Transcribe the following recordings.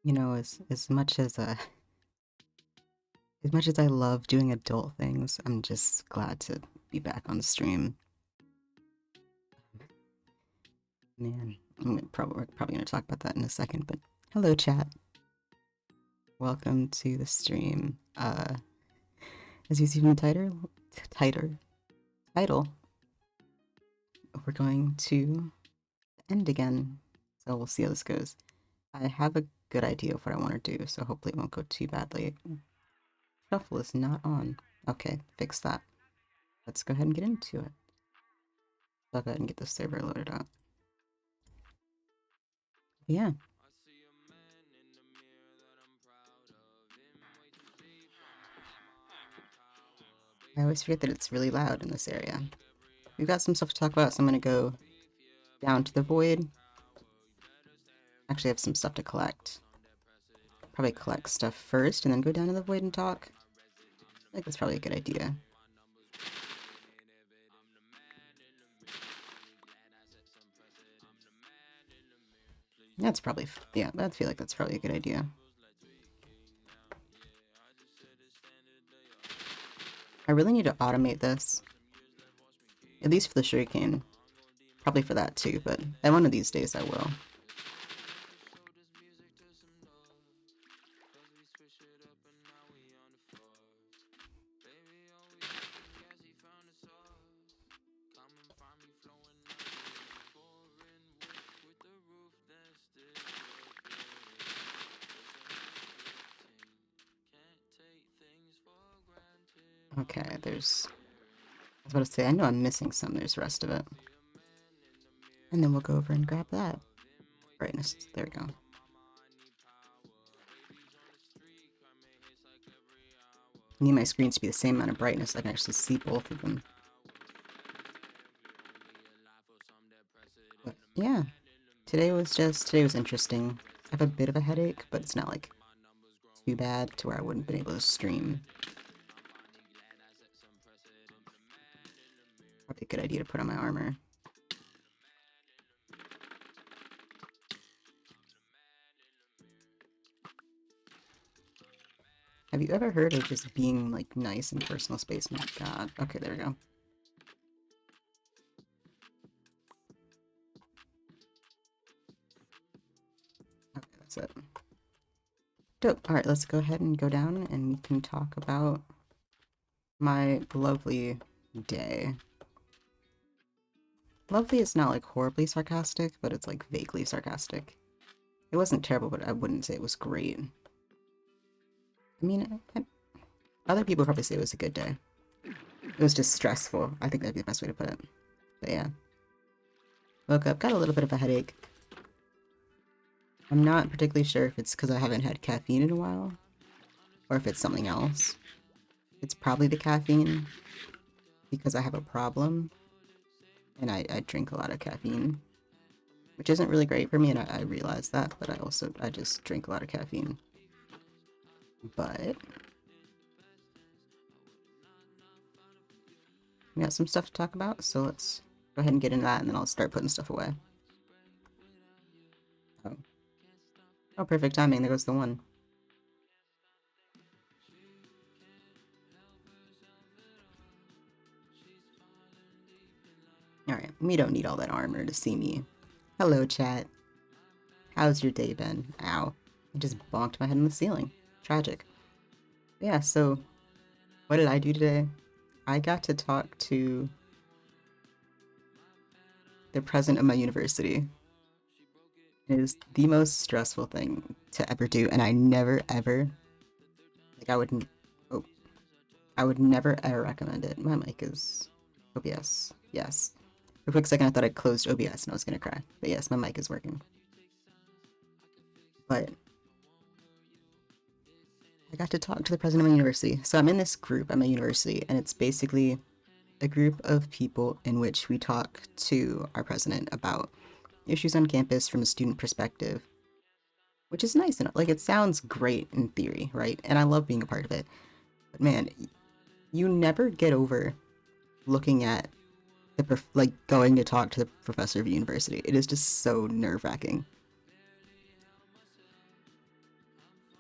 You know, as much as I love doing adult things, I'm just glad to be back on the stream. Man, we're probably gonna talk about that in a second, but hello chat. Welcome to the stream. As you see from the title, we're going to end again. So we'll see how this goes. I have a good idea of what I want to do, so hopefully it won't go too badly. Shuffle is not on. Okay, fix that. Let's go ahead and get into it. I'll go ahead and get the server loaded up. Yeah. I always forget that it's really loud in this area. We've got some stuff to talk about, so I'm going to go down to the void. Actually, I have some stuff to collect. Probably collect stuff first and then go down to the void and talk. I think that's probably a good idea. That's probably, yeah, I feel like that's probably a good idea. I really need to automate this. At least for the sugarcane. Probably for that too, but one of these days I will. Okay, there's... I was about to say, I know I'm missing some. There's the rest of it. And then we'll go over and grab that. Brightness. There we go. I need my screens to be the same amount of brightness. I can actually see both of them. But yeah, today was interesting. I have a bit of a headache, but it's not like too bad to where I wouldn't have been able to stream. Probably a good idea to put on my armor. Have you ever heard of just being like nice in personal space? My god. Okay, there we go. Okay, that's it. Dope. Alright, let's go ahead and go down and we can talk about my lovely day. Lovely is not like horribly sarcastic, but it's like vaguely sarcastic. It wasn't terrible, but I wouldn't say it was great. I mean, other people probably say it was a good day. It was just stressful. I think that'd be the best way to put it. But yeah. Woke up, got a little bit of a headache. I'm not particularly sure if it's because I haven't had caffeine in a while, or if it's something else. It's probably the caffeine, because I have a problem, and I drink a lot of caffeine, which isn't really great for me, and I realize that, but I just drink a lot of caffeine. But we got some stuff to talk about, so let's go ahead and get into that, and then I'll start putting stuff away. Oh, perfect timing. There goes the one. Alright, we don't need all that armor to see me. Hello, chat. How's your day been? Ow. I just bonked my head on the ceiling. Tragic. But yeah, so what did I do today? I got to talk to the president of my university. It is the most stressful thing to ever do, and I never ever, like I would never ever recommend it. My mic is OBS. Yes. For a quick second I thought I closed OBS and I was gonna cry. But yes, my mic is working. But I got to talk to the president of my university. So I'm in this group at my university, and it's basically a group of people in which we talk to our president about issues on campus from a student perspective, which is nice. And like, it sounds great in theory, right? And I love being a part of it. But man, you never get over looking at like going to talk to the professor of university. It is just so nerve-wracking.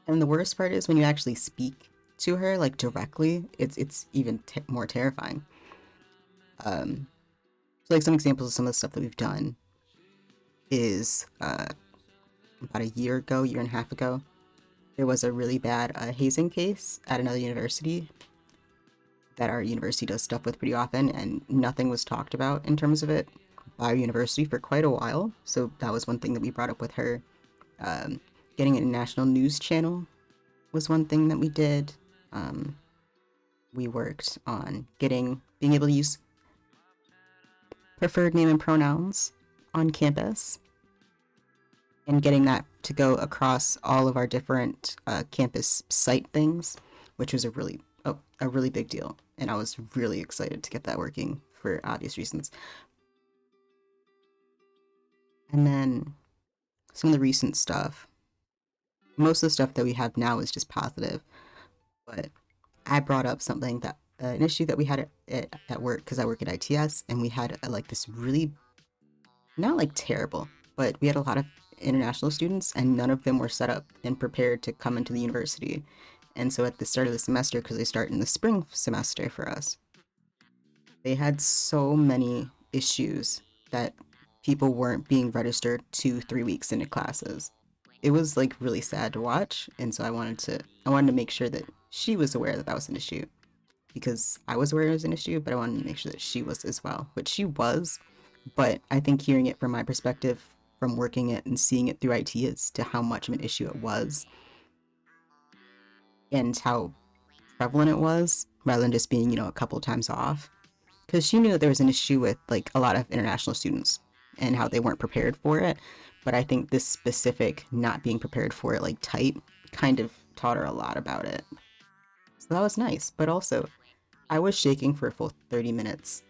And the worst part is when you actually speak to her, like directly, it's even more terrifying. So like some examples of some of the stuff that we've done is about a year and a half ago, there was a really bad hazing case at another university that our university does stuff with pretty often, and nothing was talked about in terms of it by our university for quite a while. So that was one thing that we brought up with her. Um, Getting a national news channel was one thing that we did. We worked on being able to use preferred name and pronouns on campus, and getting that to go across all of our different campus site things, which was a really big deal. And I was really excited to get that working for obvious reasons. And then some of the recent stuff, most of the stuff that we have now is just positive, but I brought up something that an issue that we had at work, because I work at ITS, and we had like this really, not like terrible, but we had a lot of international students, and none of them were set up and prepared to come into the university. And so at the start of the semester, because they start in the spring semester for us, they had so many issues that people weren't being registered 2-3 weeks into classes. It was like really sad to watch, and so I wanted to make sure that she was aware that that was an issue, because I was aware it was an issue, but I wanted to make sure that she was as well, which she was. But I think hearing it from my perspective, from working it and seeing it through IT, as to how much of an issue it was and how prevalent it was, rather than just being, a couple times off. Because she knew that there was an issue with like a lot of international students and how they weren't prepared for it. But I think this specific not being prepared for it, like type, kind of taught her a lot about it. So that was nice. But also, I was shaking for a full 30 minutes.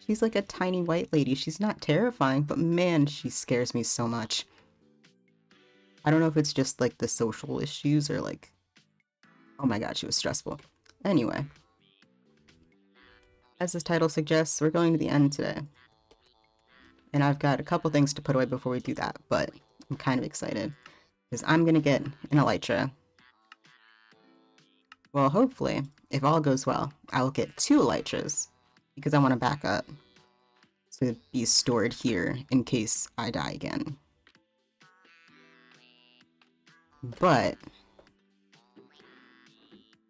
She's like a tiny white lady. She's not terrifying, but man, she scares me so much. I don't know if it's just like the social issues or like, oh my god, she was stressful. Anyway, as this title suggests, we're going to the end today. And I've got a couple things to put away before we do that, but I'm kind of excited because I'm going to get an elytra. Well, hopefully, if all goes well, I'll get 2 elytras because I want to back up to be stored here in case I die again. But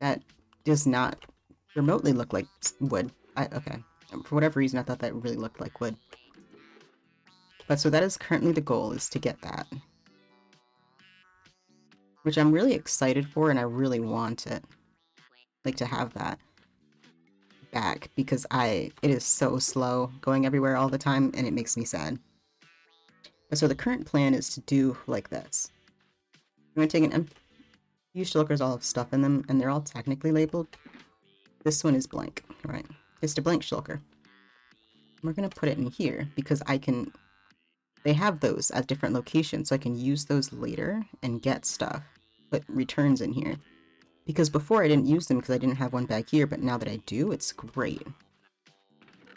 that does not remotely look like wood. Okay. For whatever reason, I thought that really looked like wood. But so that is currently the goal, is to get that. Which I'm really excited for, and I really want it. Like, to have that back, because it is so slow going everywhere all the time, and it makes me sad. But so the current plan is to do like this. I'm going to take an empty. These shulkers all have stuff in them, and they're all technically labeled. This one is blank, right? Just a blank shulker. We're going to put it in here because they have those at different locations, so I can use those later and get stuff, put returns in here. Because before I didn't use them because I didn't have one back here, but now that I do, it's great.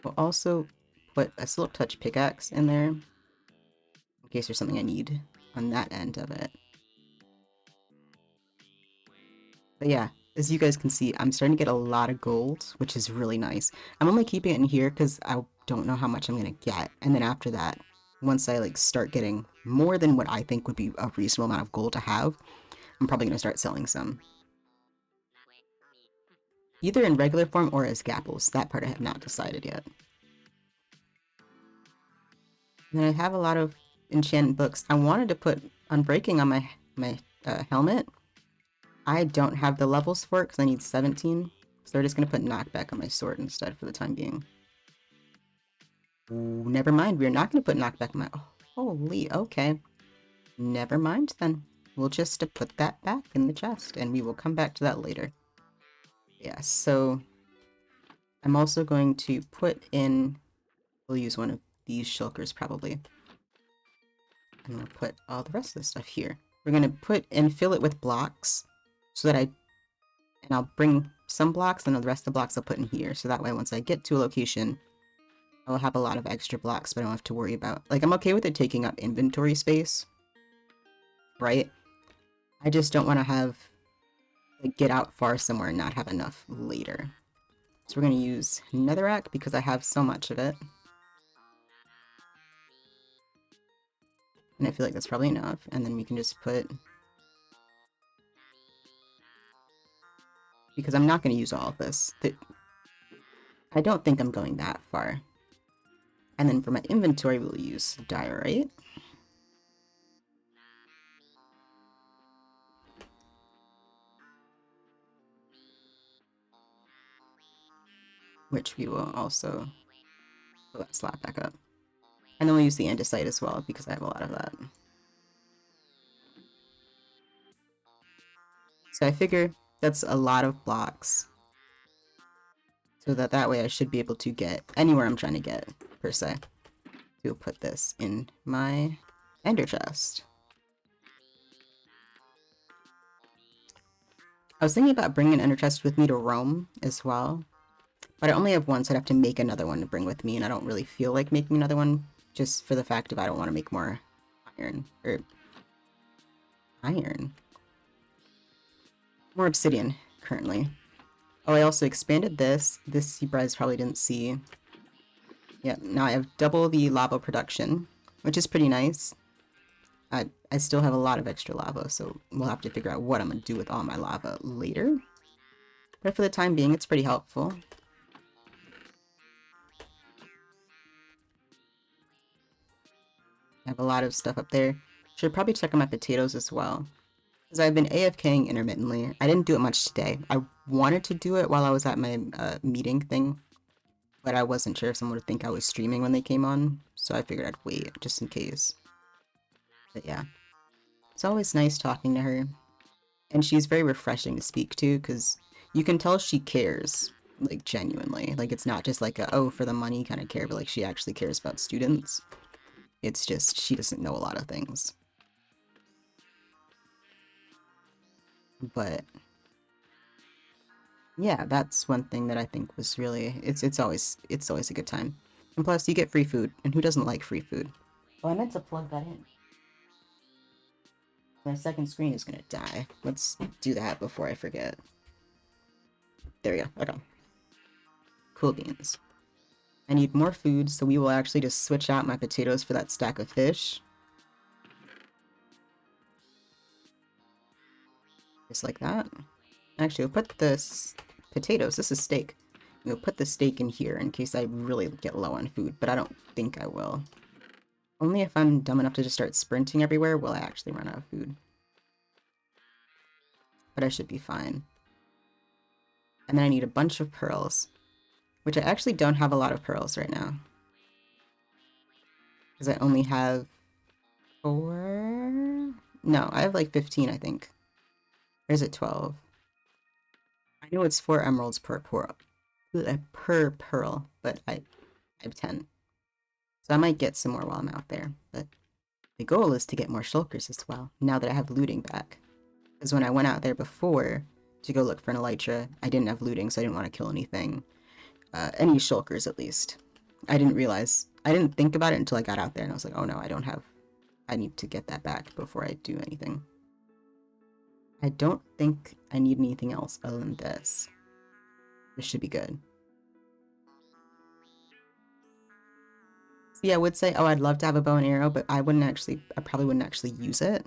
We'll also put a Silk Touch pickaxe in there, in case there's something I need on that end of it. But yeah, as you guys can see, I'm starting to get a lot of gold, which is really nice. I'm only keeping it in here because I don't know how much I'm going to get. And then after that, once I like start getting more than what I think would be a reasonable amount of gold to have, I'm probably going to start selling some. Either in regular form or as gapples. That part I have not decided yet. And then I have a lot of enchantment books. I wanted to put Unbreaking on my helmet. I don't have the levels for it because I need 17. So we're just going to put Knockback on my sword instead for the time being. Ooh, never mind. We're not going to put Knockback on my... Oh, holy, okay. Never mind then. We'll just put that back in the chest and we will come back to that later. Yeah, so I'm also going to put in... We'll use one of these shulkers probably. I'm going to put all the rest of the stuff here. We're going to put and fill it with blocks so that and I'll bring some blocks and the rest of the blocks I'll put in here. So that way once I get to a location, I'll have a lot of extra blocks, but I don't have to worry about... Like, I'm okay with it taking up inventory space, right? I just don't want to have, like, get out far somewhere and not have enough later. So we're going to use netherrack because I have so much of it. And I feel like that's probably enough. And then we can just put... Because I'm not going to use all of this. I don't think I'm going that far. And then for my inventory, we'll use diorite. Which we will also pull that slab back up. And then we'll use the andesite as well, because I have a lot of that. So I figure that's a lot of blocks. So that way I should be able to get anywhere I'm trying to get, per se. We'll put this in my ender chest. I was thinking about bringing an ender chest with me to Rome as well. But I only have one, so I'd have to make another one to bring with me, and I don't really feel like making another one, just for the fact of I don't want to make more iron. More obsidian, currently. Oh, I also expanded this. This you guys probably didn't see. Yep, now I have double the lava production, which is pretty nice. I still have a lot of extra lava, so we'll have to figure out what I'm going to do with all my lava later. But for the time being, it's pretty helpful. I have a lot of stuff up there. Should probably check on my potatoes as well. Because I've been AFKing intermittently. I didn't do it much today. I wanted to do it while I was at my meeting thing. But I wasn't sure if someone would think I was streaming when they came on. So I figured I'd wait, just in case. But yeah. It's always nice talking to her. And she's very refreshing to speak to, because you can tell she cares. Like, genuinely. Like, it's not just like a, oh, for the money kind of care, but like, she actually cares about students. It's just, she doesn't know a lot of things. But yeah, that's one thing that I think was really, it's always a good time. And plus, you get free food, and who doesn't like free food? Oh, I meant to plug that in. My second screen is gonna die. Let's do that before I forget. There we go. Okay. Cool beans. I need more food, so we will actually just switch out my potatoes for that stack of fish. Just like that. Actually, we'll put this potatoes. This is steak. We'll put the steak in here in case I really get low on food, but I don't think I will. Only if I'm dumb enough to just start sprinting everywhere will I actually run out of food. But I should be fine. And then I need a bunch of pearls, which I actually don't have a lot of pearls right now. Because I only have 4? No, I have like 15, I think. Or is it 12? I know it's 4 emeralds per pearl, but I have 10. So I might get some more while I'm out there, but the goal is to get more shulkers as well, now that I have looting back. Because when I went out there before to go look for an elytra, I didn't have looting, so I didn't want to kill anything. Any shulkers, at least. I didn't think about it until I got out there, and I was like, oh no, I need to get that back before I do anything. I don't think I need anything else other than this. This should be good. Yeah, I would say, oh, I'd love to have a bow and arrow, but I probably wouldn't actually use it.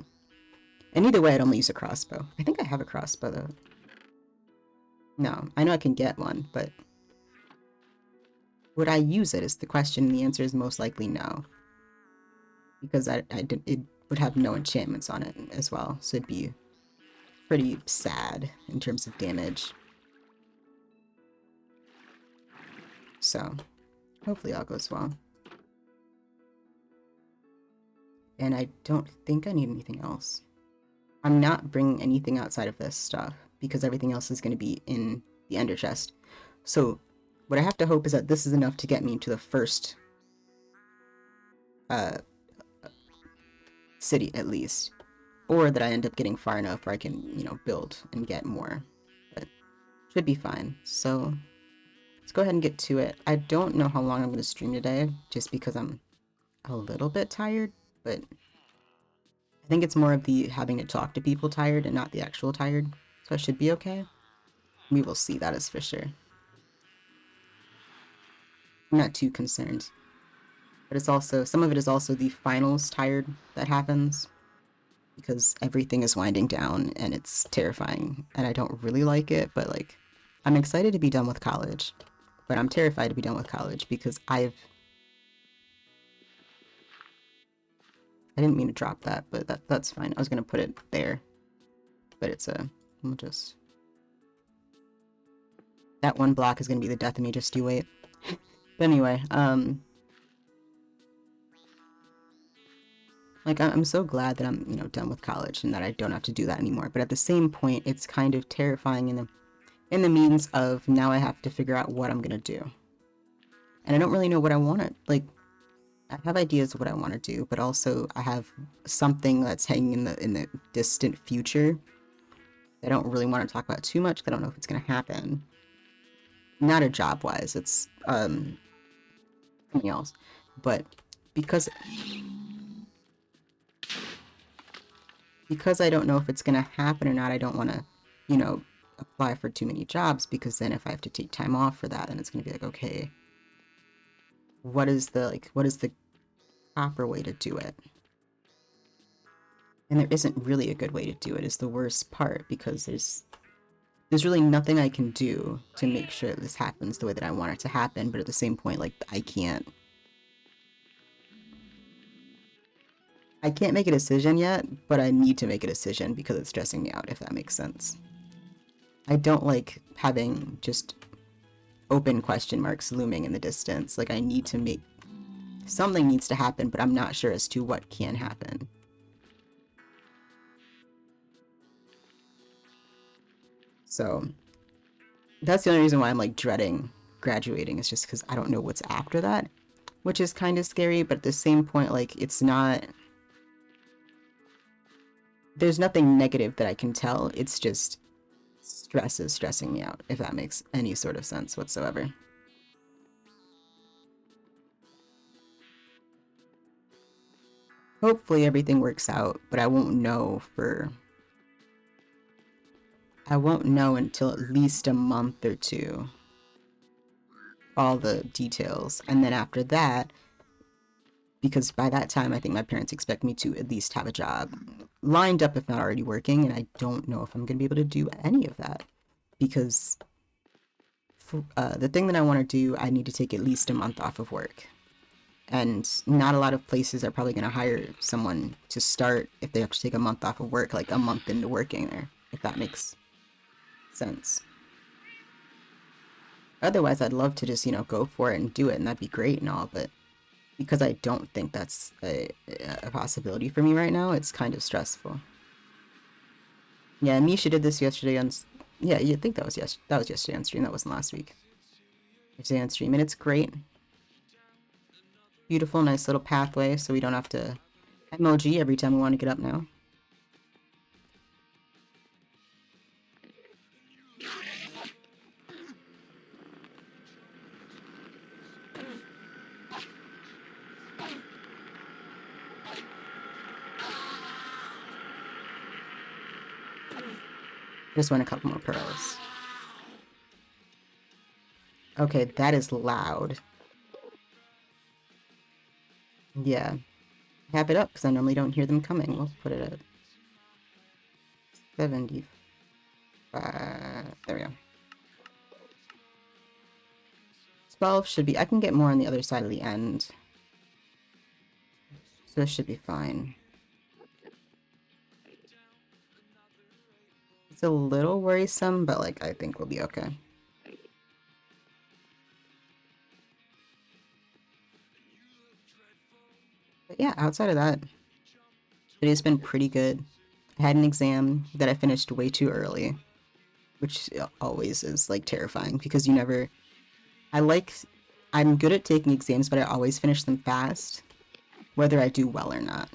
And either way, I'd only use a crossbow. I think I have a crossbow, though. No, I know I can get one, but would I use it is the question, and the answer is most likely no. Because it would have no enchantments on it as well, so it'd be pretty sad in terms of damage. So, hopefully all goes well. And I don't think I need anything else. I'm not bringing anything outside of this stuff, because everything else is going to be in the ender chest. So, what I have to hope is that this is enough to get me to the first city, at least. Or that I end up getting far enough where I can, build and get more. But should be fine. So, let's go ahead and get to it. I don't know how long I'm going to stream today, just because I'm a little bit tired, but I think it's more of the having to talk to people tired and not the actual tired. So I should be okay. We will see, that is for sure. I'm not too concerned. But it's also, some of it is also the finals tired that happens. Because everything is winding down and it's terrifying. And I don't really like it, but like, I'm excited to be done with college. But I'm terrified to be done with college because I didn't mean to drop that, but that's fine. I was gonna put it there. But it's we'll just... That one block is gonna be the death of me, just you wait. But anyway, like, I'm so glad that I'm, you know, done with college and that I don't have to do that anymore. But at the same point, it's kind of terrifying in the means of now I have to figure out what I'm gonna do. And I don't really know what I want to, like, I have ideas of what I want to do, but also I have something that's hanging in the distant future. I don't really want to talk about too much. I don't know if it's gonna happen. Not a job wise, it's something else. But because I don't know if it's gonna happen or not, I don't want to, you know, apply for too many jobs, because then if I have to take time off for that, then it's gonna be like, okay, what is the proper way to do it? And there isn't really a good way to do it, is the worst part, because there's really nothing I can do to make sure this happens the way that I want it to happen. But at the same point, like, I can't make a decision yet, but I need to make a decision because it's stressing me out, if that makes sense. I don't like having just open question marks looming in the distance. Like, I need to make... Something needs to happen, but I'm not sure as to what can happen. So that's the only reason why I'm like dreading graduating, is just because I don't know what's after that, which is kind of scary. But at the same point, like, it's not... There's nothing negative that I can tell. It's just stress is stressing me out, if that makes any sort of sense whatsoever. Hopefully everything works out, but I won't know until at least a month or two, all the details. And then after that, because by that time I think my parents expect me to at least have a job lined up, if not already working, and I don't know if I'm going to be able to do any of that, because the thing that I want to do, I need to take at least a month off of work. And not a lot of places are probably going to hire someone to start if they have to take a month off of work, like a month into working there, if that makes sense. Otherwise, I'd love to just, you know, go for it and do it, and that'd be great and all, but because I don't think that's a possibility for me right now, it's kind of stressful. Yeah, Nisha did this yesterday on... Yeah, you'd think that was yesterday on stream. That wasn't last week. Yesterday on stream, and it's great. Beautiful, nice little pathway, so we don't have to emoji every time we want to get up now. Just want a couple more pearls. Okay, that is loud. Yeah. Have it up, because I normally don't hear them coming. We'll put it at 75. There we go. 12 should be... I can get more on the other side of the end. So this should be fine. It's a little worrisome, but, like, I think we'll be okay. But yeah, outside of that, today's been pretty good. I had an exam that I finished way too early, which always is, like, terrifying, because you never... I'm good at taking exams, but I always finish them fast, whether I do well or not.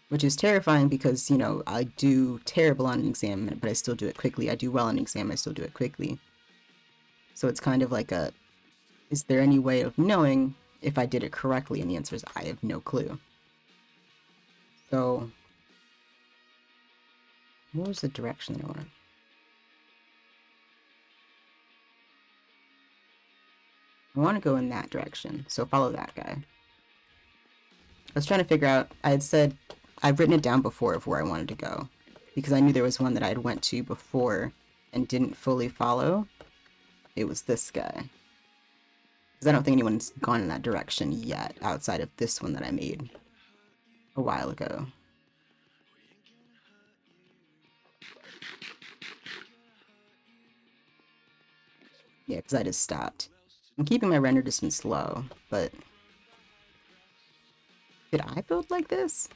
Which is terrifying because, you know, I do terrible on an exam, but I still do it quickly. I do well on an exam, I still do it quickly. So it's kind of like is there any way of knowing if I did it correctly? And the answer is, I have no clue. So, what was the direction that I wanted? I want to go in that direction, so follow that guy. I was trying to figure out, I had said, I've written it down before of where I wanted to go, because I knew there was one that I had went to before and didn't fully follow. It was this guy. Because I don't think anyone's gone in that direction yet, outside of this one that I made a while ago. Yeah, because I just stopped. I'm keeping my render distance low, but... Did I build like this?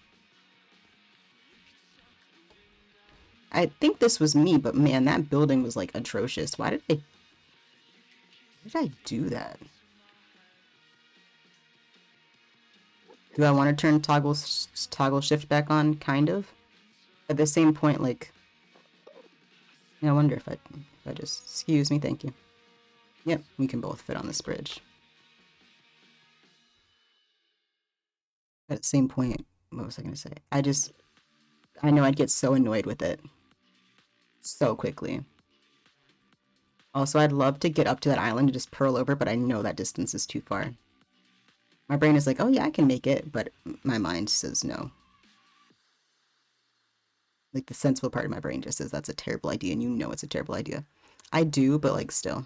I think this was me, but man, that building was like atrocious. Why did I do that? Do I want to turn toggle shift back on? Kind of. At the same point, like, I wonder if I just, excuse me, thank you. Yep, we can both fit on this bridge. At the same point, what was I gonna say? I know I'd get so annoyed with it so quickly. Also, I'd love to get up to that island and just pearl over, but I know that distance is too far. My brain is like, oh yeah, I can make it, but my mind says no. Like, the sensible part of my brain just says that's a terrible idea, and you know it's a terrible idea. I do, but like, still.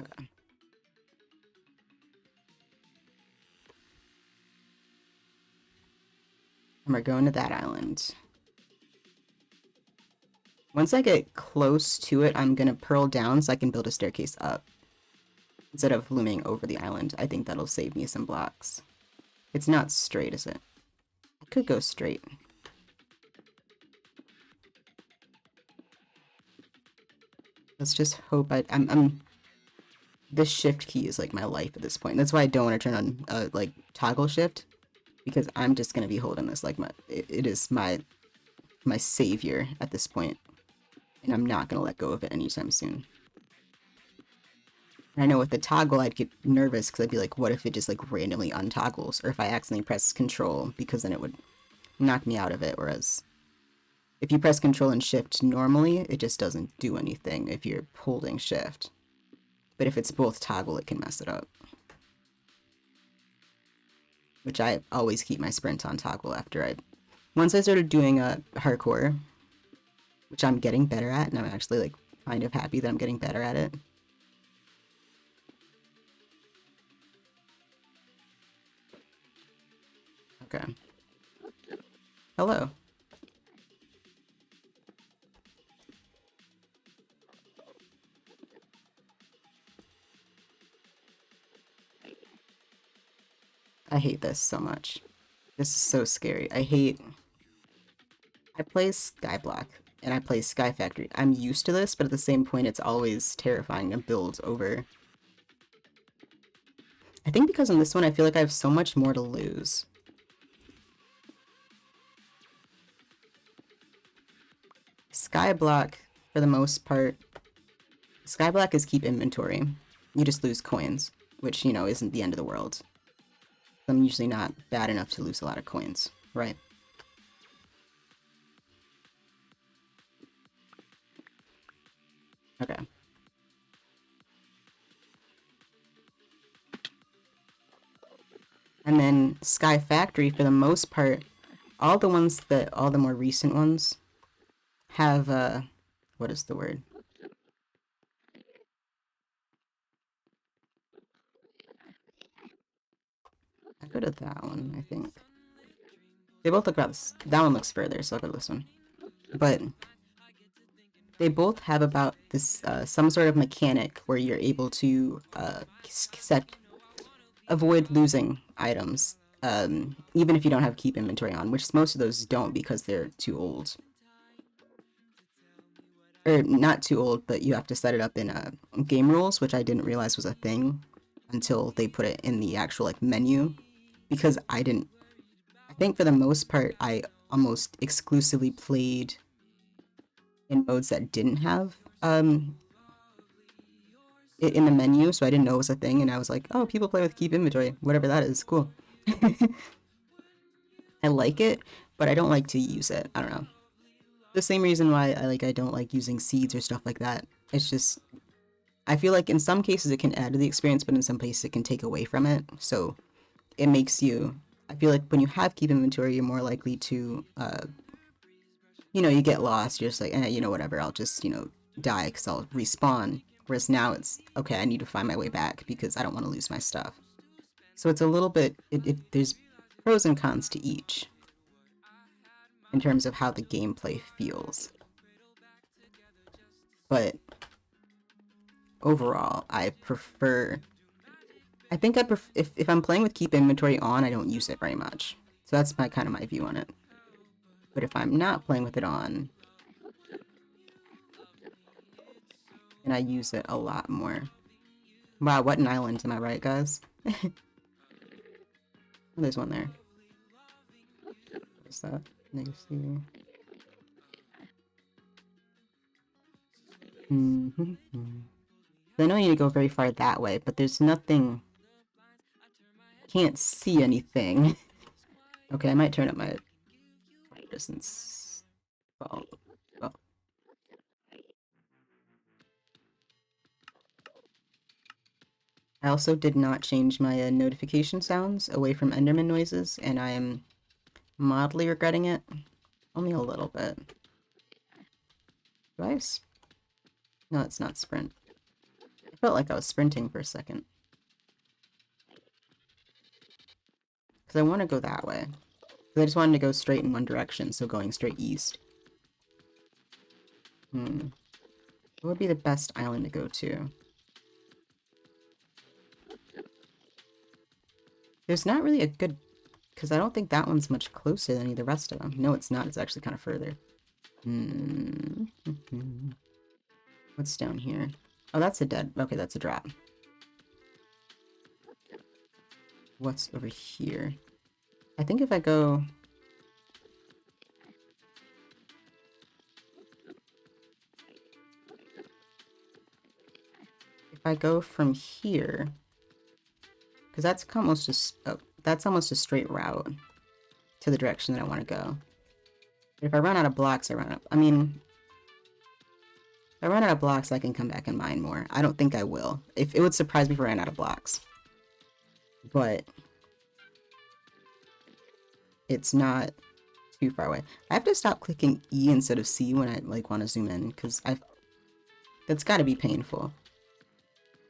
Okay. And we're going to that island. Once I get close to it, I'm gonna pearl down so I can build a staircase up. Instead of looming over the island, I think that'll save me some blocks. It's not straight, is it? I could go straight. Let's just hope I'm this shift key is like my life at this point. That's why I don't want to turn on like toggle shift, because I'm just gonna be holding this like it is my savior at this point, and I'm not gonna let go of it anytime soon. And I know with the toggle I'd get nervous because I'd be like, what if it just like randomly untoggles, or if I accidentally press control, because then it would knock me out of it. Whereas if you press control and shift normally, it just doesn't do anything if you're holding shift. But if it's both toggle, it can mess it up. Which I always keep my sprint on toggle after once I started doing hardcore, which I'm getting better at, and I'm actually like kind of happy that I'm getting better at it. Okay. Hello. I hate this so much. This is so scary. I play Skyblock, and I play Sky Factory. I'm used to this, but at the same point, it's always terrifying to build over. I think because on this one, I feel like I have so much more to lose. Skyblock, for the most part, Skyblock is keep inventory. You just lose coins, which, you know, isn't the end of the world. I'm usually not bad enough to lose a lot of coins, right? Okay. And then Sky Factory, for the most part, all the more recent ones have, what is the word? I go to that one, I think. They both look about this. That one looks further, so I'll go to this one. But they both have about this, some sort of mechanic where you're able to, avoid losing items, even if you don't have keep inventory on, which most of those don't because they're too old. Or not too old, but you have to set it up in game rules, which I didn't realize was a thing until they put it in the actual like menu, because I think for the most part I almost exclusively played in modes that didn't have it in the menu, so I didn't know it was a thing, and I was like, oh, people play with keep inventory, whatever that is, cool. I like it, but I don't like to use it. I don't know. The same reason why I don't like using seeds or stuff like that. It's just I feel like in some cases it can add to the experience, but in some places it can take away from it. So it makes you. I feel like when you have keep inventory, you're more likely to, you get lost. You're just like, whatever. I'll just, die because I'll respawn. Whereas now it's okay. I need to find my way back because I don't want to lose my stuff. So it's a little bit. There's pros and cons to each in terms of how the gameplay feels. But overall, I prefer. I think if I'm playing with keep inventory on, I don't use it very much. So that's my view on it. But if I'm not playing with it on, then I use it a lot more. Wow, what an island, am I right, guys? Oh, there's one there. What's that? Legacy. I know you need to go very far that way, but there's nothing. Can't see anything. Okay, I might turn up my distance. Well. I also did not change my notification sounds away from Enderman noises, and I am mildly regretting it. Only a little bit. Do I have No, it's not sprint. I felt like I was sprinting for a second. Because I want to go that way. Because I just wanted to go straight in one direction, so going straight east. What would be the best island to go to? There's not really a good... Because I don't think that one's much closer than any of the rest of them. No, it's not. It's actually kind of further. What's down here? Oh, that's a dead... Okay, that's a drop. What's over here? I think if I go... If I go from here... Because that's almost just... Oh, that's almost a straight route to the direction that I want to go. But if I run out of blocks, I run out... I mean... If I run out of blocks, I can come back and mine more. I don't think I will. If it would surprise me if I ran out of blocks. But... it's not too far away. I have to stop clicking E instead of C when I want to zoom in, because that's got to be painful.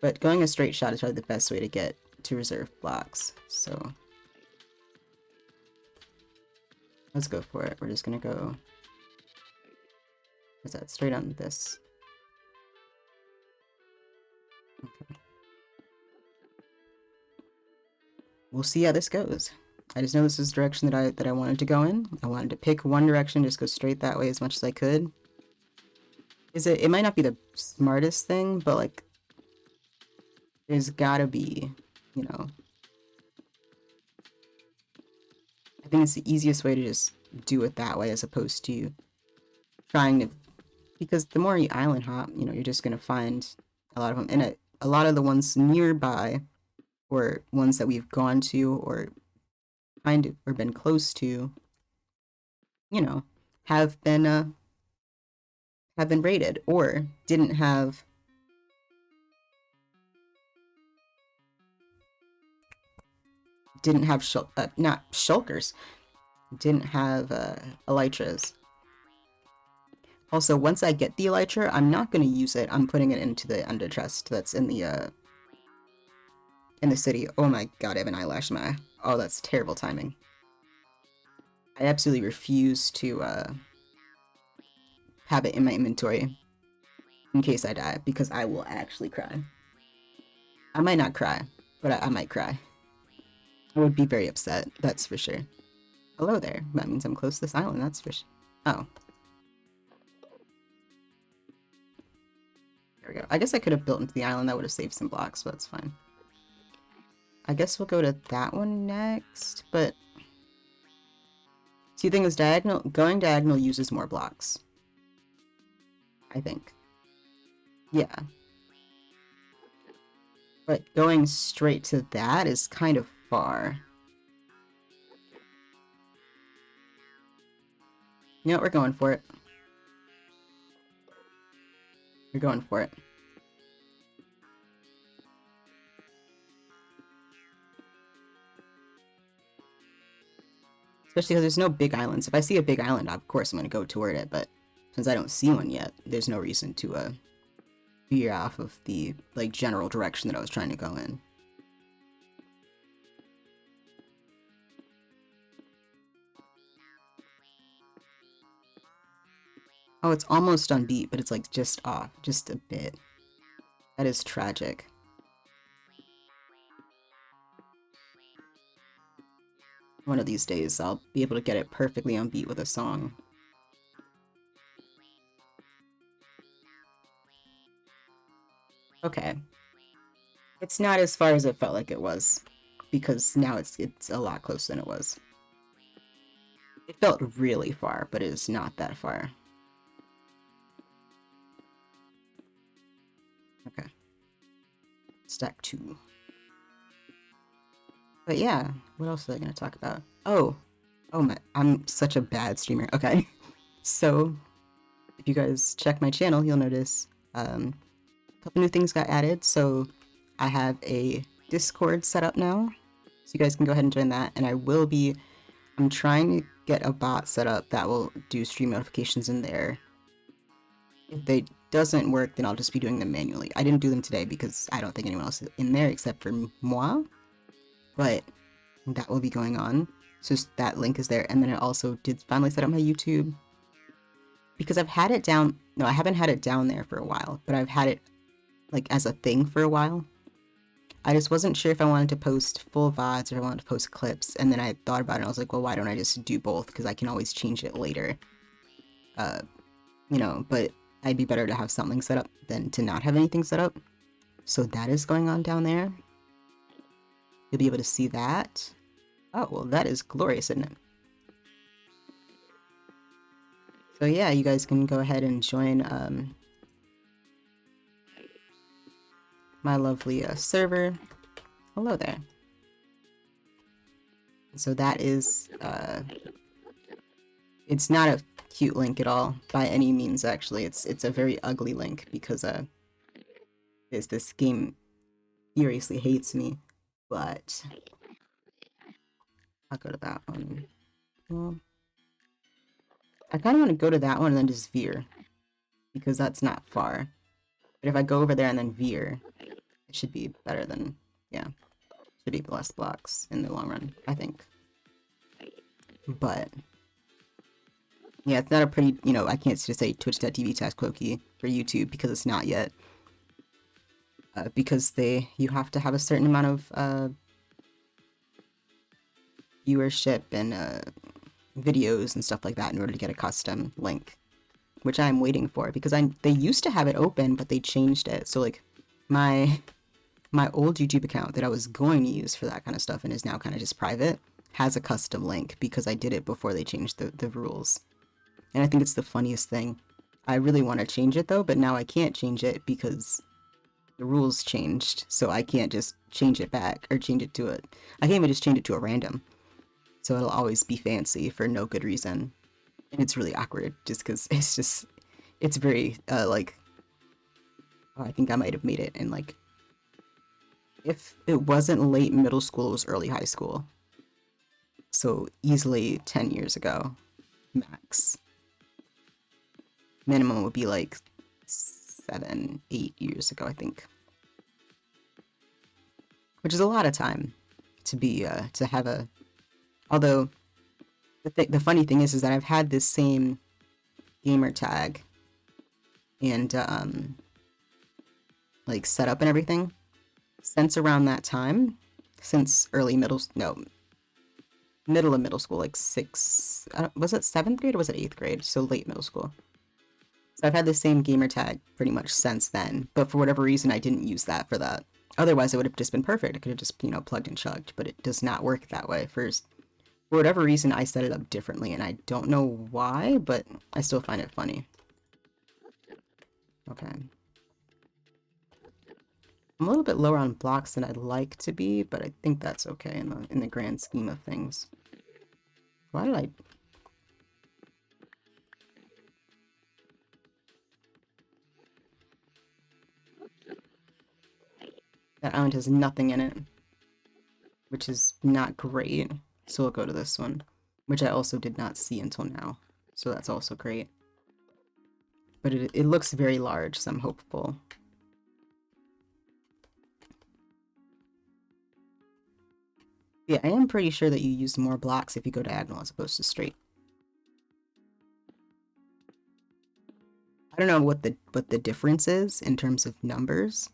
But going a straight shot is probably the best way to get to reserve blocks. So let's go for it. We're just gonna go. What's that? Straight on this. Okay. We'll see how this goes. I just know this is the direction that I wanted to go in. I wanted to pick one direction, just go straight that way as much as I could. It might not be the smartest thing, but there's gotta be, I think it's the easiest way to just do it that way as opposed to trying to, because the more you island hop, you're just gonna find a lot of them, and a lot of the ones nearby, or ones that we've gone to, or been close to, have been raided, or didn't have not shulkers, didn't have elytras. Also, once I get the elytra, I'm not going to use it. I'm putting it into the ender chest that's in the city. Oh my god, I have an eyelash in my eye. Oh, that's terrible timing. I absolutely refuse to have it in my inventory in case I die, because I will actually cry. I might not cry, but I might cry. I would be very upset, that's for sure. Hello there. That means I'm close to this island, that's for sure. Oh. There we go. I guess I could have built into the island. That would have saved some blocks, but that's fine. I guess we'll go to that one next, but... See, the thing is, going diagonal uses more blocks. I think. Yeah. But going straight to that is kind of far. You know what? We're going for it. We're going for it. Especially because there's no big islands. If I see a big island, of course I'm going to go toward it, but since I don't see one yet, there's no reason to veer off of the, like, general direction that I was trying to go in. Oh, it's almost on beat, but it's, like, just off. Just a bit. That is tragic. One of these days, I'll be able to get it perfectly on beat with a song. Okay. It's not as far as it felt like it was, because now it's a lot closer than it was. It felt really far, but it is not that far. Okay. Stack 2. But yeah, what else was I going to talk about? Oh my, I'm such a bad streamer. Okay. So, if you guys check my channel, you'll notice a couple new things got added. So, I have a Discord set up now. So you guys can go ahead and join that. And I'm trying to get a bot set up that will do stream notifications in there. If they doesn't work, then I'll just be doing them manually. I didn't do them today because I don't think anyone else is in there except for moi. But that will be going on. So that link is there. And then I also did finally set up my YouTube. Because I've had it down... No, I haven't had it down there for a while. But I've had it, like, as a thing for a while. I just wasn't sure if I wanted to post full VODs or I wanted to post clips. And then I thought about it and I was like, well, why don't I just do both? Because I can always change it later. You know, but I'd be better to have something set up than to not have anything set up. So that is going on down there. You'll be able to see that. Oh, well, that is glorious, isn't it? So yeah, you guys can go ahead and join my lovely server. Hello there. So that is, it's not a cute link at all, by any means, actually. It's a very ugly link, because this game furiously hates me, but I'll go to that one. Well, I kind of want to go to that one and then just veer, because that's not far. But if I go over there and then veer, it should be better than, yeah, should be less blocks in the long run, I think. But yeah, it's not a pretty, you know, I can't just say twitch.tv/Cloaky for YouTube because it's not yet. Because you have to have a certain amount of viewership and videos and stuff like that in order to get a custom link, which I'm waiting for, because they used to have it open, but they changed it. So like my old YouTube account that I was going to use for that kind of stuff and is now kind of just private has a custom link because I did it before they changed the rules. And I think it's the funniest thing. I really want to change it though, but now I can't change it because the rules changed, so I can't just change it back or change it to I can't even just change it to a random. So it'll always be fancy for no good reason. And it's really awkward just because it's very, like, oh, I think I might have made it in, like, if it wasn't late middle school, it was early high school. So easily 10 years ago, max. Minimum would be like 7, 8 years ago, I think. Which is a lot of time to be, to have a... Although, the funny thing is that I've had this same gamer tag and, like, set up and everything since around that time. Since middle of middle school, like was it 7th grade or was it 8th grade? So late middle school. So I've had the same gamer tag pretty much since then, but for whatever reason I didn't use that for that. Otherwise it would have just been perfect. It could have just, you know, plugged and chugged, but it does not work that way. For whatever reason I set it up differently, and I don't know why, but I still find it funny. Okay. I'm a little bit lower on blocks than I'd like to be, but I think that's okay in the grand scheme of things. Why did I... That island has nothing in it, which is not great. So we'll go to this one, which I also did not see until now. So that's also great. But it looks very large, so I'm hopeful. Yeah, I am pretty sure that you use more blocks if you go diagonal as opposed to straight. I don't know what the difference is in terms of numbers,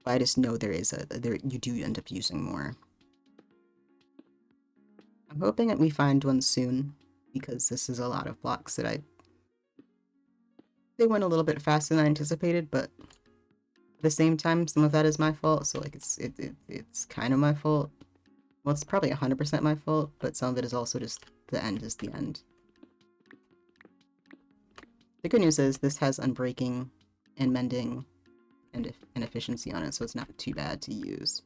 but I just know you do end up using more. I'm hoping that we find one soon, because this is a lot of blocks that they went a little bit faster than I anticipated, but at the same time, some of that is my fault, so like it's kind of my fault. Well, it's probably 100% my fault, but some of it is also just the end is the end. The good news is this has unbreaking and mending and efficiency on it, so it's not too bad to use.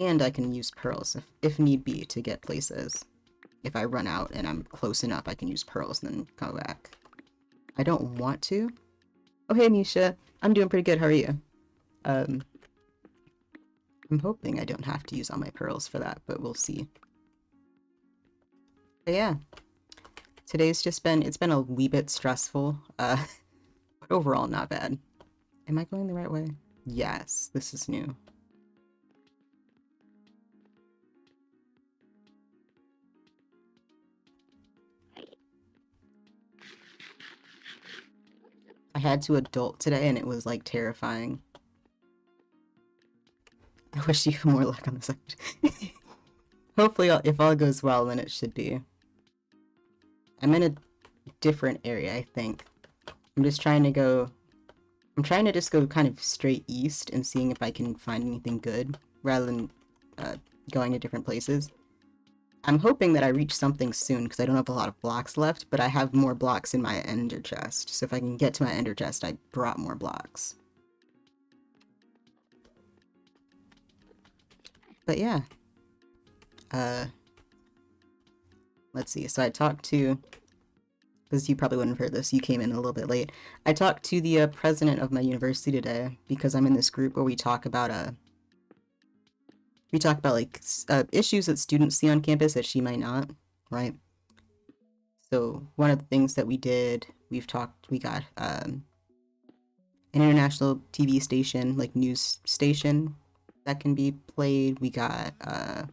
And I can use pearls if need be to get places. If I run out and I'm close enough, I can use pearls and then go back. I don't want to. Oh, hey, Misha. I'm doing pretty good. How are you? I'm hoping I don't have to use all my pearls for that, but we'll see. But yeah. Today's it's been a wee bit stressful, but overall not bad. Am I going the right way? Yes, this is new. I had to adult today and it was like terrifying. I wish you more luck on the side. Hopefully, if all goes well, then it should be. I'm in a different area, I think. I'm trying to just go kind of straight east and seeing if I can find anything good, rather than going to different places. I'm hoping that I reach something soon, because I don't have a lot of blocks left, but I have more blocks in my ender chest, so if I can get to my ender chest, I brought more blocks. But yeah. Let's see, so I talked to... because you probably wouldn't have heard this, you came in a little bit late. I talked to the president of my university today, because I'm in this group where we talk about like issues that students see on campus that she might not, right? So one of the things that we did, we got an international TV station, like news station that can be played. We got I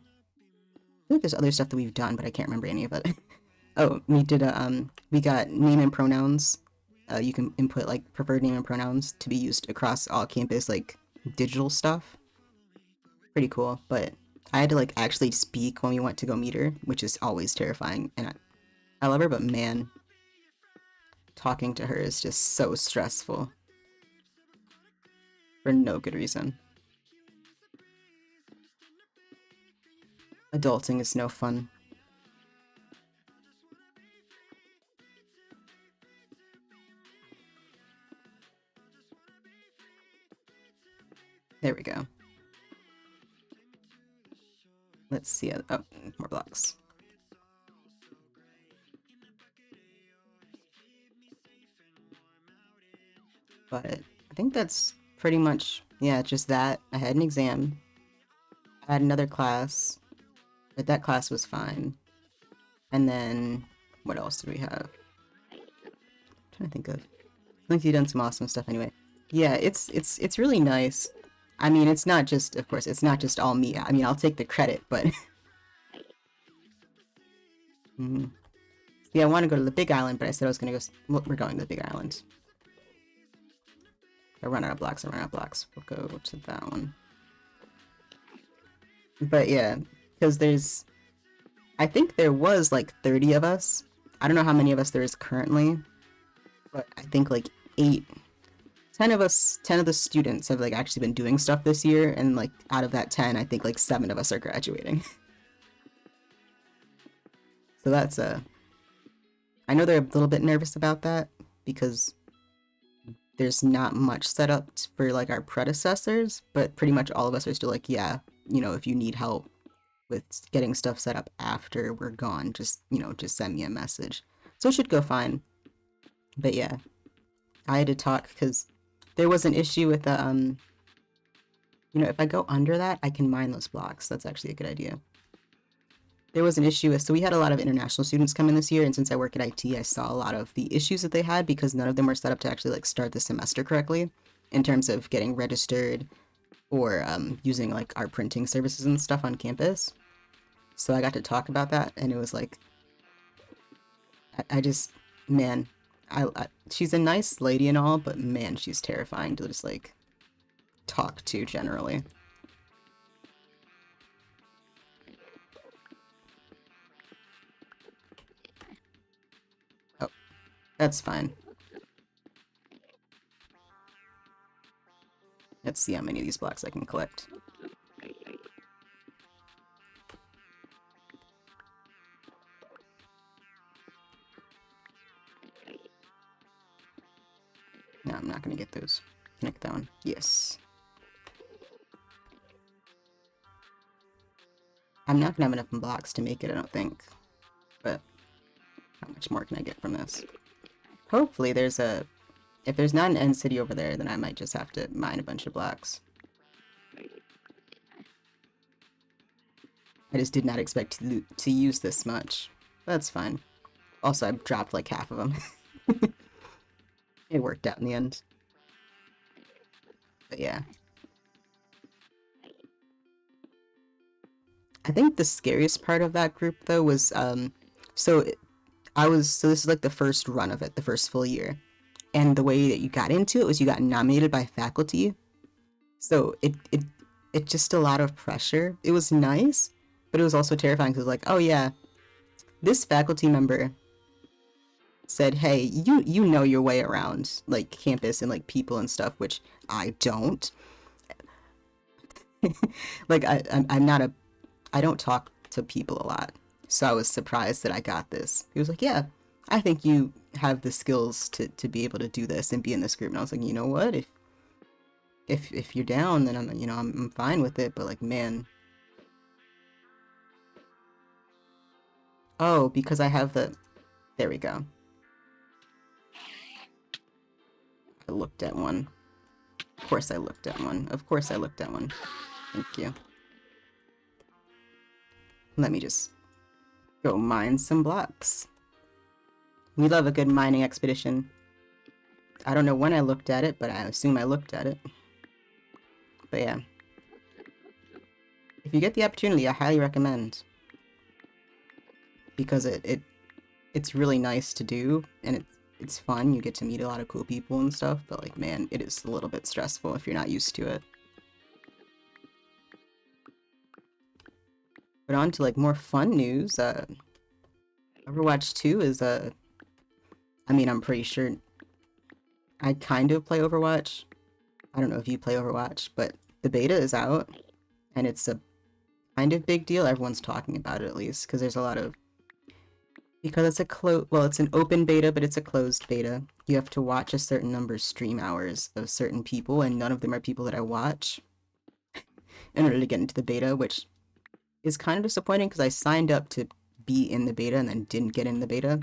think there's other stuff that we've done, but I can't remember any of it. Oh, we got name and pronouns. You can input like preferred name and pronouns to be used across all campus, like digital stuff. Pretty cool, but I had to like actually speak when we went to go meet her, which is always terrifying. And I love her, but man, talking to her is just so stressful for no good reason. Adulting is no fun. There we go. Let's see. Oh, more blocks. But I think that's pretty much, yeah, just that. I had an exam. I had another class, but that class was fine. And then, what else did we have? I'm trying to think of. I think you've done some awesome stuff anyway. Yeah, it's really nice. I mean, it's not just, of course, it's not just all me. I mean, I'll take the credit, but... Yeah, I want to go to the Big Island, but I said I was going to go... Well, we're going to the Big Island. If I run out of blocks, We'll go to that one. But yeah, because there's... I think there was like 30 of us. I don't know how many of us there is currently, but I think like 10 of us, 10 of the students have like actually been doing stuff this year, and like out of that 10, I think like 7 of us are graduating. So that's I know they're a little bit nervous about that, because there's not much set up for like our predecessors, but pretty much all of us are still like, yeah, if you need help with getting stuff set up after we're gone, just send me a message. So it should go fine. But yeah, I had to talk because there was an issue with the if I go under that, I can mine those blocks. That's actually a good idea. There was an issue with, so we had a lot of international students come in this year, and since I work at IT, I saw a lot of the issues that they had because none of them were set up to actually like start the semester correctly in terms of getting registered or using like our printing services and stuff on campus. So I got to talk about that, and it was like, I just, man, she's a nice lady and all, but man, she's terrifying to just like talk to generally. Oh, that's fine. Let's see how many of these blocks I can collect. No, I'm not gonna get those. Connect that one. Yes. I'm not gonna have enough blocks to make it, I don't think. But how much more can I get from this? Hopefully there's a... If there's not an end city over there, then I might just have to mine a bunch of blocks. I just did not expect to use this much. That's fine. Also, I dropped like half of them. It worked out in the end. But yeah. I think the scariest part of that group, though, was, so this is like the first run of it, the first full year. And the way that you got into it was you got nominated by faculty. So it just a lot of pressure. It was nice, but it was also terrifying because like, oh yeah, this faculty member said, hey, you know your way around like campus and like people and stuff, which I don't. Like I don't talk to people a lot. So I was surprised that I got this. He was like, yeah, I think you have the skills to be able to do this and be in this group. And I was like, you know what? If you're down, then I'm fine with it. But like, man. Oh, because I have the... There we go. I looked at one. Of course I looked at one. Of course I looked at one. Thank you. Let me just go mine some blocks. We love a good mining expedition. I don't know when I looked at it, but I assume I looked at it. But yeah. If you get the opportunity, I highly recommend. Because it's really nice to do, and it's fun. You get to meet a lot of cool people and stuff, but like, man, it is a little bit stressful if you're not used to it. But on to like more fun news. Overwatch 2 is I mean, I'm pretty sure I kind of play Overwatch. I don't know if you play Overwatch, but the beta is out, and it's a kind of big deal. Everyone's talking about it at least, because there's a lot of... Because it's it's an open beta, but it's a closed beta. You have to watch a certain number of stream hours of certain people, and none of them are people that I watch in order to get into the beta, which is kind of disappointing because I signed up to be in the beta and then didn't get in the beta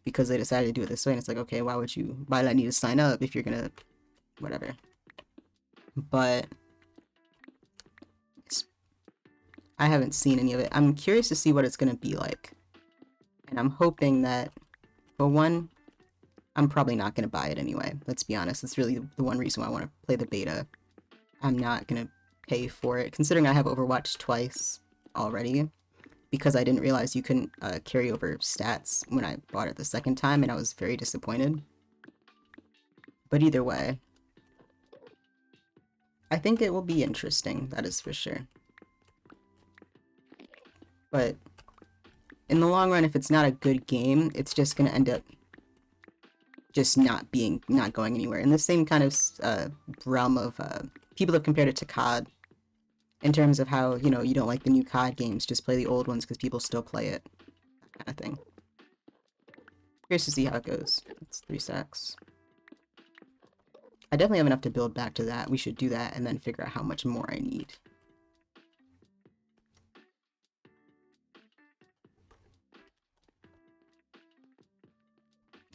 because they decided to do it this way, and it's like, okay, why do I need to sign up if you're gonna... whatever. But I haven't seen any of it. I'm curious to see what it's gonna be like. And I'm hoping that, for one, I'm probably not going to buy it anyway. Let's be honest. It's really the one reason why I want to play the beta. I'm not going to pay for it, considering I have Overwatch twice already, because I didn't realize you couldn't carry over stats when I bought it the second time, and I was very disappointed. But either way, I think it will be interesting, that is for sure. But in the long run, if it's not a good game, it's just going to end up just not going anywhere. In the same kind of realm of people have compared it to COD, in terms of how, you don't like the new COD games, just play the old ones because people still play it, that kind of thing. Curious to see how it goes. It's 3 stacks. I definitely have enough to build back to that. We should do that and then figure out how much more I need.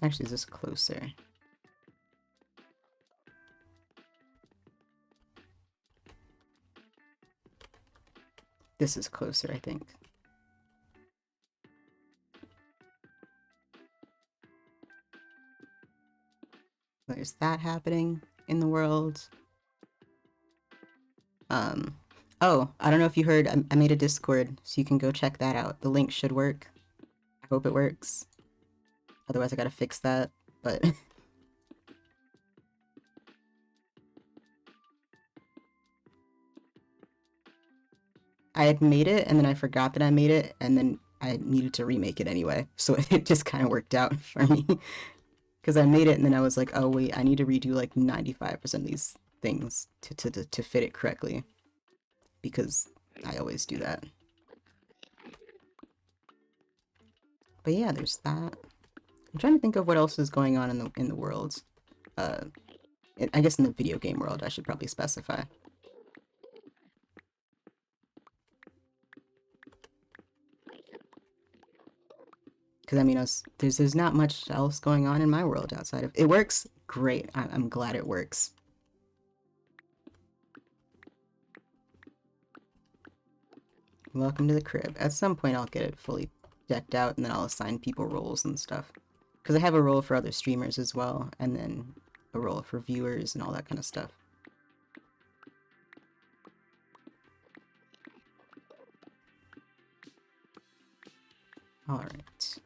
Actually, is this closer? This is closer, I think. There's that happening in the world. Oh, I don't know if you heard, I made a Discord, so you can go check that out. The link should work. I hope it works. Otherwise, I gotta fix that, but... I had made it, and then I forgot that I made it, and then I needed to remake it anyway, so it just kind of worked out for me. Because I made it, and then I was like, oh wait, I need to redo like 95% of these things to fit it correctly. Because I always do that. But yeah, there's that. I'm trying to think of what else is going on in the world. I guess in the video game world, I should probably specify. Because I mean, there's not much else going on in my world outside of it. Works great. I'm glad it works. Welcome to the crib. At some point, I'll get it fully decked out, and then I'll assign people roles and stuff. Because I have a role for other streamers as well, and then a role for viewers and all that kind of stuff. Alright.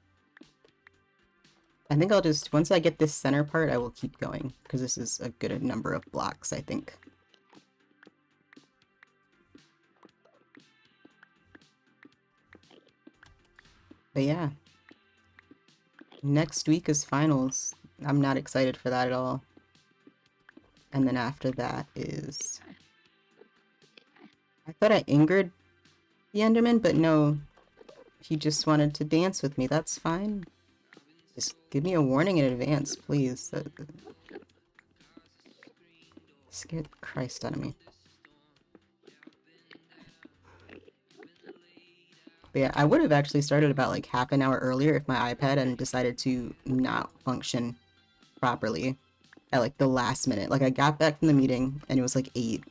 I think I'll just, once I get this center part, I will keep going, because this is a good number of blocks, I think. But yeah. Next week is finals. I'm not excited for that at all. And then after that is... I thought I angered the Enderman, but no. He just wanted to dance with me. That's fine. Just give me a warning in advance, please. That scared the Christ out of me. But yeah, I would have actually started about like half an hour earlier if my iPad hadn't decided to not function properly at like the last minute. Like I got back from the meeting and it was like 8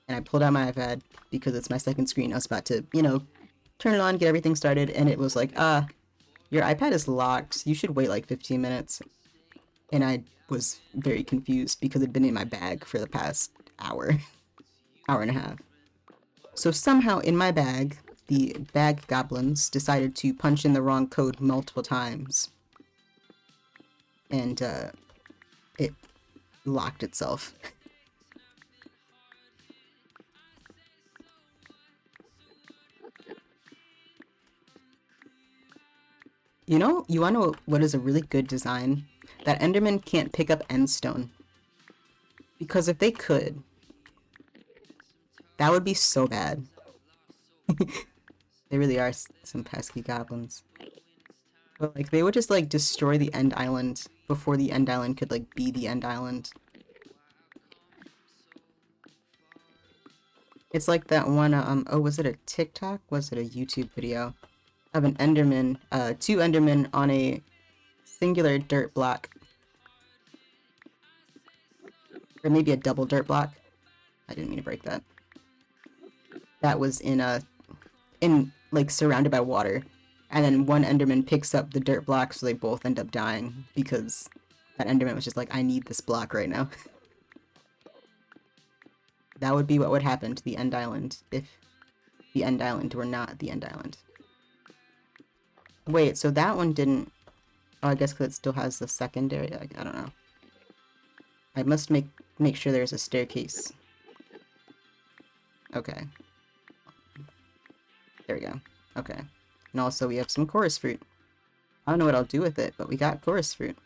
and I pulled out my iPad because it's my second screen. I was about to, you know, turn it on, get everything started, and it was like, your iPad is locked. You should wait like 15 minutes. And I was very confused because it had been in my bag for the past hour, hour and a half. So somehow in my bag, the bag goblins decided to punch in the wrong code multiple times. And, it locked itself. You know, you wanna know what is a really good design? That Enderman can't pick up Endstone. Because if they could, that would be so bad. They really are some pesky goblins. But like, they would just like destroy the End Island before the End Island could like be the End Island. It's like that one, oh, was it a TikTok? Was it a YouTube video? Of an Enderman, two Endermen on a singular dirt block. Or maybe a double dirt block. I didn't mean to break that. That was in like surrounded by water. And then one Enderman picks up the dirt block, so they both end up dying because that Enderman was just like, I need this block right now. That would be what would happen to the End Island if the End Island were not the End Island. Wait, so that one didn't... Oh, I guess because it still has the secondary... I don't know. I must make sure there's a staircase. Okay. There we go. Okay. And also we have some chorus fruit. I don't know what I'll do with it, but we got chorus fruit.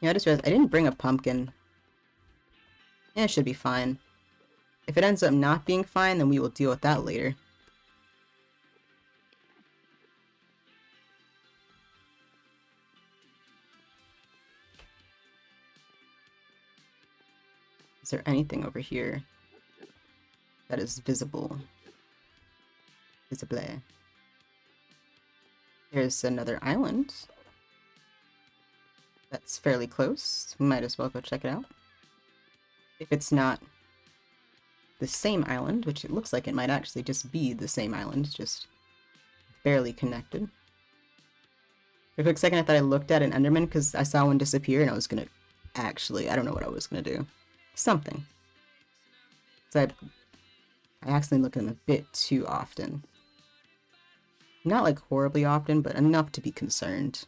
Yeah, I just realized I didn't bring a pumpkin. Yeah, it should be fine. If it ends up not being fine, then we will deal with that later. Is there anything over here that is visible? Visible. There's another island. That's fairly close. We might as well go check it out. If it's not the same island, which it looks like it might actually just be the same island, just barely connected. For a quick second I thought I looked at an Enderman because I saw one disappear and I was gonna actually, I don't know what I was gonna do. Something. So I accidentally look at them a bit too often. Not like horribly often, but enough to be concerned.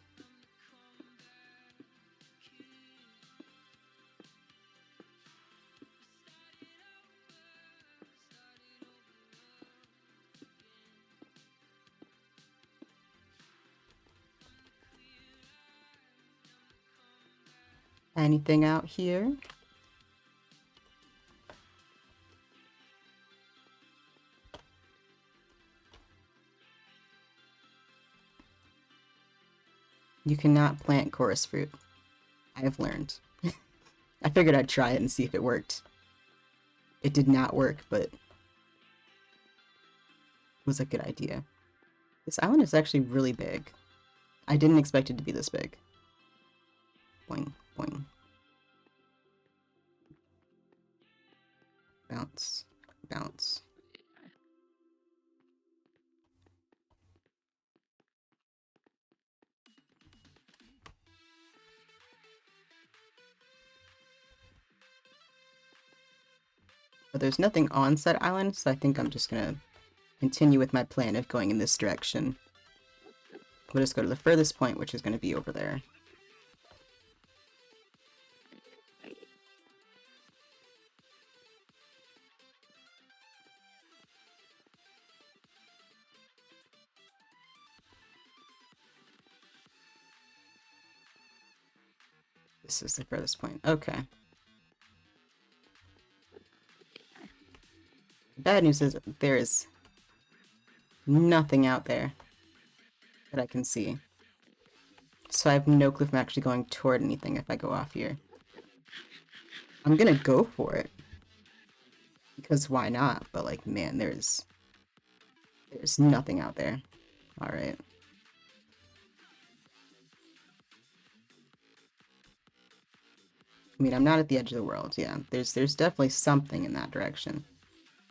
Anything out here? You cannot plant chorus fruit. I have learned. I figured I'd try it and see if it worked. It did not work, but it was a good idea. This island is actually really big. I didn't expect it to be this big. Boing, boing. Bounce, bounce. But there's nothing on said island, so I think I'm just gonna continue with my plan of going in this direction. We'll just go to the furthest point, which is gonna be over there. This is the furthest point. Okay. The bad news is there is nothing out there that I can see. So I have no clue if I'm actually going toward anything if I go off here. I'm gonna go for it. Because why not? But like, man, there's nothing out there. Alright. I mean, I'm not at the edge of the world, yeah. There's definitely something in that direction.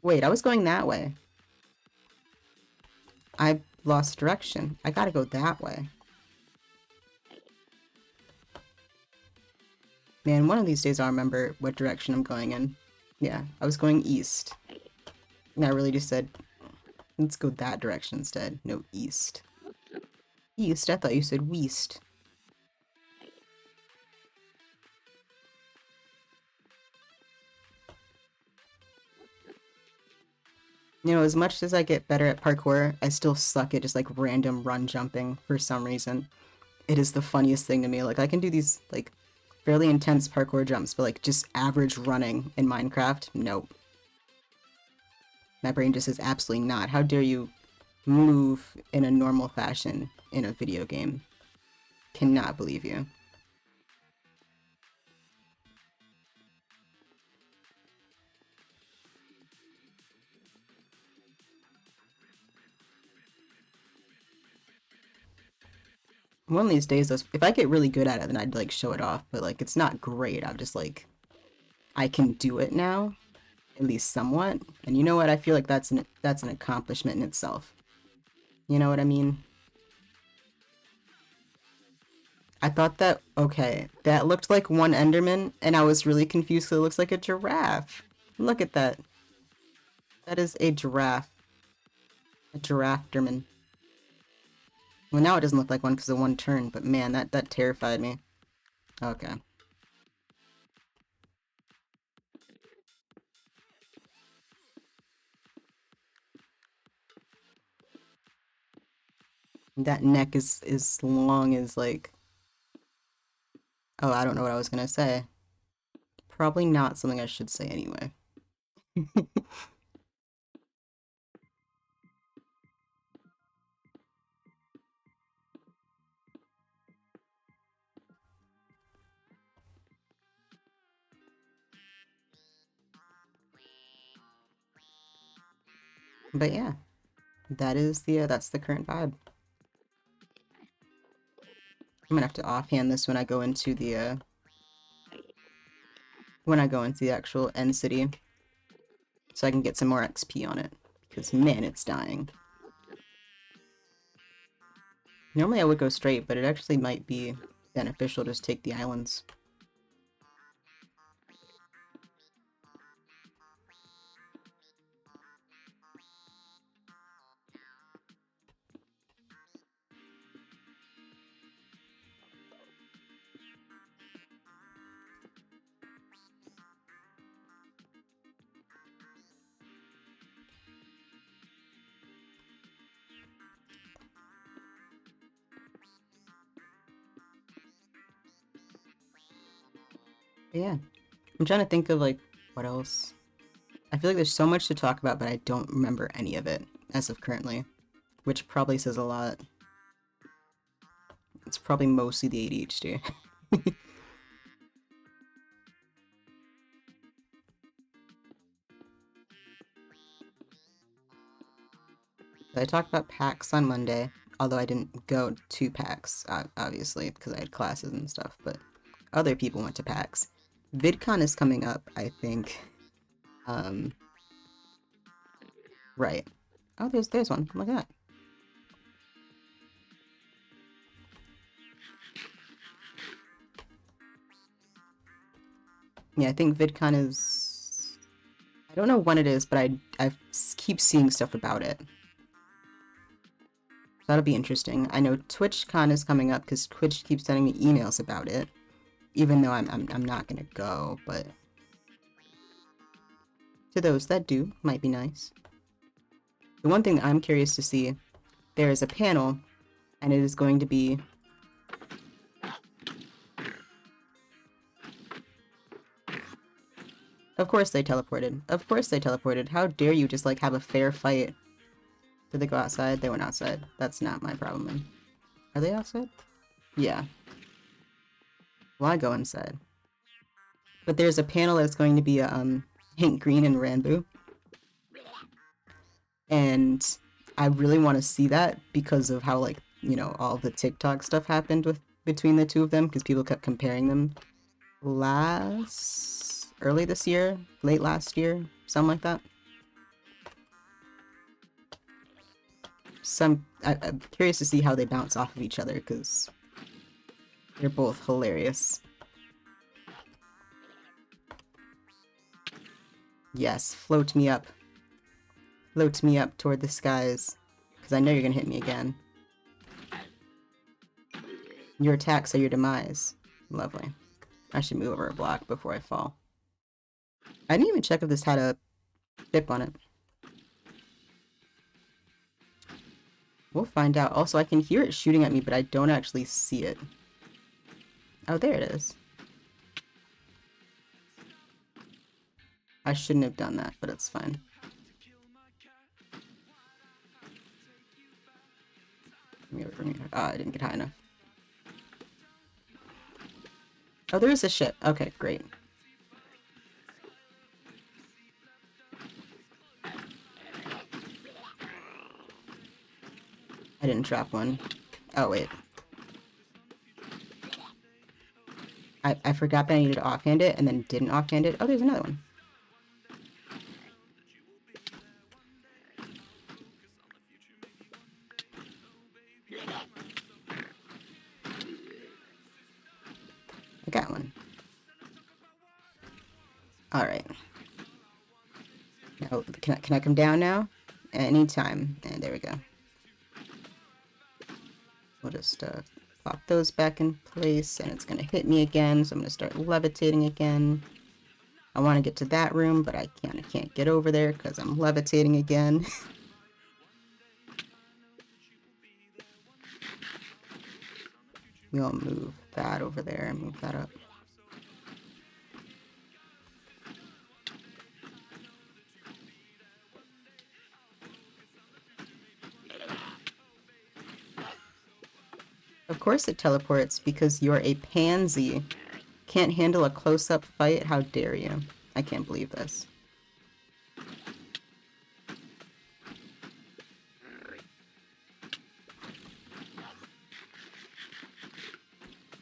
Wait, I was going that way. I lost direction. I gotta go that way. Man, one of these days I'll remember what direction I'm going in. Yeah, I was going east. And I really just said, let's go that direction instead. No, east. East? I thought you said west. You know, as much as I get better at parkour, I still suck at just like random run jumping for some reason. It is the funniest thing to me. Like, I can do these like fairly intense parkour jumps, but like just average running in Minecraft, nope. My brain just says absolutely not. How dare you move in a normal fashion in a video game? Cannot believe you. One of these days, if I get really good at it, then I'd like show it off. But like, it's not great. I'm just like, I can do it now, at least somewhat. And you know what? I feel like that's an accomplishment in itself. You know what I mean? I thought that, okay, that looked like one Enderman, and I was really confused because it looks like a giraffe. Look at that. That is a giraffe. A giraffe-derman. Well, now it doesn't look like one because of one turn, but man, that terrified me. Okay. That neck is as long as, like... Oh, I don't know what I was gonna say. Probably not something I should say anyway. But yeah, that is that's the current vibe. I'm gonna have to offhand this when I go into the actual end city, so I can get some more XP on it, because man, it's dying. Normally I would go straight, but it actually might be beneficial to just take the islands. But yeah, I'm trying to think of like what else. I feel like there's so much to talk about, but I don't remember any of it as of currently, which probably says a lot. It's probably mostly the ADHD. I talked about PAX on Monday, although I didn't go to PAX, obviously, because I had classes and stuff, but other people went to PAX. VidCon is coming up, I think. Right. Oh, there's one. Look at that. Yeah, I think VidCon is... I don't know when it is, but I keep seeing stuff about it. That'll be interesting. I know TwitchCon is coming up because Twitch keeps sending me emails about it, even though I'm not gonna go, but to those that do, might be nice. The one thing that I'm curious to see, there is a panel, and it is going to be... Of course they teleported. Of course they teleported. How dare you just, like, have a fair fight? Did they go outside? They went outside. That's not my problem. Are they outside? Yeah. Well, I go inside. But there's a panel that's going to be, Hank Green and Ranboo. And I really want to see that because of how, like, you know, all the TikTok stuff happened between the two of them, because people kept comparing them early this year, late last year, something like that. I'm curious to see how they bounce off of each other, because they're both hilarious. Yes, float me up. Float me up toward the skies, because I know you're gonna hit me again. Your attacks are your demise. Lovely. I should move over a block before I fall. I didn't even check if this had a dip on it. We'll find out. Also, I can hear it shooting at me, but I don't actually see it. Oh, there it is. I shouldn't have done that, but it's fine. Oh, I didn't get high enough. Oh, there is a ship. Okay, great. I didn't drop one. Oh, wait. I forgot that I needed to offhand it, and then didn't offhand it. Oh, there's another one. I got one. Alright. Now, can I come down now? Anytime. And there we go. We'll just pop those back in place, and it's gonna hit me again, so I'm gonna start levitating again. I want to get to that room, but I can't get over there because I'm levitating again. We'll move that over there and move that up. Of course it teleports, because you're a pansy. Can't handle a close-up fight? How dare you? I can't believe this.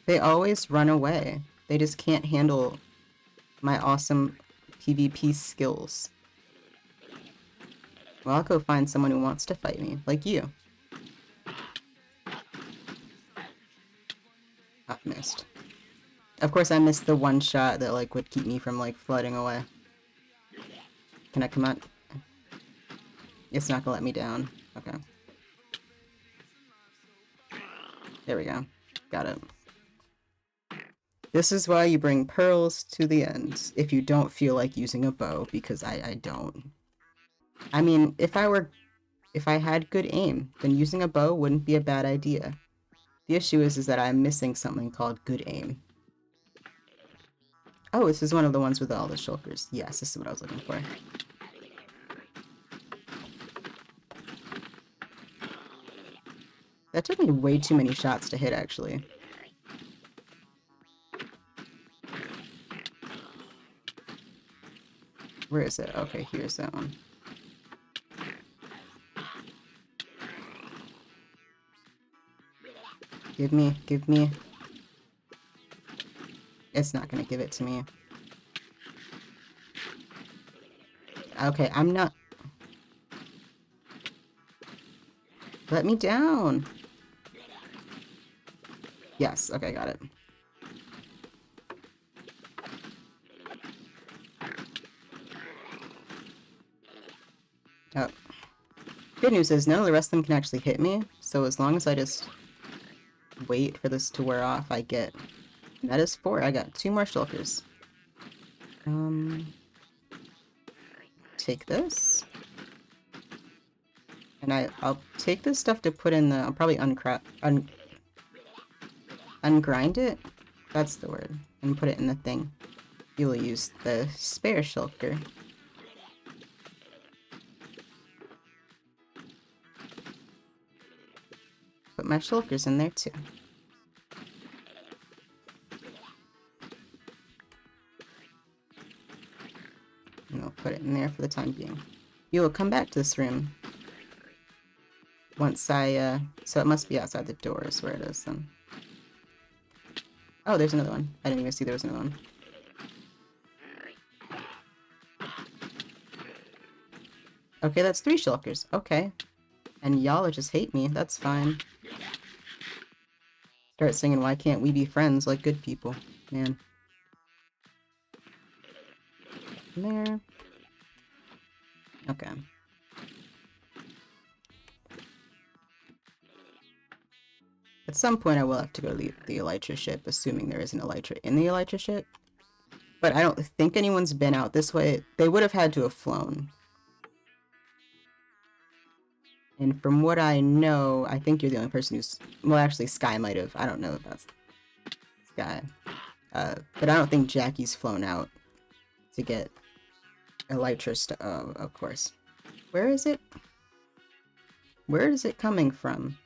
They always run away. They just can't handle my awesome PvP skills. Well, I'll go find someone who wants to fight me, like you. I missed. Of course, I missed the one shot that, like, would keep me from, like, flooding away. Can I come out? It's not gonna let me down. Okay. There we go. Got it. This is why you bring pearls to the end, if you don't feel like using a bow, because I don't. I mean, if I had good aim, then using a bow wouldn't be a bad idea. The issue is that I'm missing something called good aim. Oh, this is one of the ones with all the shulkers. Yes, this is what I was looking for. That took me way too many shots to hit, actually. Where is it? Okay, here's that one. Give me, give me. It's not gonna give it to me. Okay, I'm not... Let me down! Yes, okay, got it. Oh. Good news is none of the rest of them can actually hit me, so as long as I just wait for this to wear off, I get... And that is 4. I got 2 more shulkers. Take this. And I'll take this stuff to put in the... I'll probably ungrind it? That's the word. And put it in the thing. You'll use the spare shulker. Put my shulkers in there too. And I'll put it in there for the time being. You will come back to this room once I, so it must be outside the doors where it is then. Oh, there's another one. I didn't even see there was another one. Okay, that's 3 shulkers. Okay. And y'all just hate me. That's fine. Start singing, why can't we be friends like good people? Man. There. Okay. At some point I will have to go to the Elytra ship, assuming there is an Elytra in the Elytra ship. But I don't think anyone's been out this way. They would have had to have flown. And from what I know, I think you're the only person who's... Well, actually, Sky might have. I don't know if that's Sky. But I don't think Jackie's flown out to get Elytra stuff. Oh, of course. Where is it? Where is it coming from?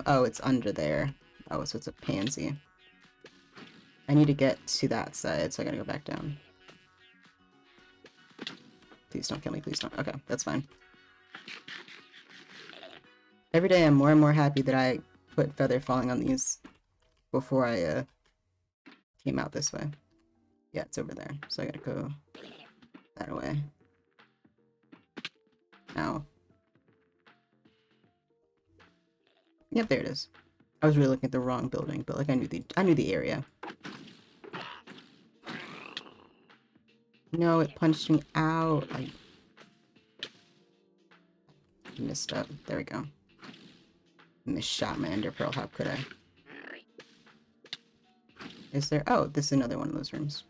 Oh, it's under there. Oh, so it's a pansy. I need to get to that side, so I gotta go back down. Please don't kill me, please don't. Okay, that's fine. Every day I'm more and more happy that I put Feather Falling on these before I came out this way. Yeah, it's over there, so I gotta go that way. Ow. Yep, there it is. I was really looking at the wrong building, but like I knew the area. No, it punched me out. I missed up. There we go. Misshot my Ender Pearl. How could I? Is there? Oh, this is another one of those rooms.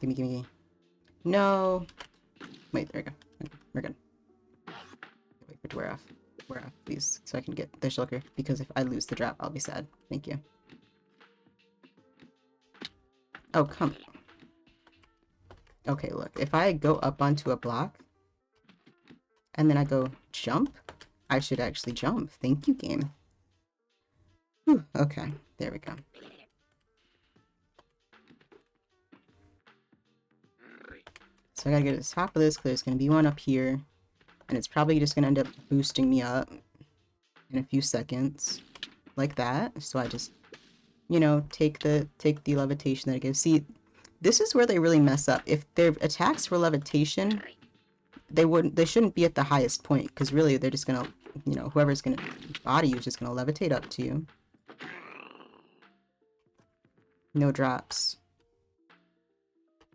Gimme, gimme. No. Wait, there we go. Okay, we're good. Wait for it to wear off. Wear off, please, so I can get the shulker. Because if I lose the drop, I'll be sad. Thank you. Oh, come. Okay, look. If I go up onto a block, and then I go jump, I should actually jump. Thank you, game. Whew, okay, there we go. So I gotta get to the top of this, because there's gonna be one up here. And it's probably just gonna end up boosting me up in a few seconds. Like that. So I just, you know, take the levitation that it gives. See, this is where they really mess up. If their attacks were levitation, they shouldn't be at the highest point, because really they're just gonna, you know, whoever's gonna body you is just gonna levitate up to you. No drops.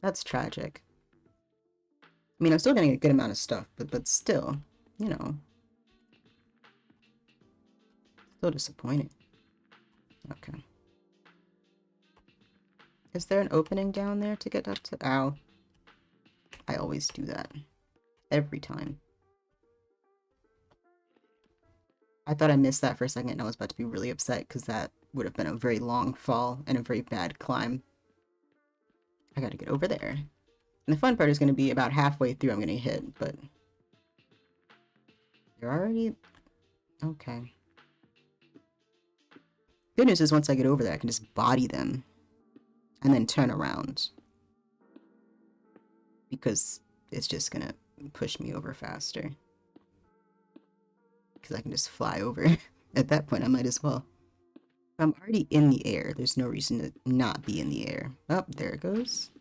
That's tragic. I mean, I'm still getting a good amount of stuff, but still, you know. Still disappointing. Okay. Is there an opening down there to get up to? Ow. I always do that. Every time. I thought I missed that for a second and I was about to be really upset because that would have been a very long fall and a very bad climb. I gotta get over there. And the fun part is going to be about halfway through I'm going to hit, but... You're already... Okay. Good news is once I get over there, I can just body them. And then turn around. Because it's just going to push me over faster. Because I can just fly over. At that point, I might as well. I'm already in the air. There's no reason to not be in the air. Oh, there it goes.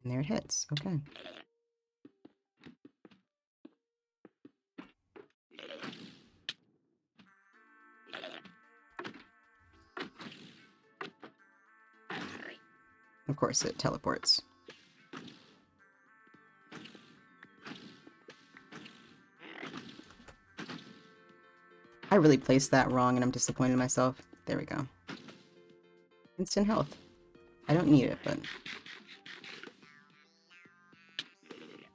And there it hits. Okay. Of course, it teleports. I really placed that wrong and I'm disappointed in myself. There we go. Instant health. I don't need it, but...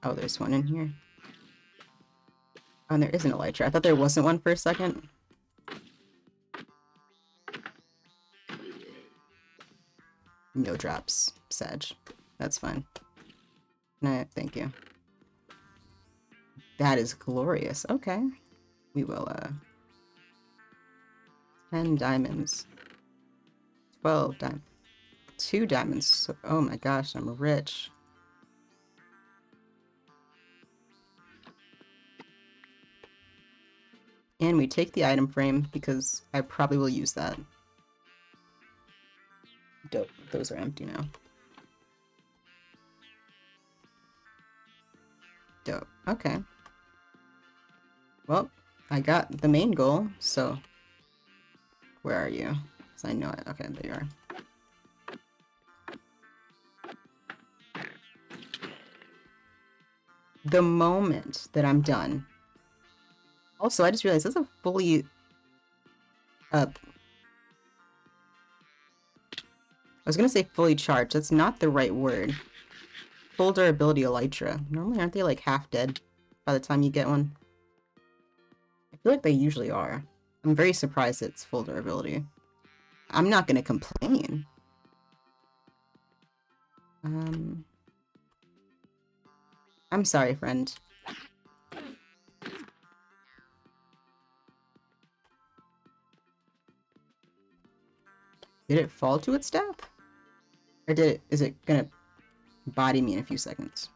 Oh, there's one in here. Oh, and there isn't a elytra. I thought there wasn't one for a second. No drops, Sag. That's fine. No, thank you. That is glorious. Okay. We will, 10 diamonds. 12 diamonds. 2 diamonds. Oh my gosh, I'm rich. And we take the item frame because I probably will use that. Dope. Those are empty now. Dope. Okay. Well, I got the main goal, so... Where are you? Because I know it. Okay, there you are. The moment that I'm done... Also, I just realized that's a fully... I was gonna say fully charged. That's not the right word. Full durability elytra. Normally, aren't they like half dead by the time you get one? I feel like they usually are. I'm very surprised it's full durability. I'm not gonna complain. I'm sorry, friend. Did it fall to its death? Or is it gonna body me in a few seconds?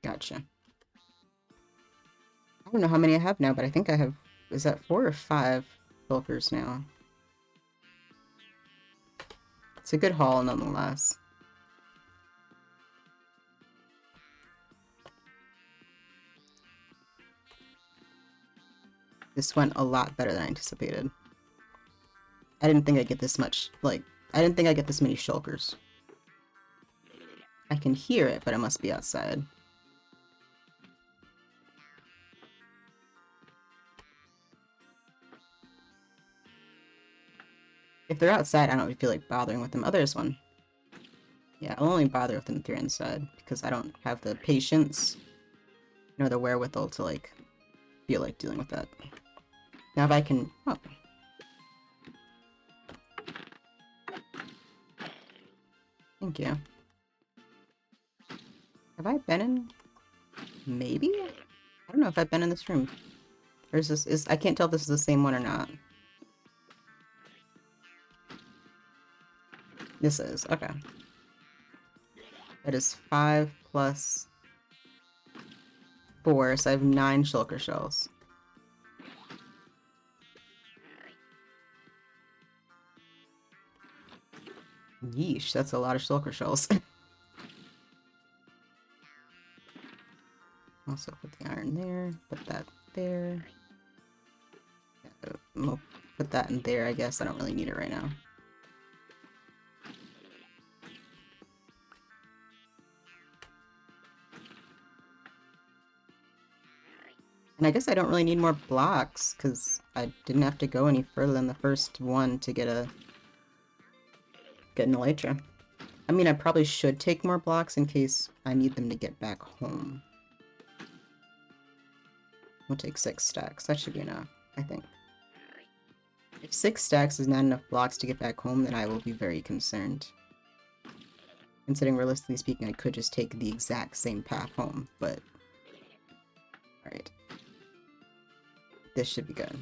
Gotcha. I don't know how many I have now, but I think I have... Is that 4 or 5 Shulkers now? It's a good haul, nonetheless. This went a lot better than I anticipated. I didn't think I'd get this much, like... I didn't think I'd get this many Shulkers. I can hear it, but it must be outside. If they're outside, I don't feel like bothering with them. Oh, there's one. Yeah, I'll only bother with them if they're inside, because I don't have the patience nor the wherewithal to, like, feel like dealing with that. Now if I can... Oh. Thank you. Have I been in? Maybe? don't know if I've been in this room. Or is this, I can't tell if this is the same one or not. This is, okay. That is 5 plus 4, so I have 9 shulker shells. Yeesh, that's a lot of shulker shells. Also put the iron there, put that there. Yeah, we'll put that in there, I guess. I don't really need it right now. And I guess I don't really need more blocks, because I didn't have to go any further than the first one to get an elytra. I mean, I probably should take more blocks in case I need them to get back home. We'll take 6 stacks. That should be enough, I think. If 6 stacks is not enough blocks to get back home, then I will be very concerned. Considering, realistically speaking, I could just take the exact same path home, but... Alright. This should be good.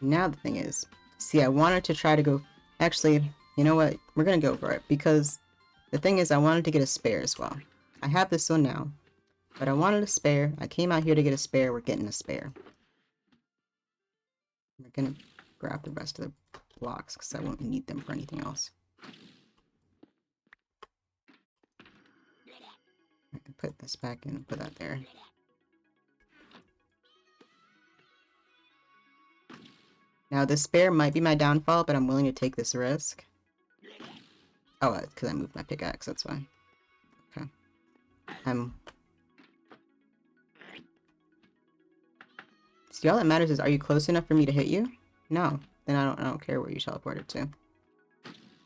Now the thing is, see, I wanted to try to go... Actually, you know what? We're gonna go for it, because the thing is, I wanted to get a spare as well. I have this one now, but I wanted a spare. I came out here to get a spare. We're getting a spare. We're gonna grab the rest of the blocks, because I won't need them for anything else. I can put this back in and put that there. Now, this spare might be my downfall, but I'm willing to take this risk. Oh, because I moved my pickaxe, that's why. Okay. See, all that matters is, are you close enough for me to hit you? No. Then I don't care where you teleported to.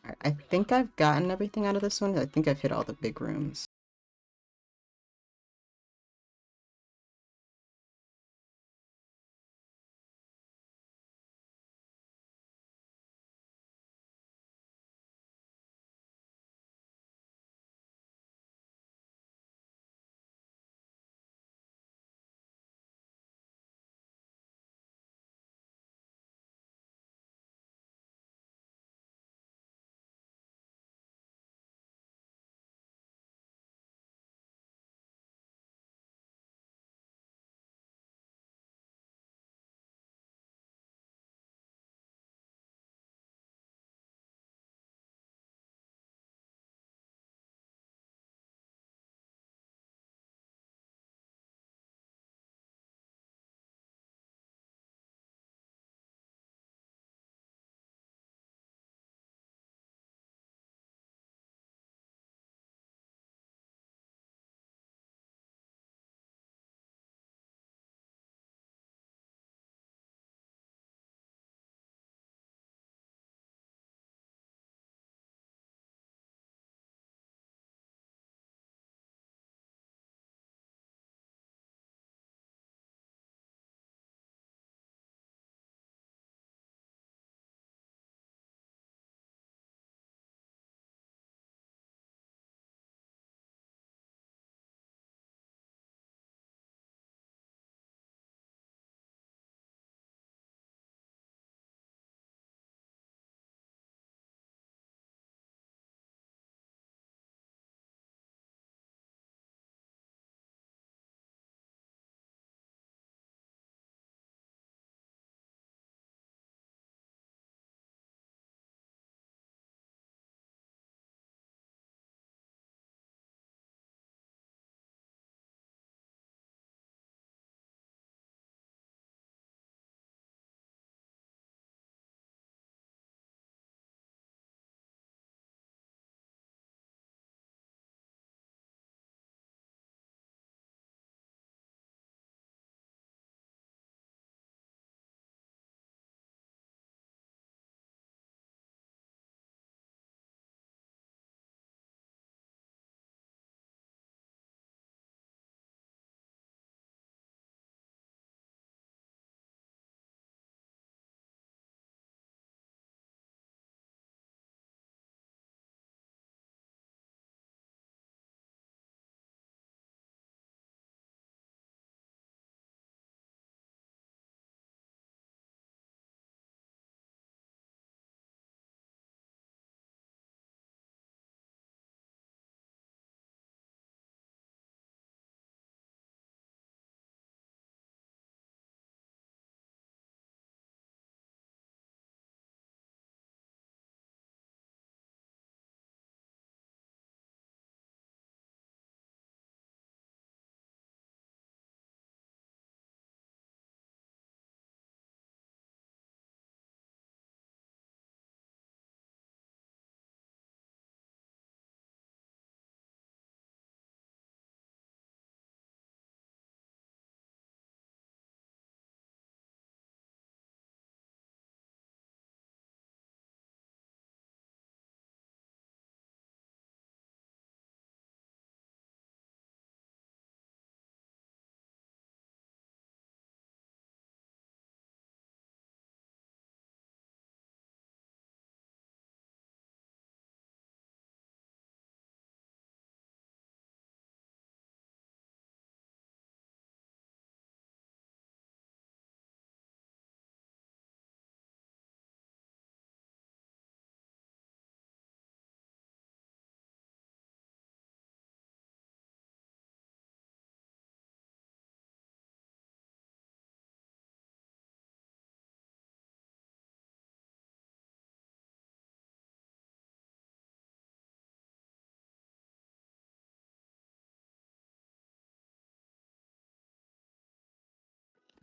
Alright, I think I've gotten everything out of this one. I think I've hit all the big rooms.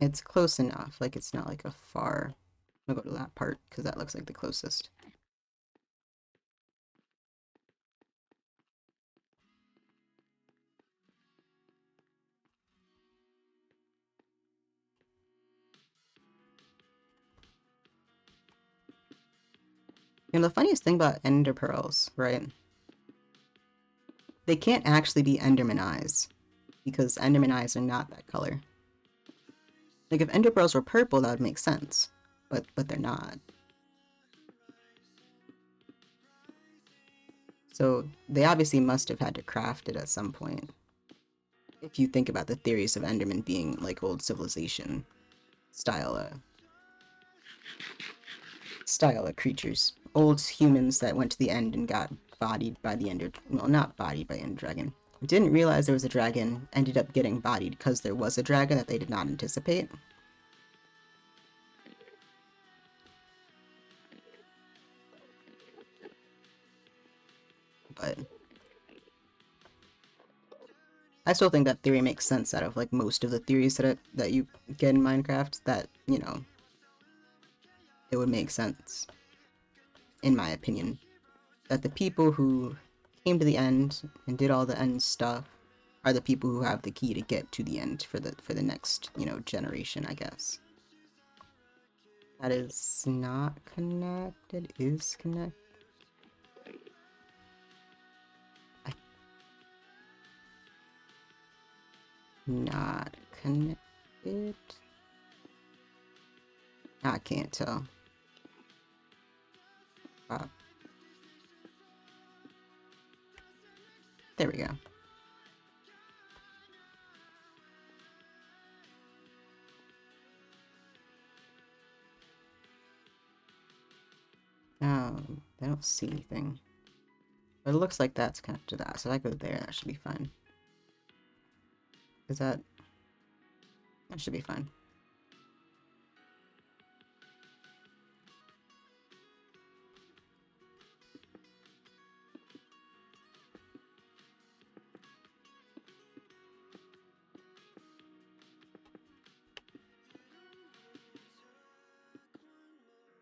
It's close enough. Like, it's not like a far... I'll go to that part, because that looks like the closest. You know, the funniest thing about ender pearls, right? They can't actually be enderman eyes, because enderman eyes are not that color. Like, if ender pearls were purple, that would make sense. But they're not. So, they obviously must have had to craft it at some point. If you think about the theories of endermen being, like, old civilization style, creatures. Old humans that went to the end and got bodied by the ender... Well, not bodied by end dragon. Didn't realize there was a dragon, ended up getting bodied because there was a dragon that they did not anticipate. But I still think that theory makes sense out of, like, most of the theories that you get in Minecraft, that, you know, it would make sense, in my opinion, that the people who came to the end and did all the end stuff are the people who have the key to get to the end for the next, you know, generation, I guess. That is not connected, is connected. Not connected. I can't tell. There we go. I don't see anything. But it looks like that's connected to that, so if I go there, that should be fine. Is that... That should be fine.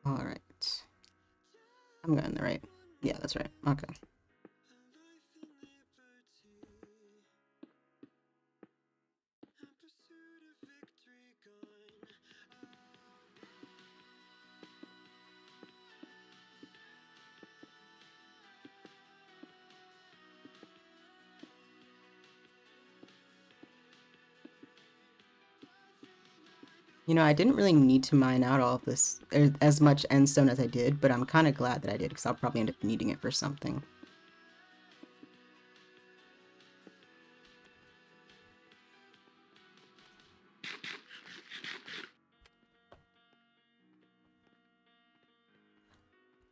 Alright. I'm going the right. Yeah, that's right. Okay. You know, I didn't really need to mine out all of this, as much endstone as I did, but I'm kind of glad that I did, because I'll probably end up needing it for something.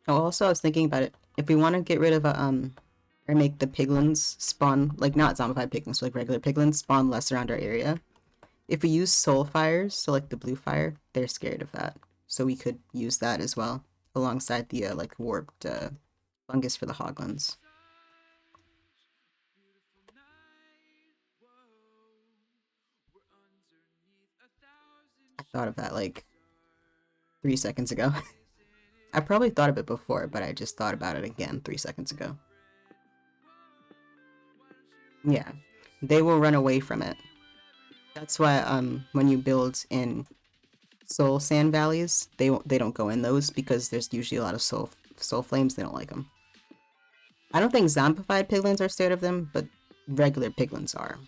Oh, also, I was thinking about it. If we want to get rid of or make the piglins spawn, like, not zombified piglins, but like regular piglins spawn less around our area, if we use soul fires, so like the blue fire, they're scared of that. So we could use that as well, alongside the, like, warped, fungus for the hoglins. I thought of that, like, 3 seconds ago. I probably thought of it before, but I just thought about it again 3 seconds ago. Yeah, they will run away from it. That's why, when you build in soul sand valleys, they don't go in those, because there's usually a lot of soul flames. They don't like them. I don't think zombified piglins are scared of them, but regular piglins are.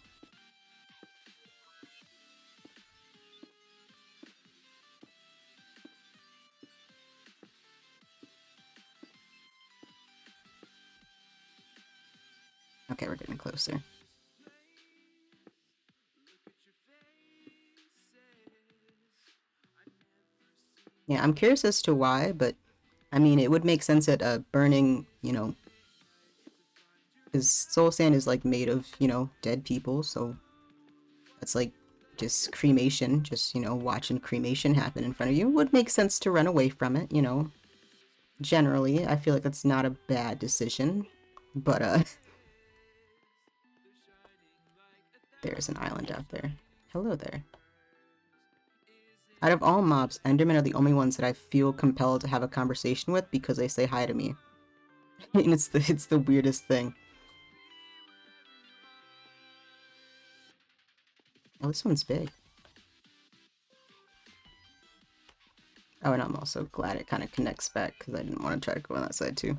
Okay, we're getting closer. Yeah, I'm curious as to why, but I mean, it would make sense that burning, you know, because soul sand is, like, made of, you know, dead people, so that's like just cremation, just, you know, watching cremation happen in front of you would make sense to run away from it, you know. Generally, I feel like that's not a bad decision, but there's an island out there. Hello there. Out of all mobs, Endermen are the only ones that I feel compelled to have a conversation with because they say hi to me. And it's the weirdest thing. Oh, this one's big. Oh, and I'm also glad it kind of connects back because I didn't want to try to go on that side too.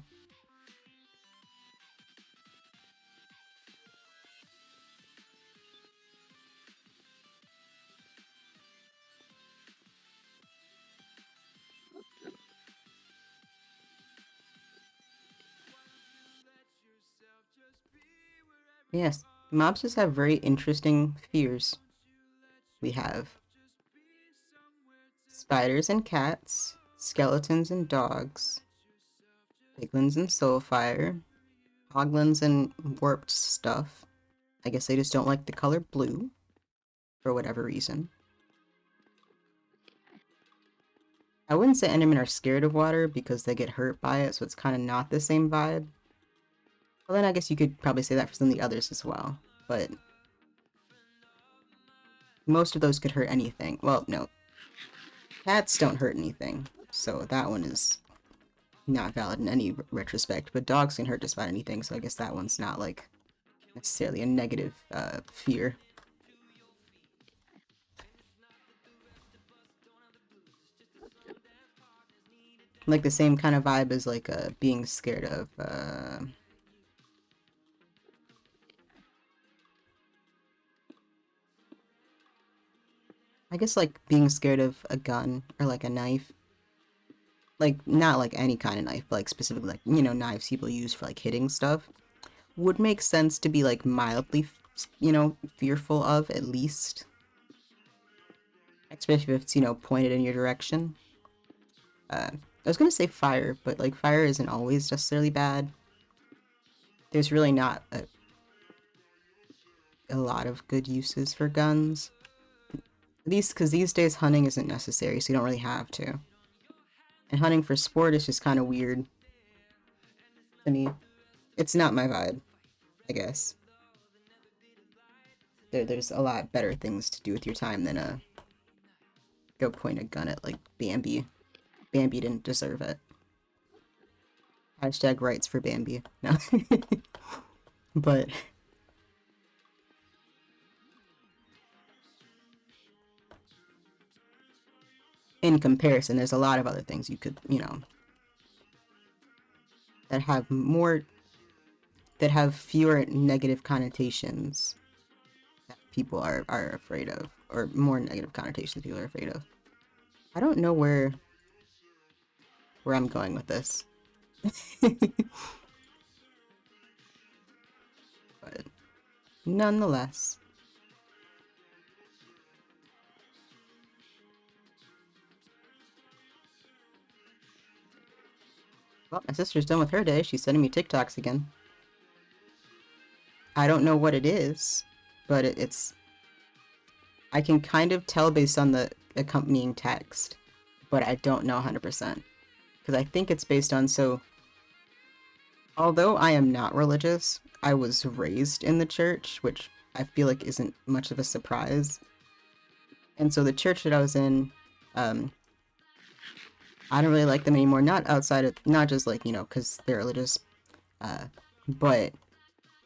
Yes, mobs just have very interesting fears. We have spiders and cats, skeletons and dogs, piglins and soulfire, hoglins and warped stuff. I guess they just don't like the color blue, for whatever reason. I wouldn't say Endermen are scared of water because they get hurt by it, so it's kind of not the same vibe. Well, then I guess you could probably say that for some of the others as well, but most of those could hurt anything. Well, no. Cats don't hurt anything, so that one is not valid in any retrospect, but dogs can hurt just about anything, so I guess that one's not, like, necessarily a negative, fear. Like, the same kind of vibe as, like, being scared of, I guess, like, being scared of a gun or, like, a knife. Like, not, like, any kind of knife, but, like, specifically, like, you know, knives people use for, like, hitting stuff. Would make sense to be, like, mildly, you know, fearful of, at least. Especially if it's, you know, pointed in your direction. I was gonna say fire, but, like, fire isn't always necessarily bad. There's really not a lot of good uses for guns. Because these days hunting isn't necessary, so you don't really have to. And hunting for sport is just kind of weird to me. It's not my vibe, I guess. There's a lot better things to do with your time than go point a gun at, like, Bambi. Bambi didn't deserve it. Hashtag rights for Bambi. No. But in comparison, there's a lot of other things you could, you know, that have fewer negative connotations that people are afraid of, or more negative connotations people are afraid of. I don't know where I'm going with this. But nonetheless. Well, my sister's done with her day. She's sending me TikToks again. I don't know what it is, but it's... I can kind of tell based on the accompanying text, but I don't know 100%. Because I think it's based on, so... Although I am not religious, I was raised in the church, which I feel like isn't much of a surprise. And so the church that I was in, I don't really like them anymore. Not outside of, not just like, you know, because they're religious, but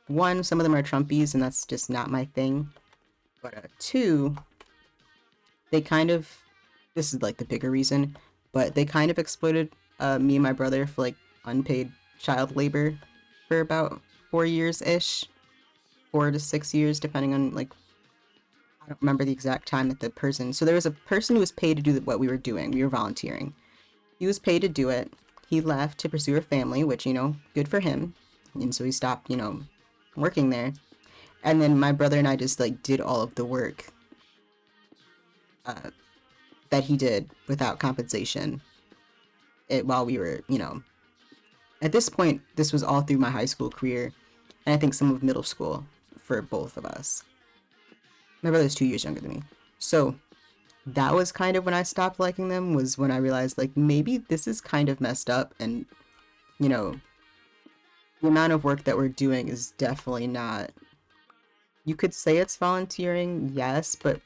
one, some of them are Trumpies, and that's just not my thing. But two, they kind of, this is like the bigger reason, but they kind of exploited me and my brother for like unpaid child labor for about 4 years-ish. 4 to 6 years, depending on, like, I don't remember the exact time that the person, so there was a person who was paid to do what we were doing. We were volunteering. He was paid to do it. He left to pursue a family, which, you know, good for him. And so he stopped, you know, working there. And then my brother and I just, like, did all of the work that he did without compensation while we were, you know, at this point, this was all through my high school career, and I think some of middle school for both of us. My brother's 2 years younger than me. So that was kind of when I stopped liking them, was when I realized, like, maybe this is kind of messed up, and, you know, the amount of work that we're doing is definitely not... You could say it's volunteering, yes, but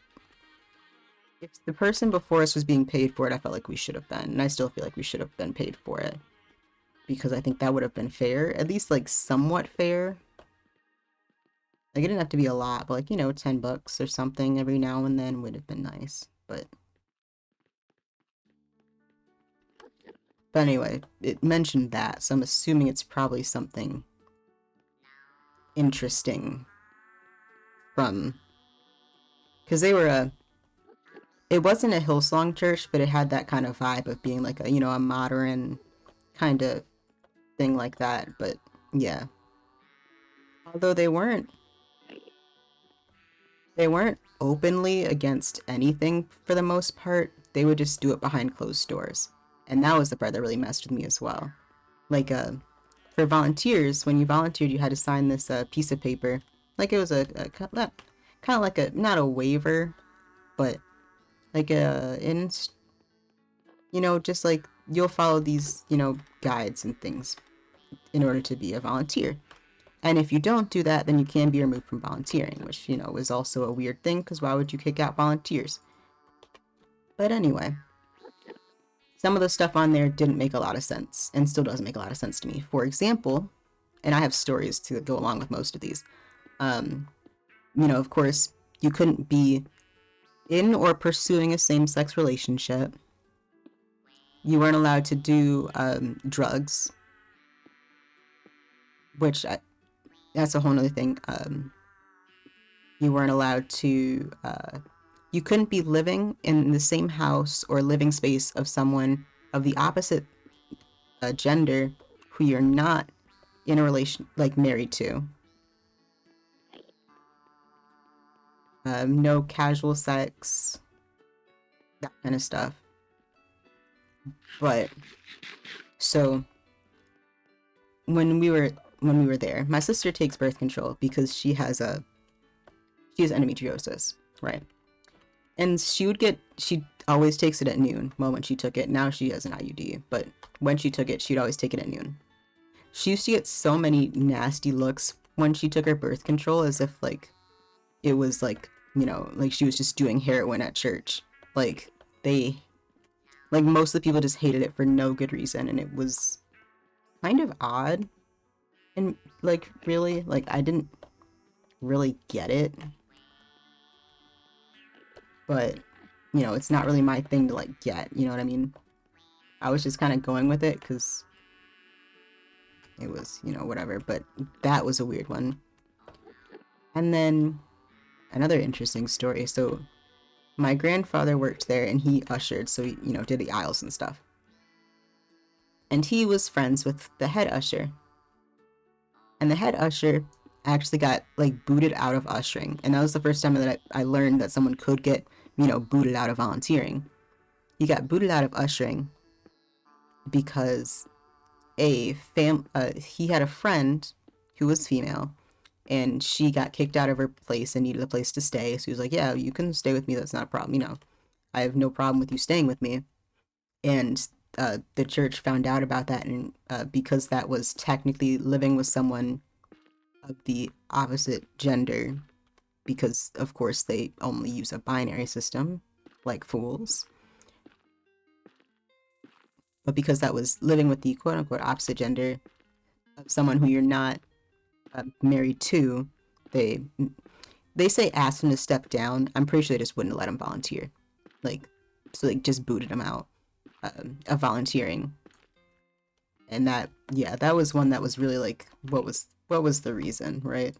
if the person before us was being paid for it, I felt like we should have been, and I still feel like we should have been paid for it because I think that would have been fair, at least like somewhat fair. Like it didn't have to be a lot, but like, you know, $10 or something every now and then would have been nice. But anyway, it mentioned that, so I'm assuming it's probably something interesting from, because they were it wasn't a Hillsong church, but it had that kind of vibe of being like a, you know, a modern kind of thing like that. But yeah, although they weren't openly against anything for the most part. They would just do it behind closed doors, and that was the part that really messed with me as well. Like for volunteers, when you volunteered, you had to sign this piece of paper, like it was a kind of like a, not a waiver, but like you know, just like you'll follow these, you know, guides and things in order to be a volunteer. And if you don't do that, then you can be removed from volunteering, which, you know, is also a weird thing because why would you kick out volunteers? But anyway, some of the stuff on there didn't make a lot of sense and still doesn't make a lot of sense to me. For example, and I have stories to go along with most of these. You know, of course, you couldn't be in or pursuing a same-sex relationship. You weren't allowed to do drugs, which that's a whole other thing. You weren't allowed to, you couldn't be living in the same house or living space of someone of the opposite gender who you're not in a relation, like married to. No casual sex, that kind of stuff. But so when we were there, my sister takes birth control because she has endometriosis, right? And she always takes it at noon. Well, when she took it, now she has an IUD, but when she took it, she'd always take it at noon. She used to get so many nasty looks when she took her birth control, as if like it was like, you know, like she was just doing heroin at church. Like most of the people just hated it for no good reason, and it was kind of odd. And like really, like I didn't really get it, but you know, it's not really my thing to like get, you know what I mean? I was just kind of going with it because it was, you know, whatever, but that was a weird one. And then another interesting story. So my grandfather worked there and he ushered, so he, you know, did the aisles and stuff. And he was friends with the head usher. And the head usher actually got like booted out of ushering. And that was the first time that I learned that someone could get, you know, booted out of volunteering. He got booted out of ushering because he had a friend who was female, and she got kicked out of her place and needed a place to stay. So he was like, yeah, you can stay with me. That's not a problem. You know, I have no problem with you staying with me. And the church found out about that, and because that was technically living with someone of the opposite gender, because of course they only use a binary system, like fools. But because that was living with the quote unquote opposite gender of someone who you're not married to, they say asked him to step down. I'm pretty sure they just wouldn't let him volunteer. Like, so they just booted him out of volunteering. And that was one that was really like, what was the reason, right?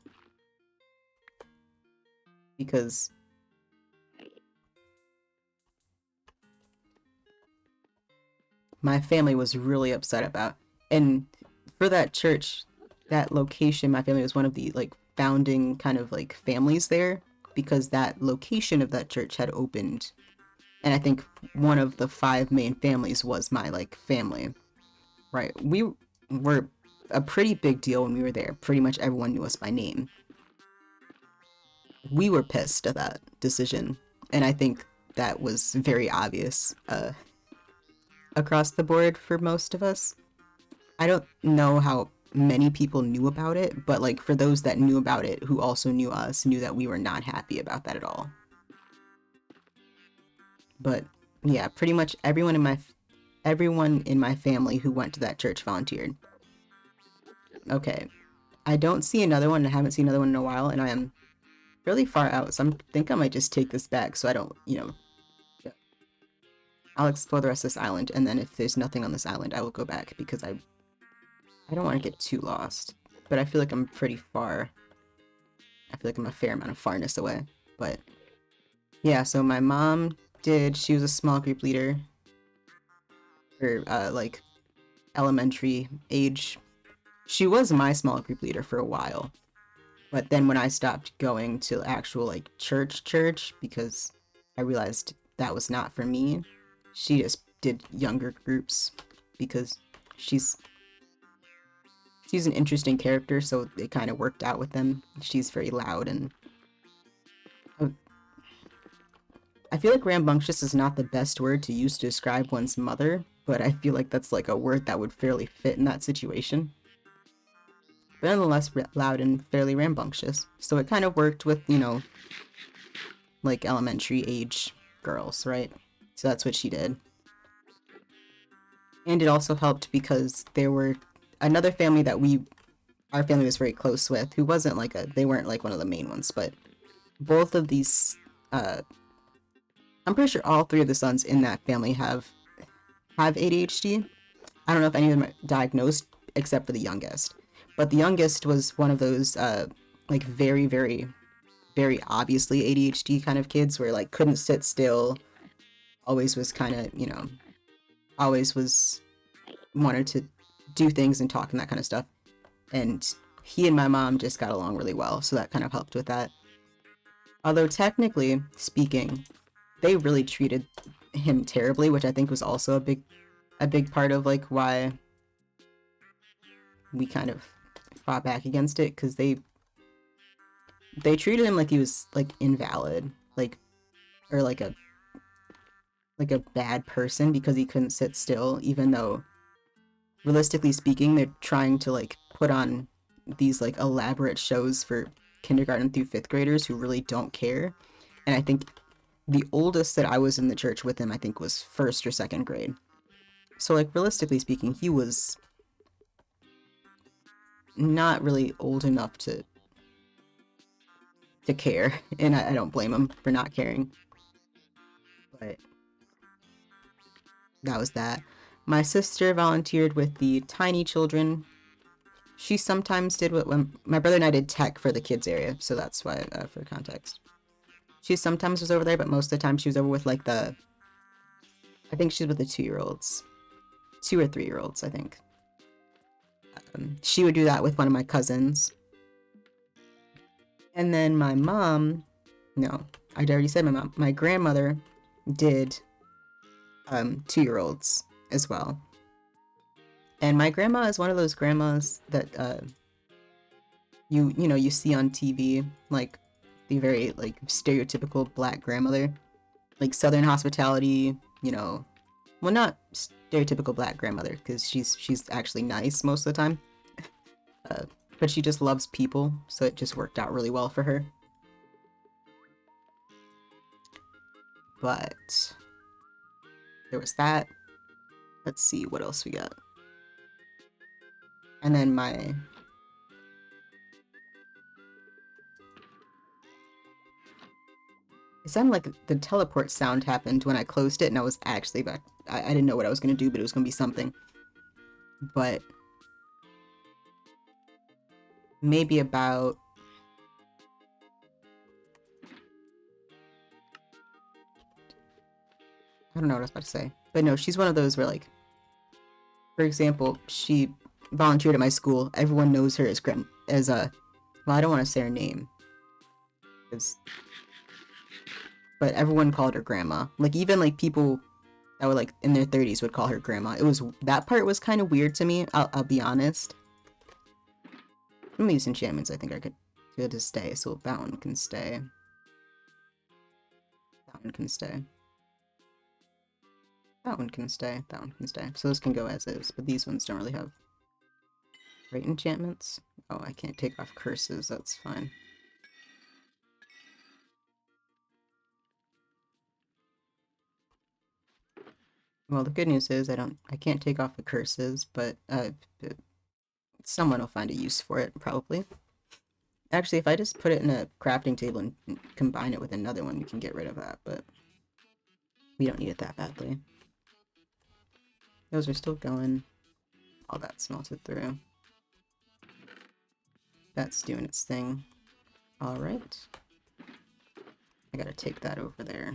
Because my family was really upset about, and for that church, that location, my family was one of the like founding kind of like families there, because that location of that church had opened, and I think one of the 5 main families was my like family, right? We were a pretty big deal when we were there. Pretty much everyone knew us by name. We were pissed at that decision, and I think that was very obvious across the board for most of us. I don't know how many people knew about it, but like for those that knew about it who also knew us, knew that we were not happy about that at all. But yeah, pretty much everyone in my family who went to that church volunteered. Okay, I don't see another one. I haven't seen another one in a while, and I am really far out, so I think I might just take this back so I don't, I'll explore the rest of this island, and then if there's nothing on this island, I will go back, because I don't want to get too lost. But I feel like I'm pretty far. I feel like I'm a fair amount of farness away. But yeah, so my mom she was a small group leader for like elementary age. She was my small group leader for a while. But then when I stopped going to actual like church, because I realized that was not for me, she just did younger groups because she's an interesting character, so it kind of worked out with them. She's very loud, and I feel like rambunctious is not the best word to use to describe one's mother, but I feel like that's like a word that would fairly fit in that situation. But nonetheless, loud and fairly rambunctious. So it kind of worked with, like elementary age girls, right? So that's what she did. And it also helped because there were another family that our family was very close with, who wasn't like they weren't like one of the main ones, but both of these, I'm pretty sure all three of the sons in that family have ADHD. I don't know if any of them are diagnosed except for the youngest. But the youngest was one of those like very, very, very obviously ADHD kind of kids where like couldn't sit still, always was kind of, always was wanted to do things and talk and that kind of stuff. And he and my mom just got along really well, so that kind of helped with that. Although technically speaking, they really treated him terribly, which I think was also a big part of like why we kind of fought back against it, because they treated him like he was like invalid, like, or like a bad person because he couldn't sit still, even though realistically speaking they're trying to like put on these like elaborate shows for kindergarten through 5th graders who really don't care. And I think the oldest that I was in the church with him, I think, was 1st or 2nd grade. So like realistically speaking, he was not really old enough to care, and I don't blame him for not caring. But that was that. My sister volunteered with the tiny children. She sometimes did when my brother and I did tech for the kids area, so that's why, for context. She sometimes was over there, but most of the time she was over with like I think she's with the 2-year-olds. 2 or 3-year-olds, I think. She would do that with one of my cousins. And then my mom, no, I already said my mom. My grandmother did 2-year-olds as well. And my grandma is one of those grandmas that you see on TV, like the very like stereotypical black grandmother, like Southern hospitality, well, not stereotypical black grandmother, because she's actually nice most of the time, but she just loves people, so it just worked out really well for her. But there was that. Let's see what else we got. And then it sounded like the teleport sound happened when I closed it, and I was actually back. I didn't know what I was going to do, but it was going to be something. But maybe about... I don't know what I was about to say. But no, she's one of those where, like, for example, she volunteered at my school. Everyone knows her as well, I don't want to say her name. But everyone called her grandma. Like, even, like, people that were, like, in their 30s would call her grandma. That part was kind of weird to me, I'll be honest. Some of these enchantments I think are good to stay, so that one can stay. That one can stay. That one can stay. That one can stay. So those can go as is, but these ones don't really have great enchantments. Oh, I can't take off curses, that's fine. Well, the good news is I can't take off the curses, but someone will find a use for it, probably. Actually, if I just put it in a crafting table and combine it with another one, we can get rid of that, but we don't need it that badly. Those are still going. All that smelted through. That's doing its thing. Alright. I gotta take that over there.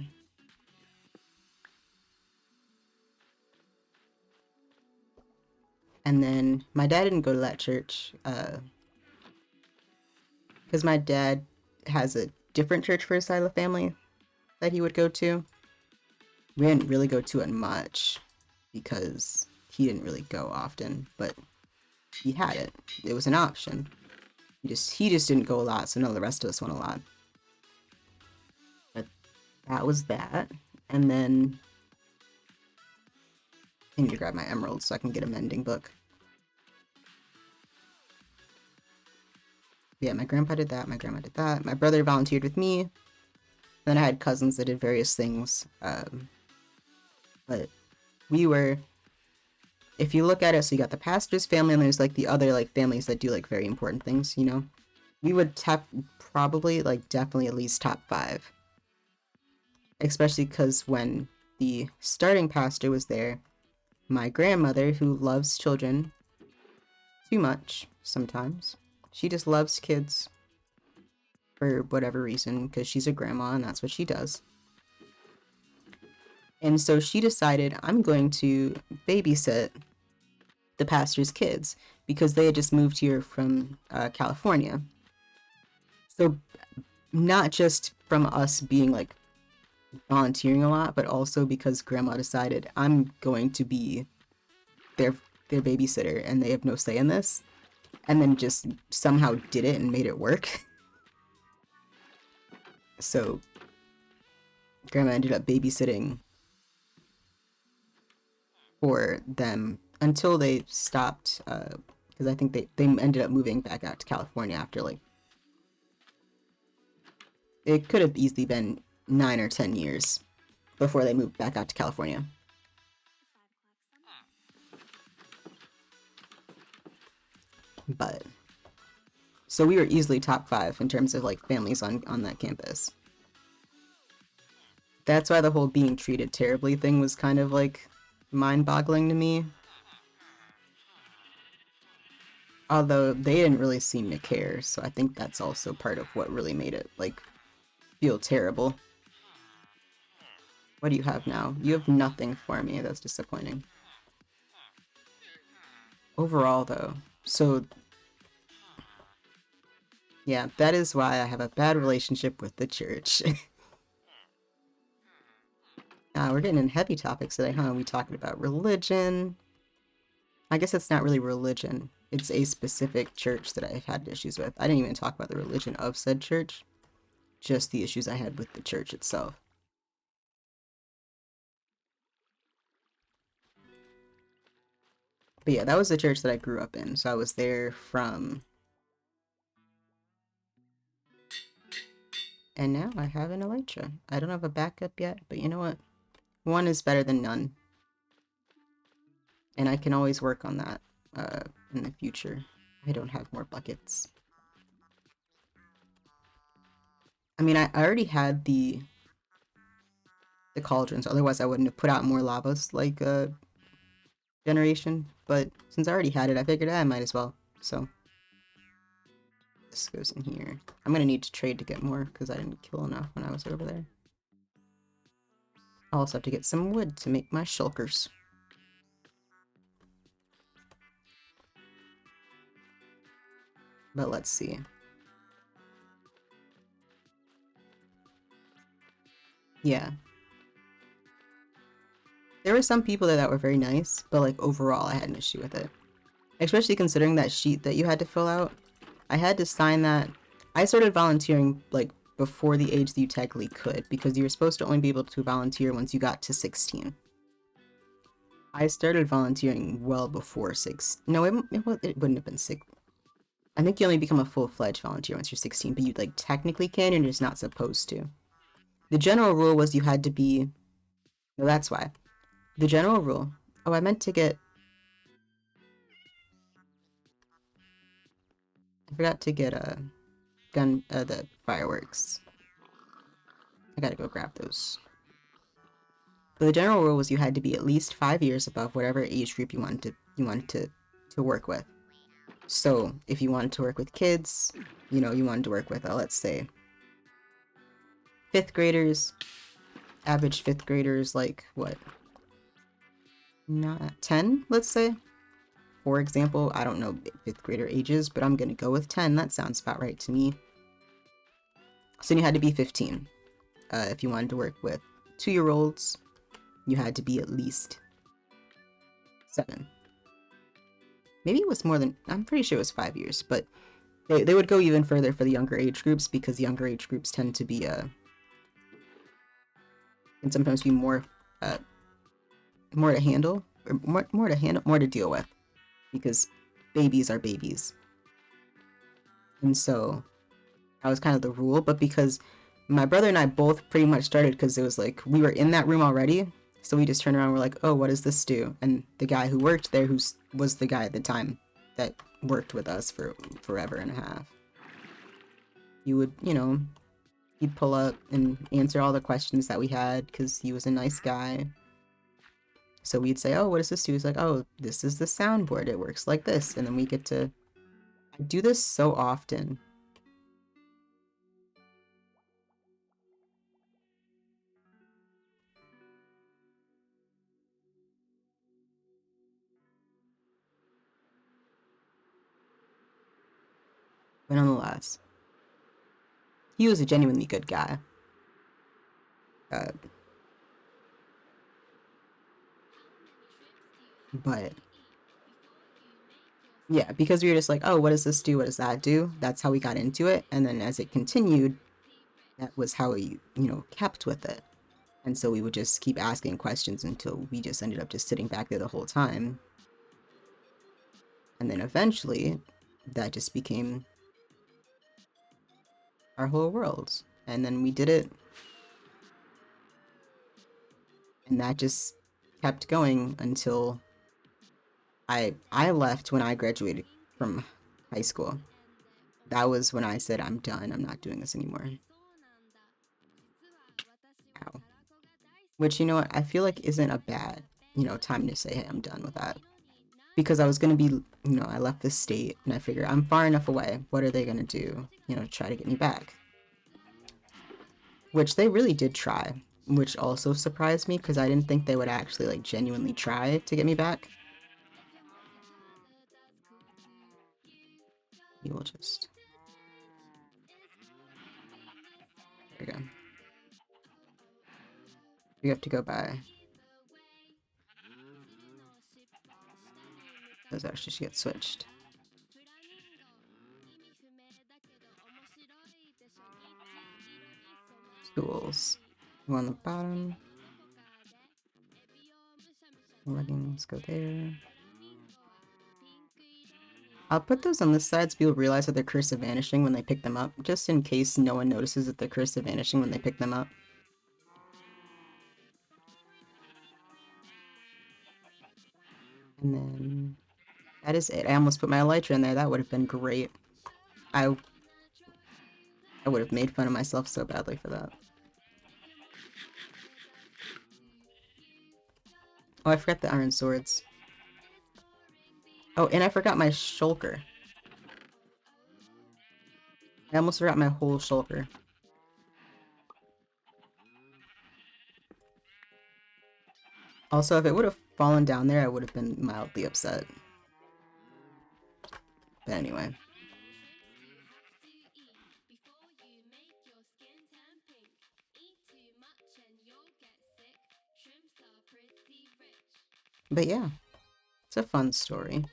And then my dad didn't go to that church, because my dad has a different church for his side of the family that he would go to. We didn't really go to it much because he didn't really go often, but he had it. It was an option. He just didn't go a lot, so no, the rest of us went a lot. But that was that. And then I need to grab my emeralds so I can get a mending book. Yeah, my grandpa did that, my grandma did that. My brother volunteered with me. Then I had cousins that did various things. But we were, if you look at it, so you got the pastor's family and there's like the other like families that do like very important things, you know? We would probably like definitely at least top 5. Especially because when the starting pastor was there, my grandmother, who loves children too much sometimes, she just loves kids for whatever reason, because she's a grandma and that's what she does. And so she decided, I'm going to babysit the pastor's kids because they had just moved here from California. So not just from us being like volunteering a lot, but also because grandma decided I'm going to be their babysitter and they have no say in this, and then just somehow did it and made it work. So grandma ended up babysitting for them until they stopped, because I think they ended up moving back out to California after like, it could have easily been 9 or 10 years before they moved back out to California. But so we were easily top 5 in terms of like families on that campus. That's why the whole being treated terribly thing was kind of like mind-boggling to me. Although they didn't really seem to care, so I think that's also part of what really made it like feel terrible. What do you have now? You have nothing for me. That's disappointing. Overall, though, so yeah, that is why I have a bad relationship with the church. We're getting in heavy topics today, huh? We talking about religion. I guess it's not really religion. It's a specific church that I've had issues with. I didn't even talk about the religion of said church, just the issues I had with the church itself. But yeah, that was the church that I grew up in, so I was there from... And now I have an elytra. I don't have a backup yet, but you know what? One is better than none. And I can always work on that in the future. I don't have more buckets. I mean, I already had the cauldrons, otherwise I wouldn't have put out more lavas like generation, but since I already had it, I figured I might as well. So this goes in here. I'm gonna need to trade to get more because I didn't kill enough when I was over there. I'll also have to get some wood to make my shulkers. But let's see. Yeah. There were some people there that were very nice, but like overall I had an issue with it. Especially considering that sheet that you had to fill out. I had to sign that. I started volunteering like before the age that you technically could, because you were supposed to only be able to volunteer once you got to 16. I started volunteering well before 6. No, it wouldn't have been 6. I think you only become a full-fledged volunteer once you're 16, but you like technically can, and you're just not supposed to. The general rule was you had to be... No, that's why. The general rule. Oh, I meant to get. I forgot to get a the fireworks. I gotta go grab those. But the general rule was you had to be at least 5 years above whatever age group you wanted to work with. So if you wanted to work with kids, you wanted to work with, let's say, fifth graders, average fifth graders, like what? Not 10, let's say. For example, I don't know fifth grader ages, but I'm gonna go with 10. That sounds about right to me. So you had to be 15. If you wanted to work with 2-year-olds, you had to be at least 7. Maybe it was more than, I'm pretty sure it was 5 years, but they would go even further for the younger age groups because younger age groups tend to be, can sometimes be more to handle, or more to deal with, because babies are babies. And so that was kind of the rule, but because my brother and I both pretty much started because it was like we were in that room already, so we just turned around and we're like, oh, what does this do? And the guy who worked there, was the guy at the time that worked with us for forever and a half, he would, he'd pull up and answer all the questions that we had because he was a nice guy. So we'd say, oh, what does this do? He's like, oh, this is the soundboard. It works like this. And then we get to do this so often. But nonetheless, he was a genuinely good guy. But yeah, because we were just like, oh, what does this do? What does that do? That's how we got into it. And then as it continued, that was how we, kept with it. And so we would just keep asking questions until we just ended up just sitting back there the whole time. And then eventually, that just became our whole world. And then we did it. And that just kept going until I left when I graduated from high school. That was when I said, I'm done. I'm not doing this anymore. Ow. Which, you know what, I feel like isn't a bad, time to say, hey, I'm done with that. Because I was going to be, I left the state and I figured I'm far enough away. What are they going to do, to try to get me back? Which they really did try, which also surprised me because I didn't think they would actually, like, genuinely try to get me back. We will just... There we go. We have to go by... Those actually should get switched. Schools. Go on the bottom. Leggings go there. I'll put those on this side so people realize that they're cursive vanishing when they pick them up, just in case no one notices that they're cursive vanishing when they pick them up. And then that is it. I almost put my elytra in there. That would have been great. I would have made fun of myself so badly for that. Oh, I forgot the iron swords. Oh, and I forgot my shulker. I almost forgot my whole shulker. Also, if it would have fallen down there, I would have been mildly upset. But anyway. But yeah, it's a fun story.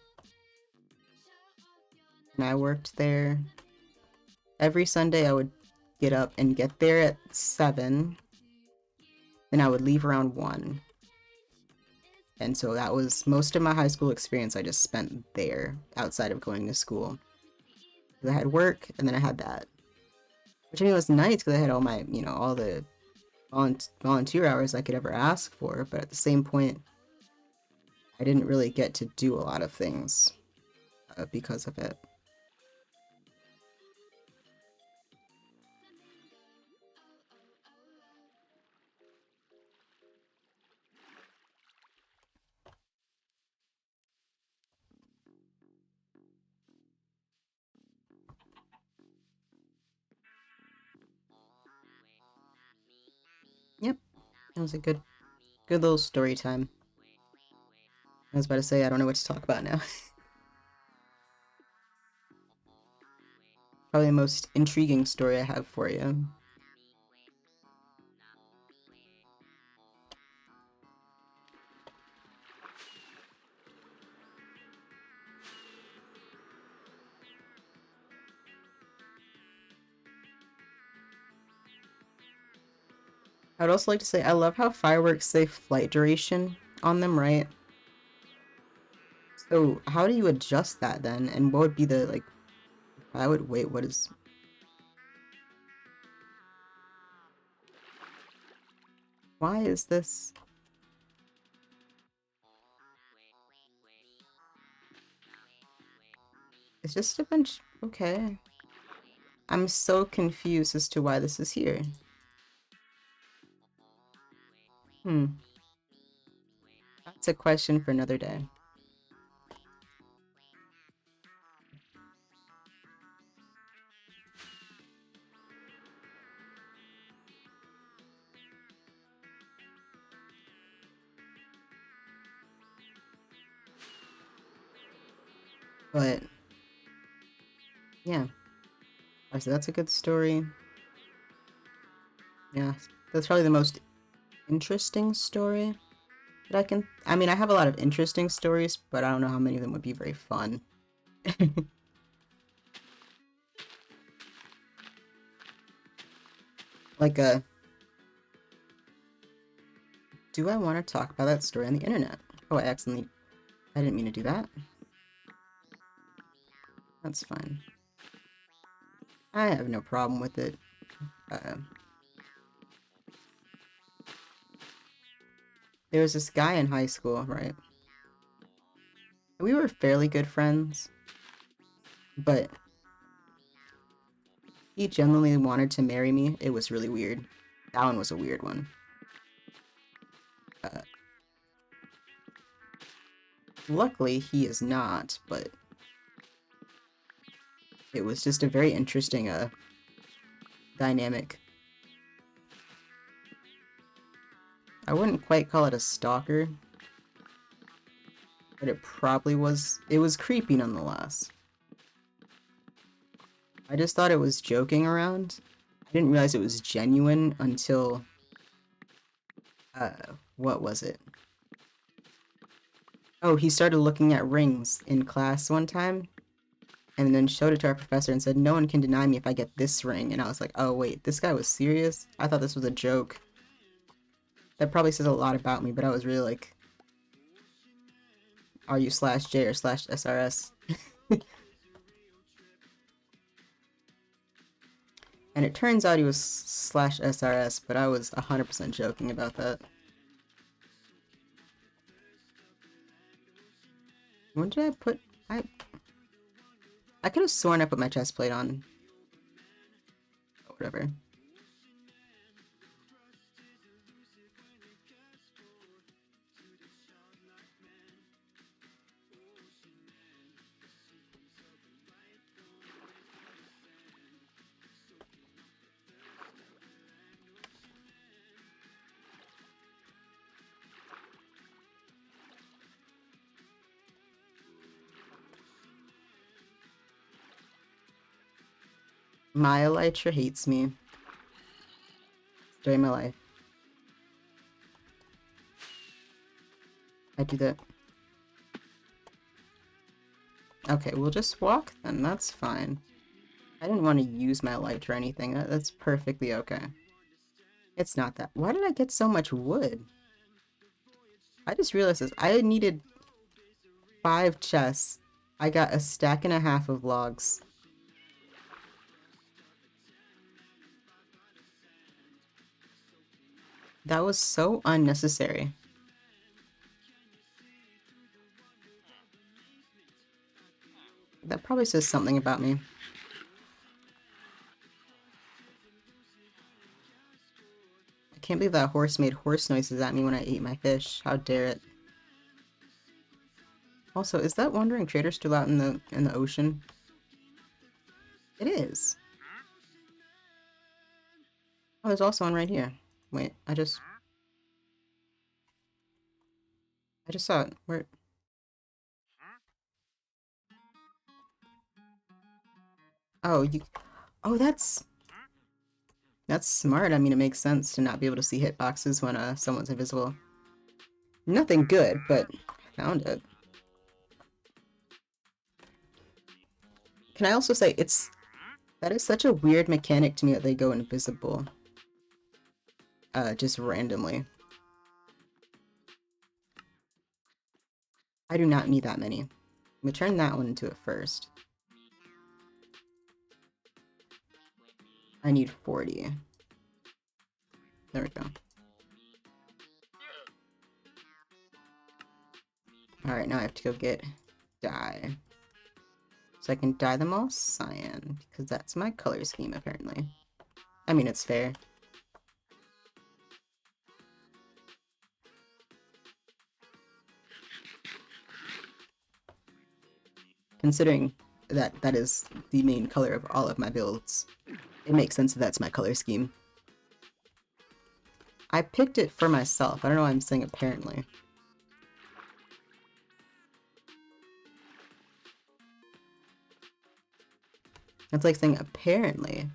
And I worked there. Every Sunday I would get up and get there at 7. Then I would leave around 1. And so that was most of my high school experience I just spent there, outside of going to school. I had work, and then I had that. Which I mean was nice, because I had all my, all the volunteer hours I could ever ask for, but at the same point, I didn't really get to do a lot of things because of it. Yep, that was a good little story time. I was about to say I don't know what to talk about now. Probably the most intriguing story I have for you. I would also like to say I love how fireworks say flight duration on them, right? So how do you adjust that then? And what would be the like? I would wait. What is? Why is this? It's just a bunch. Okay. I'm so confused as to why this is here. Hmm. That's a question for another day. But yeah. I said that's a good story. Yeah. That's probably the most interesting story that I can. I mean, I have a lot of interesting stories, but I don't know how many of them would be very fun. Like, do I want to talk about that story on the internet? Oh, I didn't mean to do that. That's fine. I have no problem with it. Uh, there was this guy in high school, right? We were fairly good friends, but he genuinely wanted to marry me. It was really weird. That one was a weird one. Uh, Luckily, he is not, but it was just a very interesting dynamic. I wouldn't quite call it a stalker, but it probably was. It was creepy nonetheless. I just thought it was joking around. I didn't realize it was genuine until what was it? Oh, he started looking at rings in class one time and then showed it to our professor and said, "No one can deny me if I get this ring." And I was like, "Oh wait, this guy was serious? I thought this was a joke." That probably says a lot about me, but I was really like, "Are you slash J or slash SRS?" And it turns out he was slash SRS, but I was 100% joking about that. When did I put... I could have sworn I put my chest plate on. Oh, whatever. My Elytra hates me. Story of my life. I do that. Okay, we'll just walk then. That's fine. I didn't want to use my light or anything. That's perfectly okay. It's not that. Why did I get so much wood? I just realized this. I needed 5 chests. I got a stack and a half of logs. That was so unnecessary. That probably says something about me. I can't believe that horse made horse noises at me when I ate my fish. How dare it. Also, is that wandering trader still out in the ocean? It is. Oh, there's also one right here. Wait, I just saw it. Where? Oh, you. Oh, that's smart. I mean, it makes sense to not be able to see hitboxes when someone's invisible. Nothing good, but I found it. Can I also say that is such a weird mechanic to me that they go invisible. Just randomly. I do not need that many. I'm gonna turn that one into it first. I need 40. There we go. Alright, now I have to go get dye. So I can dye them all cyan, because that's my color scheme, apparently. I mean, it's fair. Considering that that is the main color of all of my builds, it makes sense that that's my color scheme. I picked it for myself. I don't know why I'm saying apparently. It's like saying apparently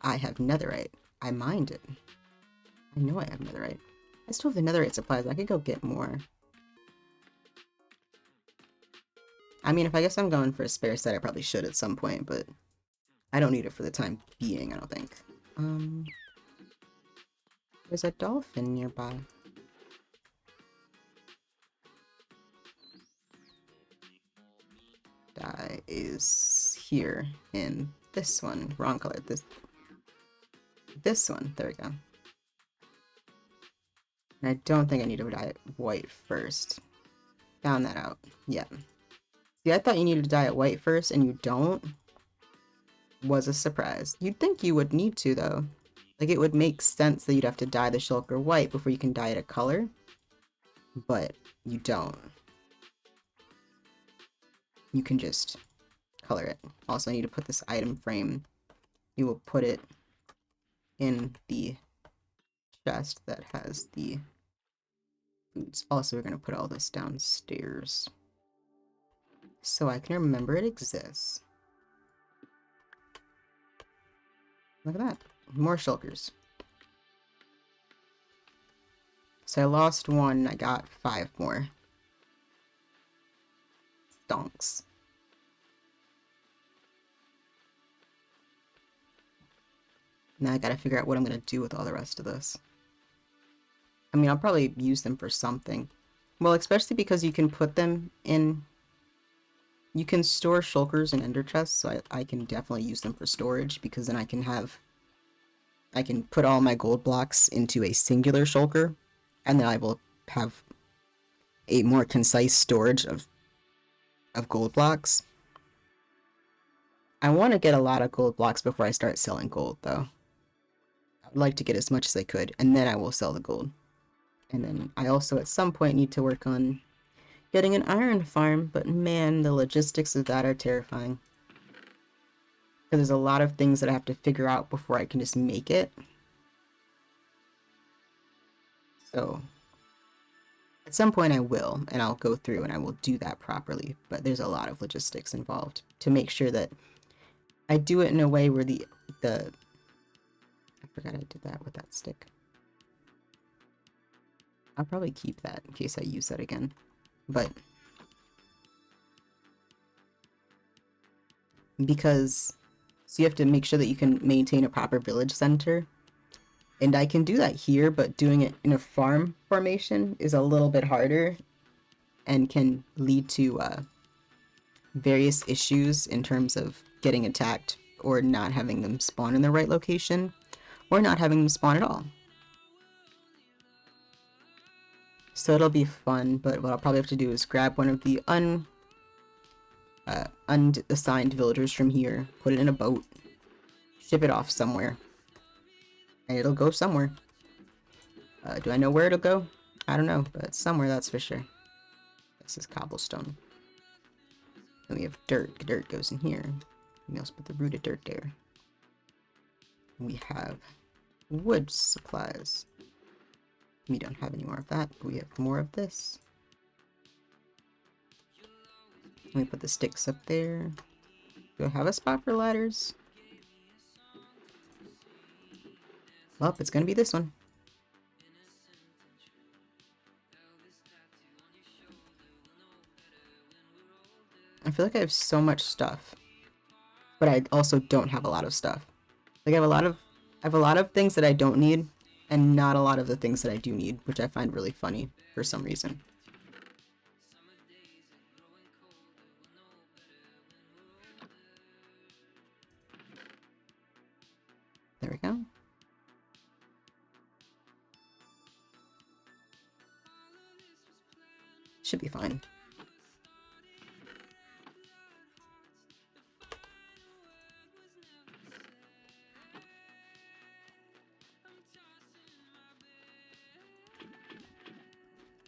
I have netherite. I mined it. I know I have netherite. I still have the netherite supplies. I could go get more. I mean, if I guess I'm going for a spare set, I probably should at some point, but I don't need it for the time being, I don't think. There's a dolphin nearby. Dye is here in this one. Wrong color. This one. There we go. And I don't think I need to dye it white first. Found that out. Yeah. See, I thought you needed to dye it white first, and you don't. Was a surprise. You'd think you would need to, though. Like, it would make sense that you'd have to dye the shulker white before you can dye it a color. But you don't. You can just color it. Also, I need to put this item frame. You will put it in the chest that has the foods. Also, we're going to put all this downstairs so I can remember it exists. Look at that. More shulkers. So I lost one, I got 5 more. Stonks. Now I gotta figure out what I'm gonna do with all the rest of this. I mean, I'll probably use them for something. Well, especially because you can put them in... You can store shulkers in ender chests, so I can definitely use them for storage, because then I can put all my gold blocks into a singular shulker, and then I will have a more concise storage of gold blocks. I want to get a lot of gold blocks before I start selling gold, though. I would like to get as much as I could, and then I will sell the gold. And then I also at some point need to work on getting an iron farm, but man, the logistics of that are terrifying. Because there's a lot of things that I have to figure out before I can just make it. So, at some point I will, and I'll go through and I will do that properly, but there's a lot of logistics involved to make sure that I do it in a way where I forgot I did that with that stick. I'll probably keep that in case I use that again. But because so you have to make sure that you can maintain a proper village center. And I can do that here, but doing it in a farm formation is a little bit harder and can lead to various issues in terms of getting attacked or not having them spawn in the right location or not having them spawn at all. So it'll be fun, but what I'll probably have to do is grab one of the unassigned villagers from here, put it in a boat, ship it off somewhere, and it'll go somewhere. Do I know where it'll go? I don't know, but somewhere, that's for sure. This is cobblestone. Then we have dirt. Dirt goes in here. We also put the rooted dirt there. We have wood supplies. We don't have any more of that, but we have more of this. Let me put the sticks up there. Do I have a spot for ladders? Well, it's gonna be this one. I feel like I have so much stuff, but I also don't have a lot of stuff. Like I have a lot of things that I don't need, and not a lot of the things that I do need, which I find really funny for some reason. There we go. Should be fine.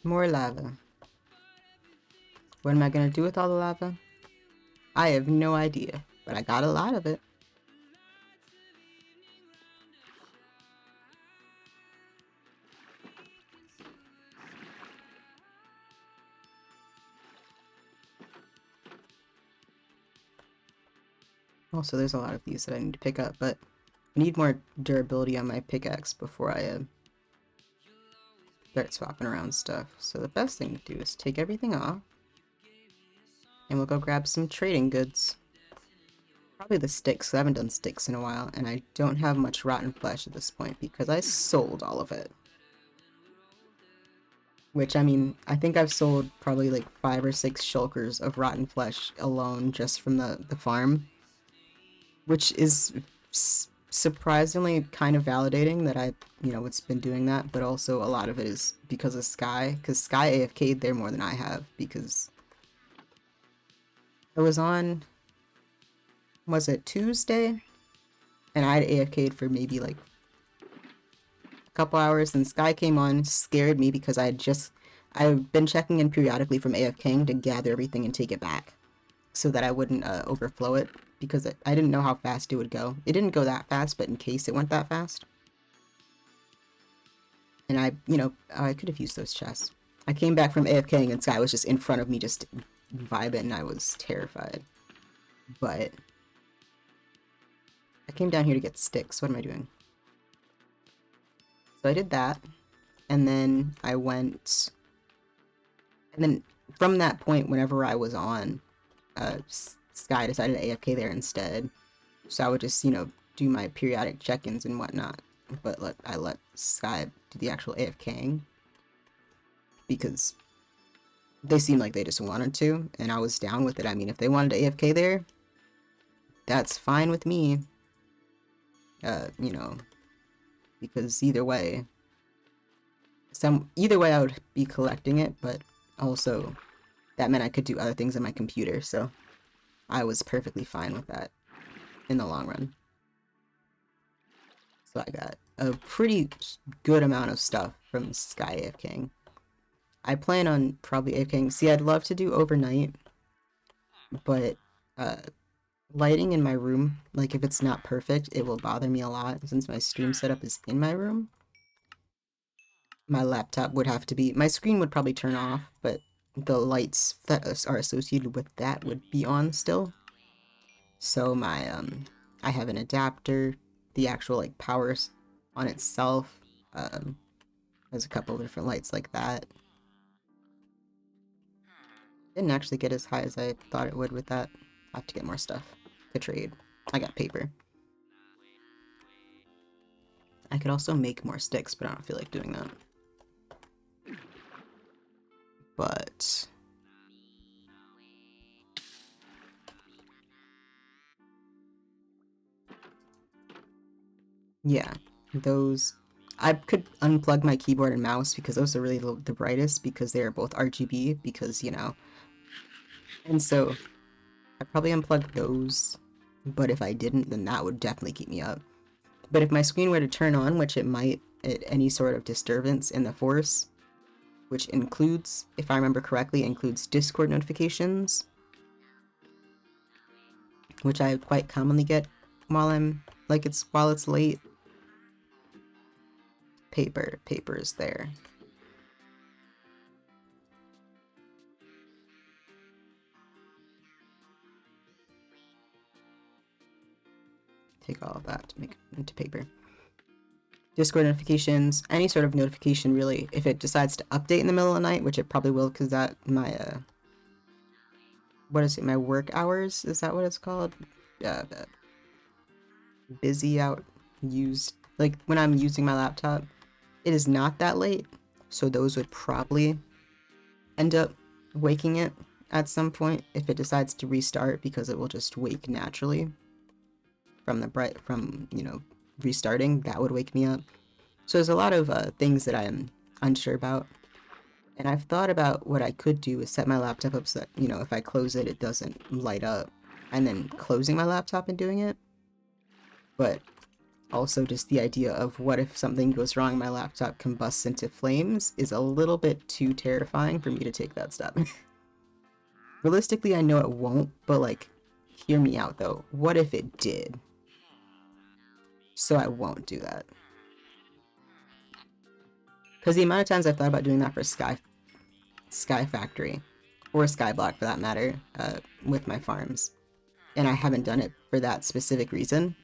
More lava. What am I gonna do with all the lava? I have no idea, but I got a lot of it. Also, there's a lot of these that I need to pick up, but I need more durability on my pickaxe before I start swapping around stuff. So the best thing to do is take everything off, and we'll go grab some trading goods. Probably the sticks. I haven't done sticks in a while, and I don't have much rotten flesh at this point because I sold all of it. Which, I mean, I think I've sold probably like 5 or 6 shulkers of rotten flesh alone just from the farm. Which is surprisingly kind of validating that it's been doing that, but also a lot of it is because of Sky, because Sky AFK'd there more than I have, because I was on, was it Tuesday? And I'd AFK'd for maybe like a couple hours, and Sky came on, scared me because I've been checking in periodically from AFKing to gather everything and take it back, so that I wouldn't overflow it, because I didn't know how fast it would go. It didn't go that fast, but in case it went that fast. And I could have used those chests. I came back from AFKing and Sky was just in front of me just vibing, and I was terrified. But I came down here to get sticks. What am I doing? So I did that, and then I went, and then from that point, whenever I was on, Sky decided to AFK there instead, so I would just, do my periodic check-ins and whatnot, but I let Sky do the actual AFKing, because they seemed like they just wanted to, and I was down with it. I mean, if they wanted to AFK there, that's fine with me, because either way I would be collecting it, but also that meant I could do other things on my computer, so I was perfectly fine with that in the long run. So I got a pretty good amount of stuff from Sky AFKing. I plan on probably AFKing. See, I'd love to do overnight, but lighting in my room, like if it's not perfect, it will bother me a lot since my stream setup is in my room. My laptop would have to be, my screen would probably turn off, but the lights that are associated with that would be on still. So my I have an adapter, the actual like powers on itself. There's a couple different lights like that. Didn't actually get as high as I thought it would with that. I have to get more stuff to trade. I got paper. I could also make more sticks, but I don't feel like doing that. But yeah, those, I could unplug my keyboard and mouse because those are really the brightest, because they are both RGB, because and so I'd probably unplug those, but if I didn't, then that would definitely keep me up. But if my screen were to turn on, which it might at any sort of disturbance in the force, which includes, if I remember correctly, includes Discord notifications, which I quite commonly get while it's late. Paper is there. Take all of that to make it into paper. Discord notifications, any sort of notification really, if it decides to update in the middle of the night, which it probably will because that, my, what is it, my work hours? Is that what it's called? Busy out, used, like when I'm using my laptop, it is not that late, so those would probably end up waking it at some point if it decides to restart, because it will just wake naturally from you know, restarting. That would wake me up. So there's a lot of things that I'm unsure about, and I've thought about what I could do is set my laptop up so that, you know, if I close it, it doesn't light up, and then closing my laptop and doing it. But also just the idea of what if something goes wrong, my laptop combusts into flames is a little bit too terrifying for me to take that step. Realistically, I know it won't, but like, hear me out though. What if it did? So I won't do that. Because the amount of times I've thought about doing that for Sky Factory, or Skyblock for that matter, with my farms, and I haven't done it for that specific reason.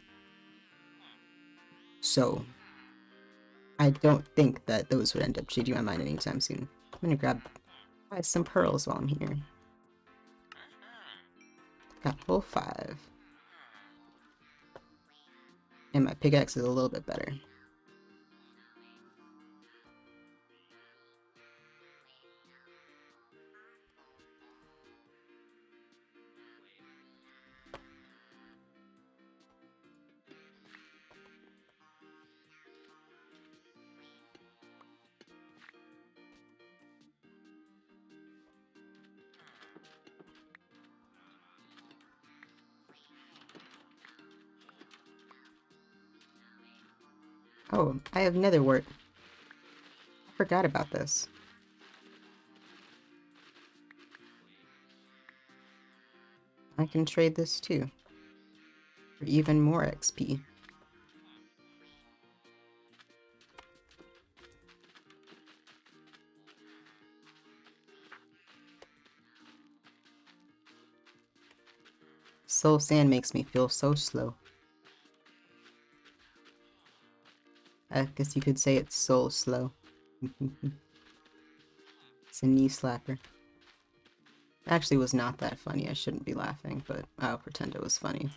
So I don't think that those would end up changing my mind anytime soon. I'm gonna grab some pearls while I'm here. Got full 5. And my pickaxe is a little bit better. Oh, I have nether wart. I forgot about this. I can trade this too, for even more XP. Soul sand makes me feel so slow. I guess you could say it's soul slow. It's a knee slapper. Actually was not that funny. I shouldn't be laughing, but I'll pretend it was funny.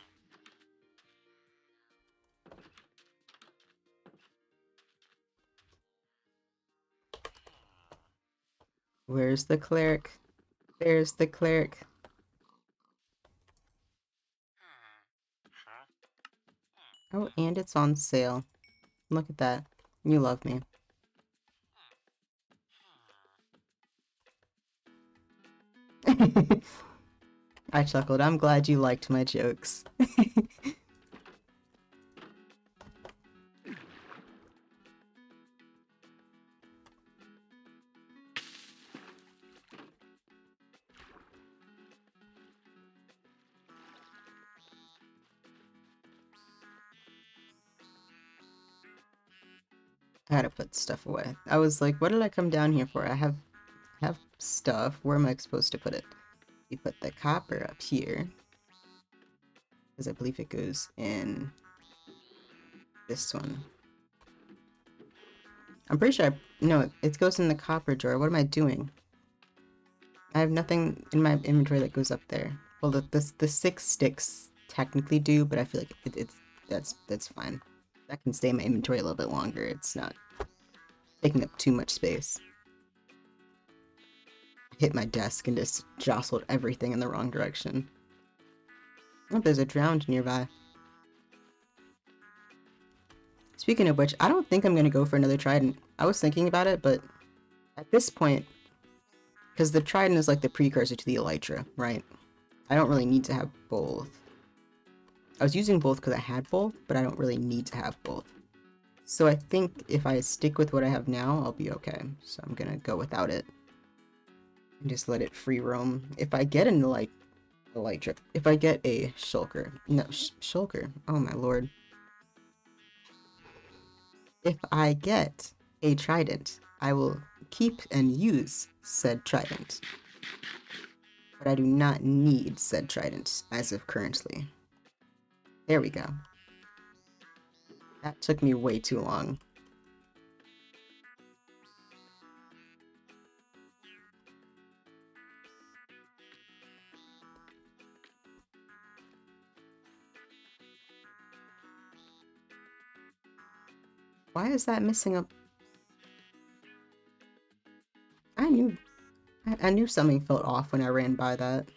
Where's the cleric? There's the cleric. Oh, and it's on sale. Look at that. You love me. I chuckled. I'm glad you liked my jokes. I gotta put stuff away. I was like, what did I come down here for? I have stuff. Where am I supposed to put it? You put the copper up here, because I believe it goes in this one. I'm pretty sure no, it goes in the copper drawer. What am I doing? I have nothing in my inventory that goes up there. Well, the 6 sticks technically do, but I feel like that's fine. That can stay in my inventory a little bit longer. It's not taking up too much space. Hit my desk and just jostled everything in the wrong direction. Oh, there's a drowned nearby. Speaking of which, I don't think I'm gonna go for another trident. I was thinking about it, but at this point, because the trident is like the precursor to the elytra, right? I don't really need to have both. I was using both because I had both, but I don't really need to have both. So I think if I stick with what I have now, I'll be okay. So I'm gonna go without it. And just let it free roam. If I get into like a light trip, if I get a shulker, no, shulker, oh my lord. If I get a trident, I will keep and use said trident. But I do not need said trident as of currently. There we go. That took me way too long. Why is that missing a... I knew something felt off when I ran by that.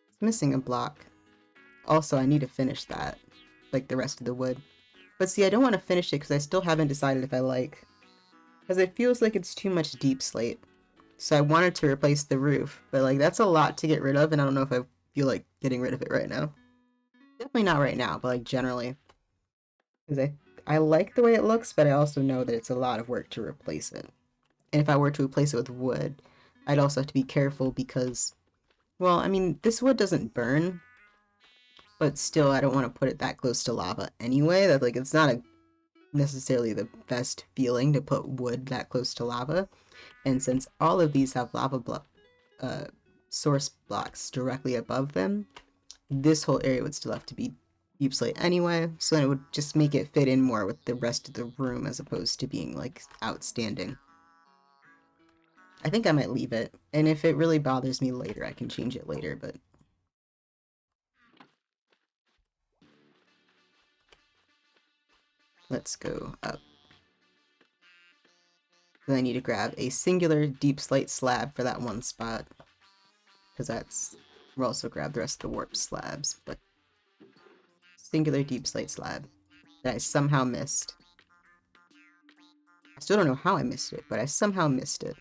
It's missing a block. Also, I need to finish that, like the rest of the wood. But see, I don't want to finish it because I still haven't decided if I like... Because it feels like it's too much deep slate. So I wanted to replace the roof, but like that's a lot to get rid of, and I don't know if I feel like getting rid of it right now. Definitely not right now, but like generally. Because I like the way it looks, but I also know that it's a lot of work to replace it. And if I were to replace it with wood, I'd also have to be careful because, well, I mean, this wood doesn't burn, but still, I don't want to put it that close to lava anyway. That like it's not necessarily the best feeling to put wood that close to lava. And since all of these have source blocks directly above them, this whole area would still have to be deep slate anyway, so then it would just make it fit in more with the rest of the room as opposed to being like outstanding. I think I might leave it, and if it really bothers me later, I can change it later, but... Let's go up. Then I need to grab a singular deep slate slab for that one spot, because that's... We'll also grab the rest of the warp slabs, but... Singular deep slate slab that I somehow missed. I still don't know how I missed it, but I somehow missed it.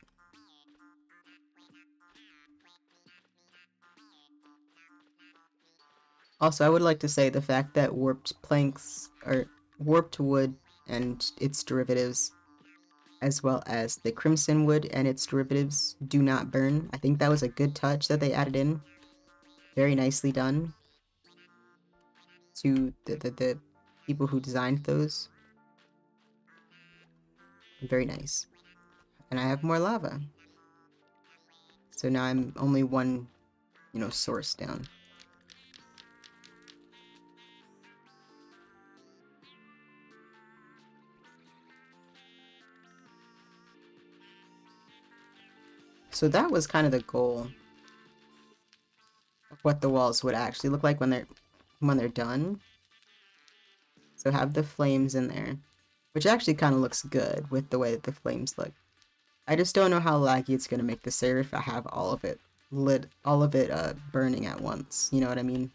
Also, I would like to say the fact that warped planks, or warped wood and its derivatives, as well as the crimson wood and its derivatives, do not burn. I think that was a good touch that they added in. Very nicely done to the people who designed those. Very nice. And I have more lava. So now I'm only one, source down. So that was kind of the goal of what the walls would actually look like when they're done. So have the flames in there, which actually kind of looks good with the way that the flames look. I just don't know how laggy it's gonna make the server if I have all of it burning at once. You know what I mean?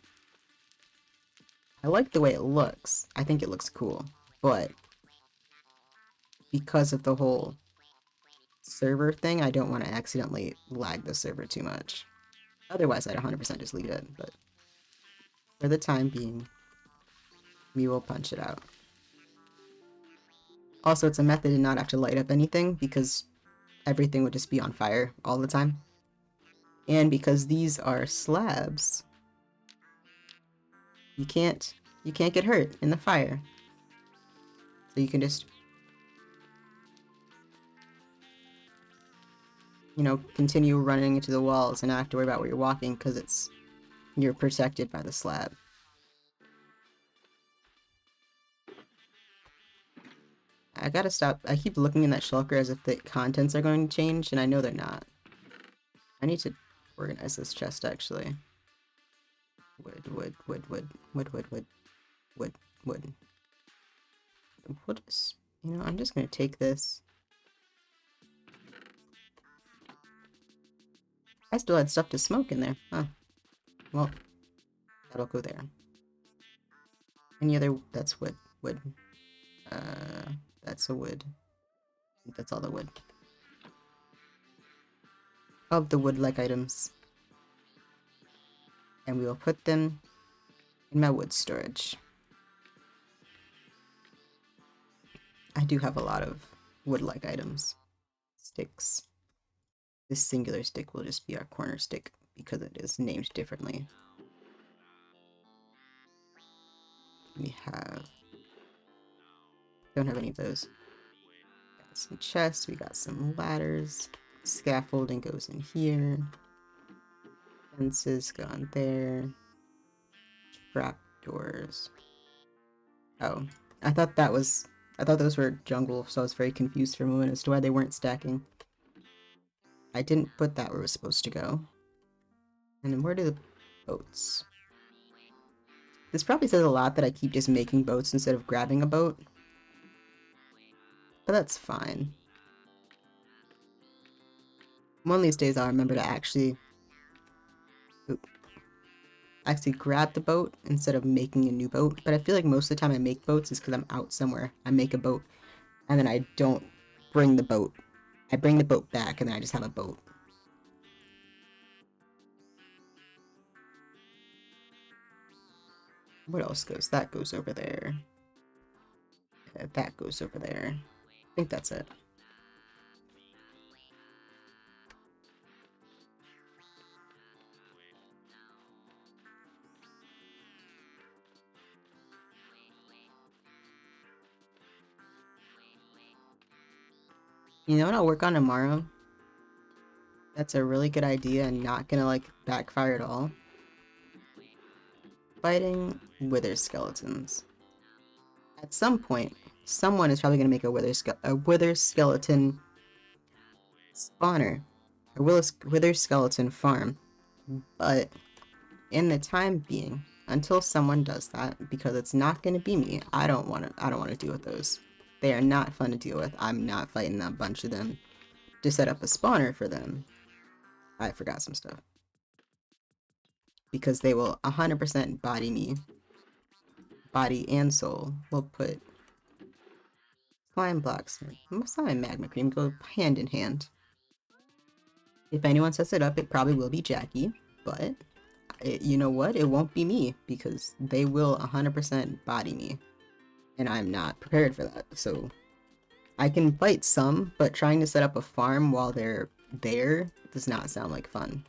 I like the way it looks. I think it looks cool, but because of the whole server thing, I don't want to accidentally lag the server too much. Otherwise, I'd 100% just leave it, but for the time being, we will punch it out. Also, it's a method to not have to light up anything because everything would just be on fire all the time. And because these are slabs, you can't get hurt in the fire. So you can just, continue running into the walls and not have to worry about where you're walking because you're protected by the slab. I gotta stop. I keep looking in that shulker as if the contents are going to change, and I know they're not. I need to organize this chest, actually. Wood. What is... I'm just gonna take this. I still had stuff to smoke in there. Huh. Well, that'll go there. Any other... That's wood. Wood. That's a wood. I think that's all the wood. Of the wood-like items. and we will put them in my wood storage. I do have a lot of wood-like items. Sticks. This singular stick will just be our corner stick because it is named differently. We don't have any of those. Got some chests, we got some ladders. Scaffolding goes in here. Fences go on there. Trap doors. Oh, I thought those were jungle, so I was very confused for a moment as to why they weren't stacking. I didn't put that where it was supposed to go. And then where do the boats? This probably says a lot that I keep just making boats instead of grabbing a boat. But that's fine. One of these days I'll remember to actually grab the boat instead of making a new boat. But I feel like most of the time I make boats is because I'm out somewhere. I make a boat and then I don't bring the boat. I bring the boat back and then I just have a boat. What else goes? That goes over there. That goes over there. I think that's it. You know what I'll work on tomorrow? That's a really good idea and not gonna like backfire at all. Fighting wither skeletons. At some point, someone is probably gonna make a wither skeleton spawner, a wither skeleton farm. But in the time being, until someone does that, because it's not gonna be me, I don't wanna deal with those. They are not fun to deal with. I'm not fighting a bunch of them to set up a spawner for them. I forgot some stuff. Because they will 100% body me. Body and soul. We'll put slime blocks. Slime and magma cream go hand in hand. If anyone sets it up, it probably will be Jackie, but you know what? It won't be me because they will 100% body me. And I'm not prepared for that. So I can fight some, but trying to set up a farm while they're there does not sound like fun.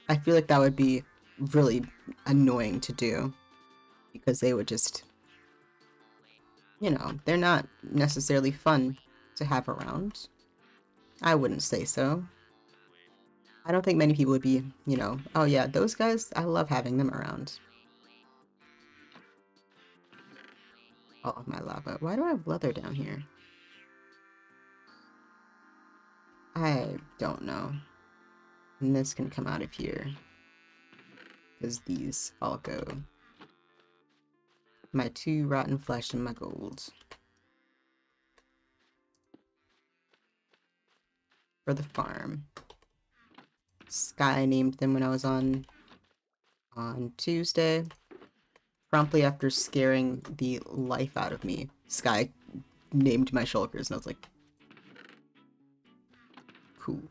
I feel like that would be really annoying to do because they would just, you know, they're not necessarily fun to have around. I wouldn't say so. I don't think many people would be, you know, oh yeah, those guys, I love having them around. All of my lava. Why do I have leather down here? I don't know. And this can come out of here. Because these all go. My 2 rotten flesh and my gold. For the farm. Sky named them when I was on Tuesday. Promptly after scaring the life out of me, Sky named my shulkers, and I was like, cool.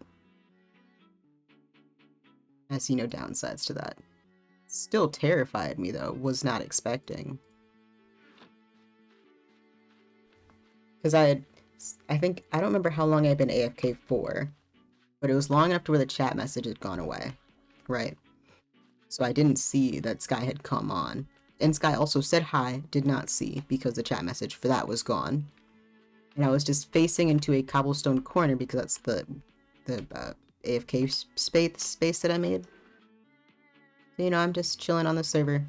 I see no downsides to that. Still terrified me though, was not expecting. Because I don't remember how long I'd been AFK for, but it was long enough to where the chat message had gone away, right? So I didn't see that Sky had come on. And Sky also said hi, did not see, because the chat message for that was gone. And I was just facing into a cobblestone corner because that's the AFK space that I made. So, you know, I'm just chilling on the server,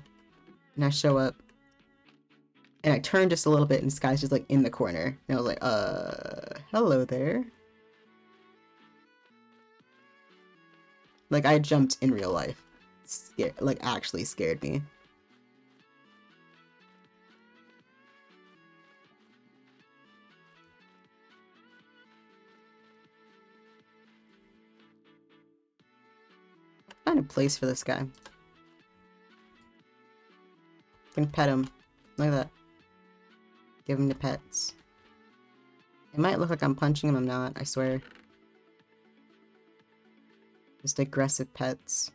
and I show up, and I turn just a little bit, and Sky's just like in the corner, and I was like, hello there. Like I jumped in real life, actually scared me. Find a place for this guy. Can pet him. Look at that. Give them to pets. It might look like I'm punching them, I'm not, I swear. Just aggressive pets.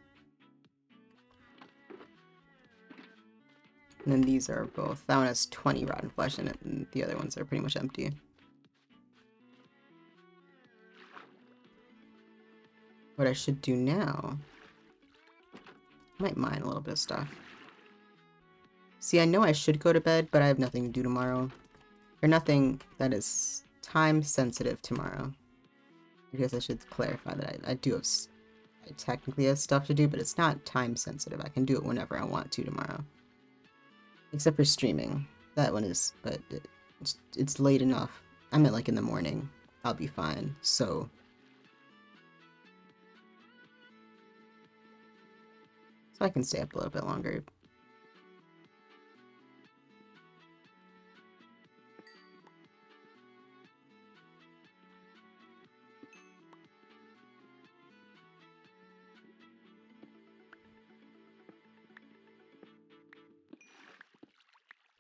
And then these are both. That one has 20 rotten flesh in it, and the other ones are pretty much empty. What I should do now... I might mine a little bit of stuff. See, I know I should go to bed, but I have nothing to do tomorrow. Or nothing that is time sensitive tomorrow. I guess I should clarify that I do have... I technically have stuff to do, but it's not time sensitive. I can do it whenever I want to tomorrow. Except for streaming. That one is... but it's late enough. I meant like in the morning. I'll be fine, so... So I can stay up a little bit longer.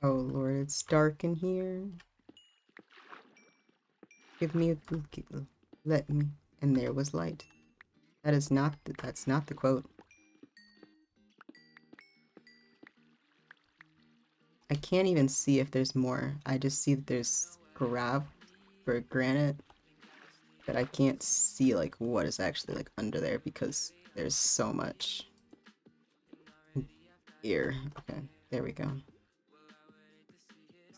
Oh lord, it's dark in here. Give me a... let me... and there was light. That is not... that's not the quote. I can't even see if there's more. I just see that there's granite. But I can't see like what is actually like under there because there's so much air. Okay, there we go.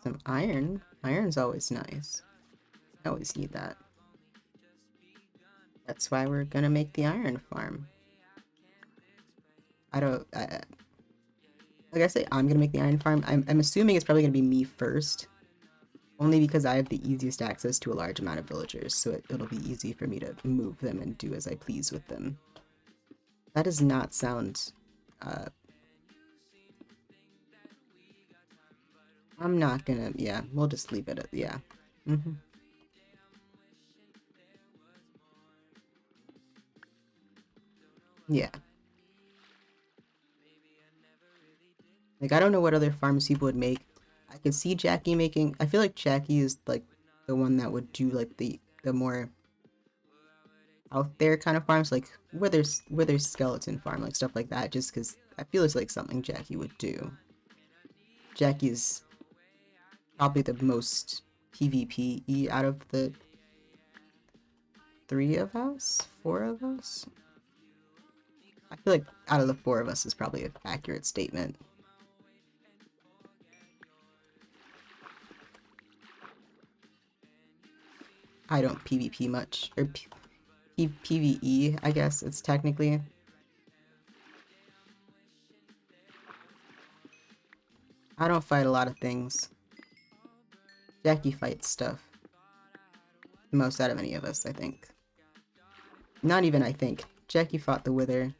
Some iron. Iron's always nice. I always need that. That's why we're gonna make the iron farm. Like I say, I'm gonna make the iron farm. I'm assuming it's probably gonna be me first. Only because I have the easiest access to a large amount of villagers, so it'll be easy for me to move them and do as I please with them. That does not sound... I'm not gonna... yeah, we'll just leave it at... yeah. Yeah. Like, I don't know what other farms people would make. I could see Jackie making... I feel like Jackie is, like, the one that would do, like, the more out there kind of farms, like, where there's skeleton farm, like, stuff like that, just because I feel it's, like, something Jackie would do. Jackie's probably the most PvP-y out of the 3 of us? 4 of us? I feel like out of the 4 of us is probably an accurate statement. I don't PvP much, or PvE, I guess it's technically. I don't fight a lot of things. Jackie fights stuff. The most out of any of us, I think. Not even I think. Jackie fought the Wither.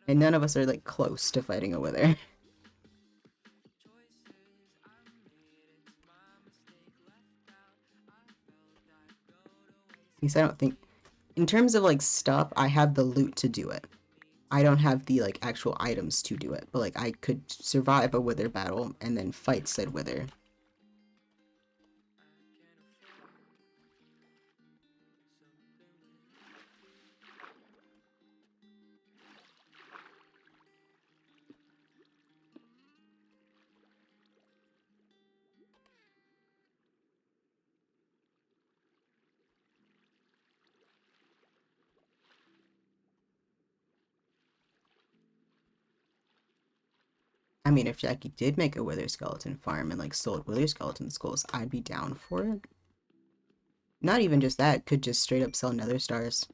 And none of us are, like, close to fighting a Wither. At least I don't think... in terms of, like, stuff, I have the loot to do it. I don't have the, like, actual items to do it. But, like, I could survive a Wither battle and then fight said Wither. I mean, if Jackie did make a Wither Skeleton farm and, like, sold Wither Skeleton skulls, I'd be down for it. Not even just that, could just straight up sell Nether Stars.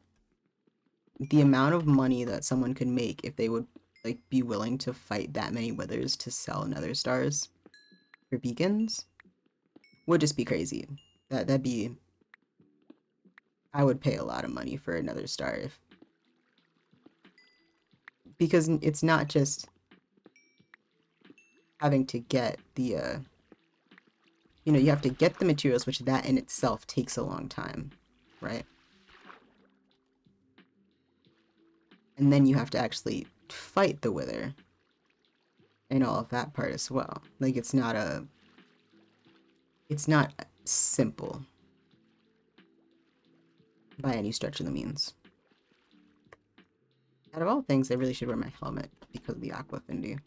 The amount of money that someone could make if they would, like, be willing to fight that many Withers to sell Nether Stars for beacons would just be crazy. That'd be... I would pay a lot of money for a Nether Star if... because it's not just having to get the, you know, you have to get the materials, which that in itself takes a long time, right? And then you have to actually fight the Wither. And all of that part as well. Like, it's not a... it's not simple by any stretch of the means. Out of all things, I really should wear my helmet because of the aqua affinity.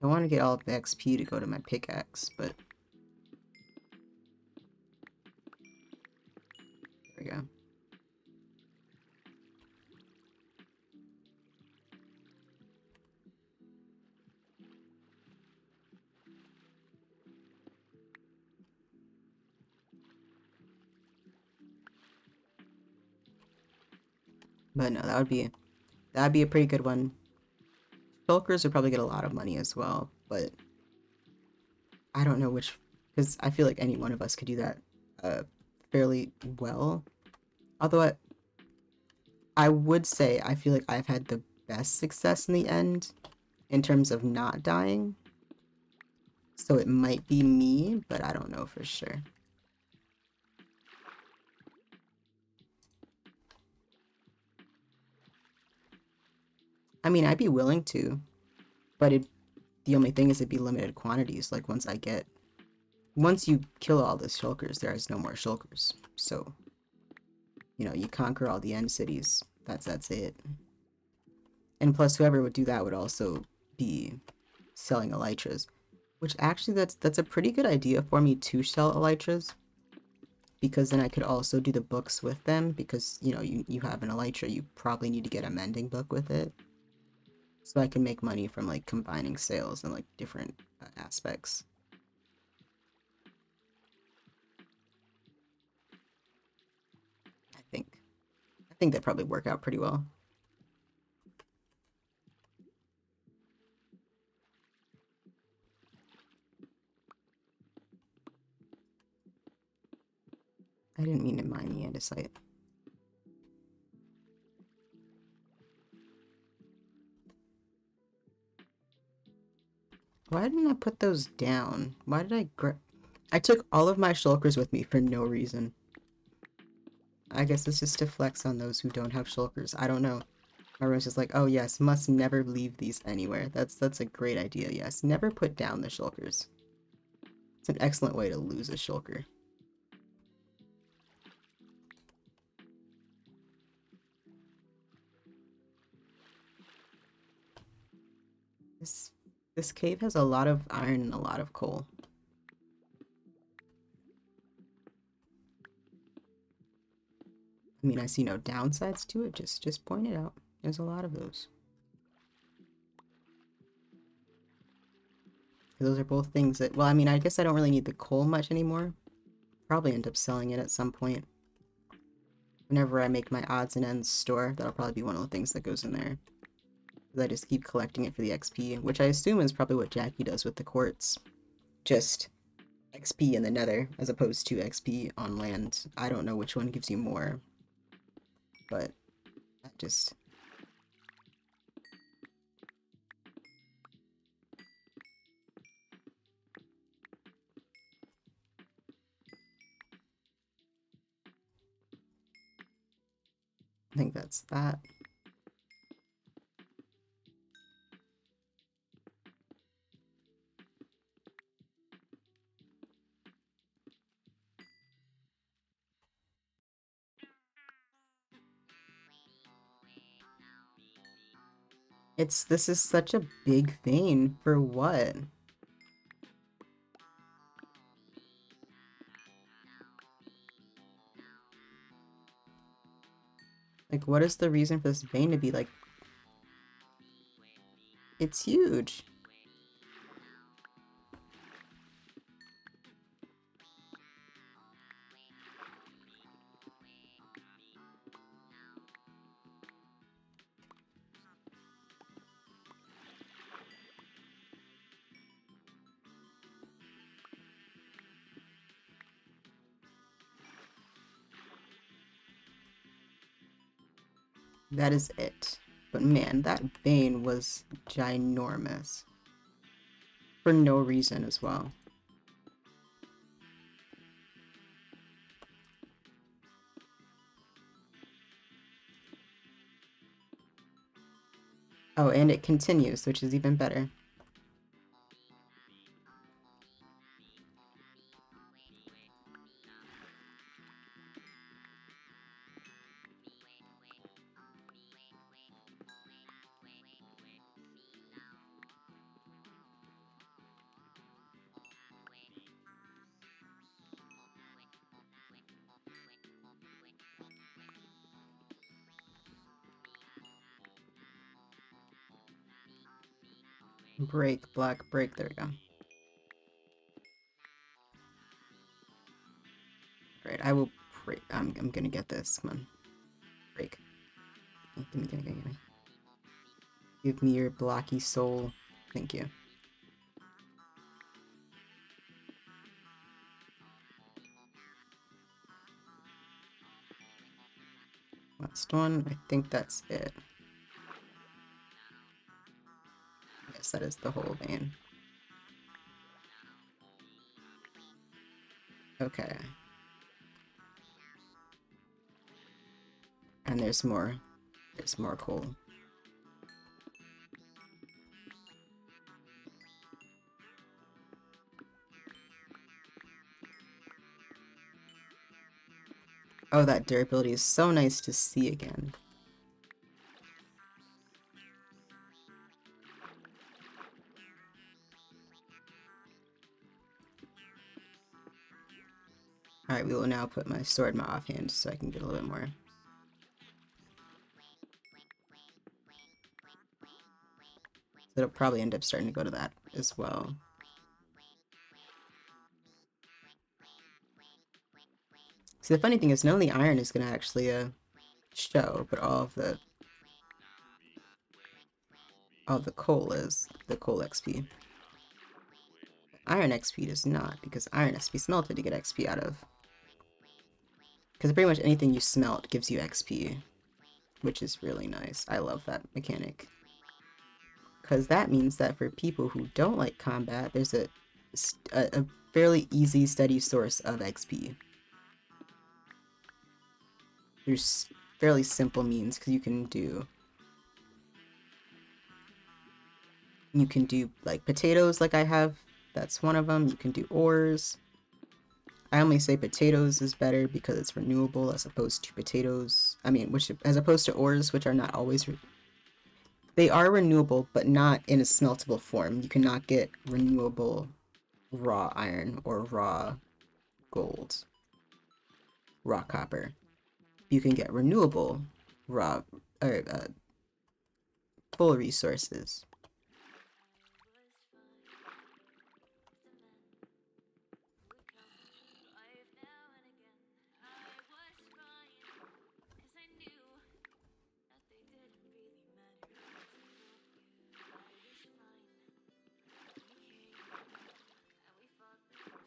I want to get all of the XP to go to my pickaxe, but there we go. But no, that'd be a pretty good one. Shulkers would probably get a lot of money as well, but I don't know which, because I feel like any one of us could do that fairly well. Although I would say I feel like I've had the best success in the end in terms of not dying. So it might be me, but I don't know for sure. I mean, I'd be willing to, but the only thing is it'd be limited quantities. Like once you kill all the shulkers, there is no more shulkers. So, you know, you conquer all the end cities. That's it. And plus, whoever would do that would also be selling elytras, which actually that's a pretty good idea for me to sell elytras, because then I could also do the books with them, because you know you have an elytra, you probably need to get a mending book with it, so I can make money from like combining sales and like different aspects. I think that probably work out pretty well. I didn't mean to mine the andesite. Why didn't I put those down? Why did I took all of my shulkers with me for no reason. I guess it's just to flex on those who don't have shulkers. I don't know. Everyone's just like, oh yes, must never leave these anywhere. That's a great idea, yes. Never put down the shulkers. It's an excellent way to lose a shulker. This cave has a lot of iron and a lot of coal. I mean, I see no downsides to it, just point it out. There's a lot of those. Those are both things that, well, I mean, I guess I don't really need the coal much anymore. Probably end up selling it at some point. Whenever I make my odds and ends store, that'll probably be one of the things that goes in there. I just keep collecting it for the XP, which I assume is probably what Jackie does with the quartz. Just XP in the nether, as opposed to XP on land. I don't know which one gives you more, but that just... I think that's that. This is such a big vein, for what? Like, what is the reason for this vein to be like... It's huge. That is it. But man, that vein was ginormous. For no reason as well. Oh, and it continues, which is even better. Break, black, break. There we go. Alright, I will break. I'm gonna get this. Come on. Break. Gimme. Give me your blocky soul. Thank you. Last one. I think that's it. Yes, that is the whole vein. Okay. And there's more. There's more coal. Oh, that durability is so nice to see again. Alright, we will now put my sword in my offhand so I can get a little bit more. So it'll probably end up starting to go to that as well. See, the funny thing is, none of the iron is going to actually show, but all the coal is. The coal XP. Iron XP does not, because iron has to be smelted to get XP out of. Because pretty much anything you smelt gives you XP, which is really nice. I love that mechanic. Because that means that for people who don't like combat, there's a fairly easy, steady source of XP. There's fairly simple means, because you can do like potatoes like I have. That's one of them. You can do ores. I only say potatoes is better because it's renewable as opposed to potatoes. I mean, as opposed to ores, which are not always. They are renewable, but not in a smeltable form. You cannot get renewable raw iron or raw gold, raw copper. You can get renewable raw or full resources.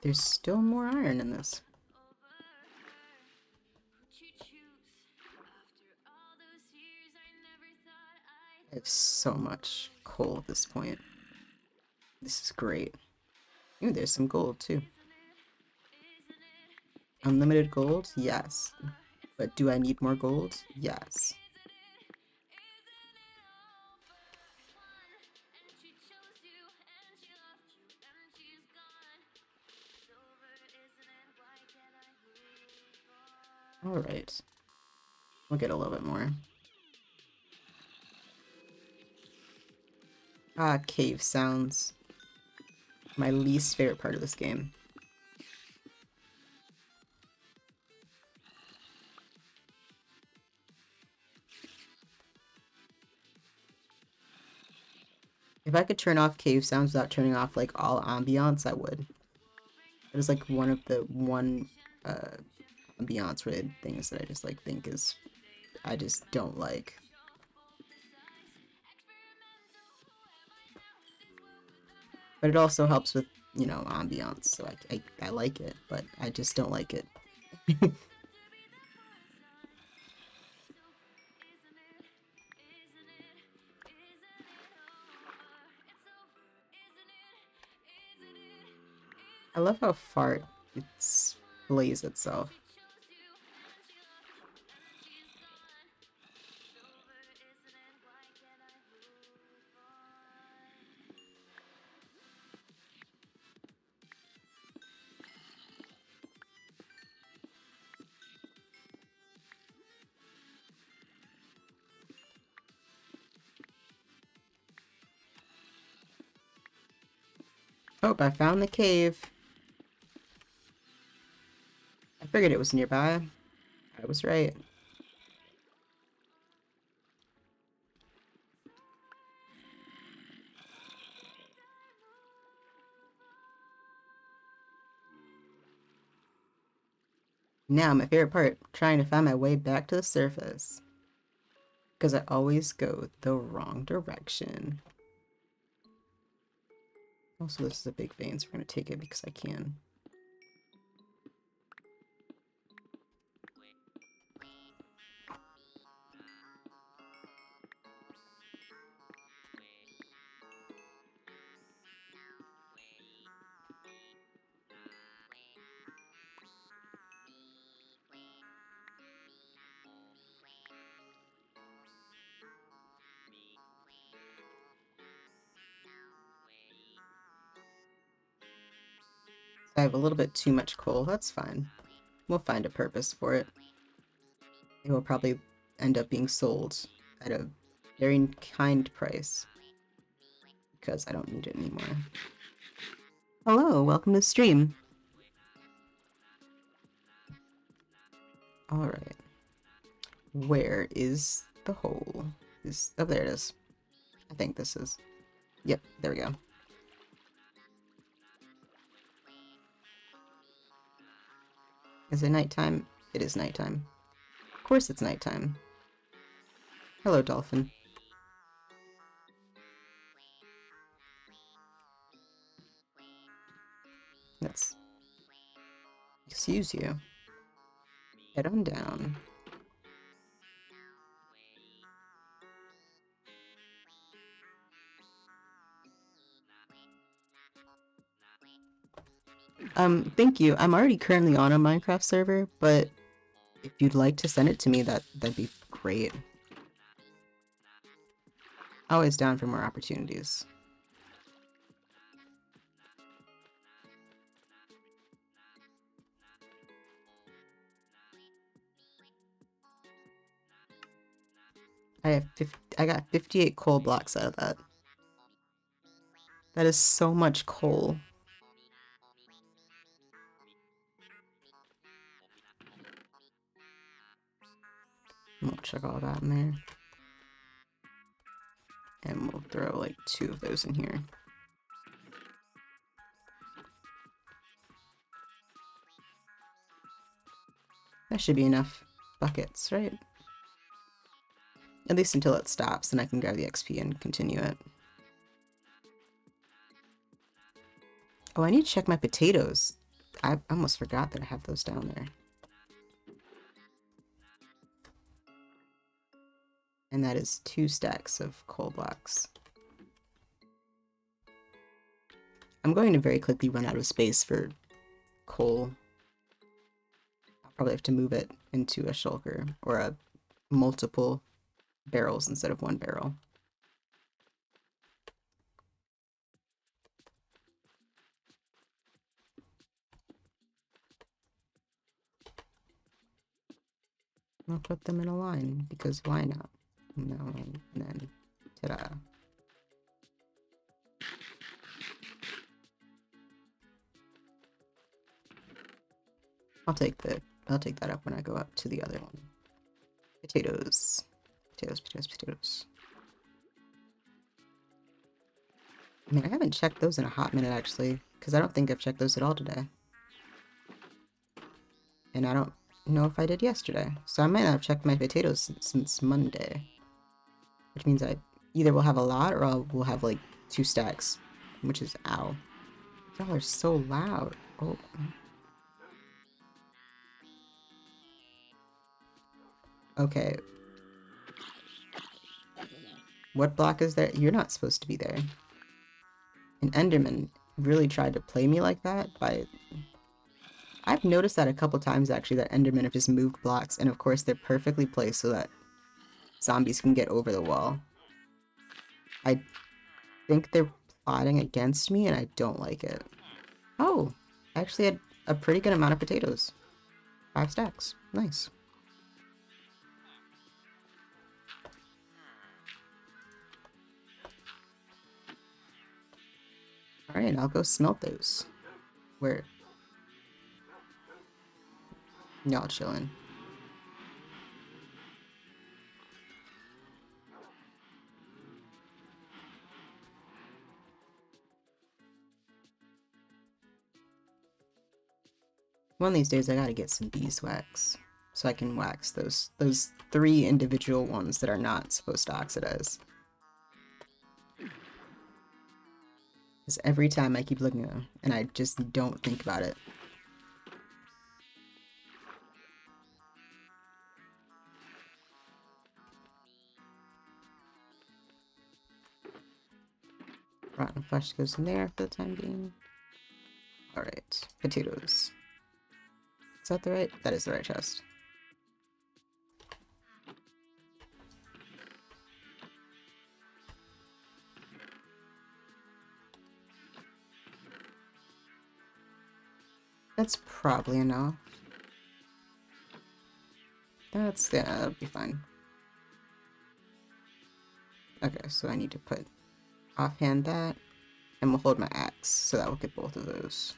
There's still more iron in this. I have so much coal at this point. This is great. Ooh, there's some gold too. Unlimited gold? Yes. But do I need more gold? Yes. Alright. We'll get a little bit more. Ah, cave sounds. My least favorite part of this game. If I could turn off cave sounds without turning off like all ambiance, I would. It is like one of the ambiance related things that I just like think is I just don't like. But it also helps with, you know, ambiance, so I like it, but I just don't like it. I love how far it displays itself. Oh, I found the cave. I figured it was nearby. I was right. Now, my favorite part, trying to find my way back to the surface. Because I always go the wrong direction. Also, this is a big vein, so we're going to take it because I can. I have a little bit too much coal. That's fine. We'll find a purpose for it. It will probably end up being sold at a very kind price. Because I don't need it anymore. Hello, welcome to the stream. Alright. Where is the hole? Oh, there it is. I think this is... Yep, there we go. Is it nighttime? It is nighttime. Of course it's nighttime. Hello, dolphin. Let's... excuse you. Head on down. Thank you. I'm already currently on a Minecraft server, but if you'd like to send it to me, that'd be great. Always down for more opportunities. I got 58 coal blocks out of that. That is so much coal. We'll chuck all that in there. And we'll throw like 2 of those in here. That should be enough buckets, right? At least until it stops, then I can grab the XP and continue it. Oh, I need to check my potatoes. I almost forgot that I have those down there. And that is 2 stacks of coal blocks. I'm going to very quickly run out of space for coal. I'll probably have to move it into a shulker or a multiple barrels instead of 1 barrel. I'll put them in a line because why not? No, and then ta-da. I'll take that up when I go up to the other one. Potatoes. Potatoes, potatoes, potatoes. I mean, I haven't checked those in a hot minute, actually, because I don't think I've checked those at all today. And I don't know if I did yesterday. So I might not have checked my potatoes since Monday. Which means I either will have a lot or I will have, like, 2 stacks. Which is, ow. Y'all are so loud. Oh. Okay. What block is there? You're not supposed to be there. An Enderman really tried to play me like that by... I've noticed that a couple times, actually, that Endermen have just moved blocks, and of course they're perfectly placed so that zombies can get over the wall. I think they're plotting against me, and I don't like it. Oh, I actually had a pretty good amount of potatoes. 5 stacks. Nice. Alright, I'll go smelt those. Where? Y'all chilling. One of these days I gotta get some beeswax so I can wax those 3 individual ones that are not supposed to oxidize. Because every time I keep looking at them and I just don't think about it. Rotten flesh goes in there for the time being. Alright, potatoes. Is that the right? That is the right chest. That's probably enough. That'll be fine. Okay, so I need to put offhand that, and we'll hold my axe, so that will get both of those.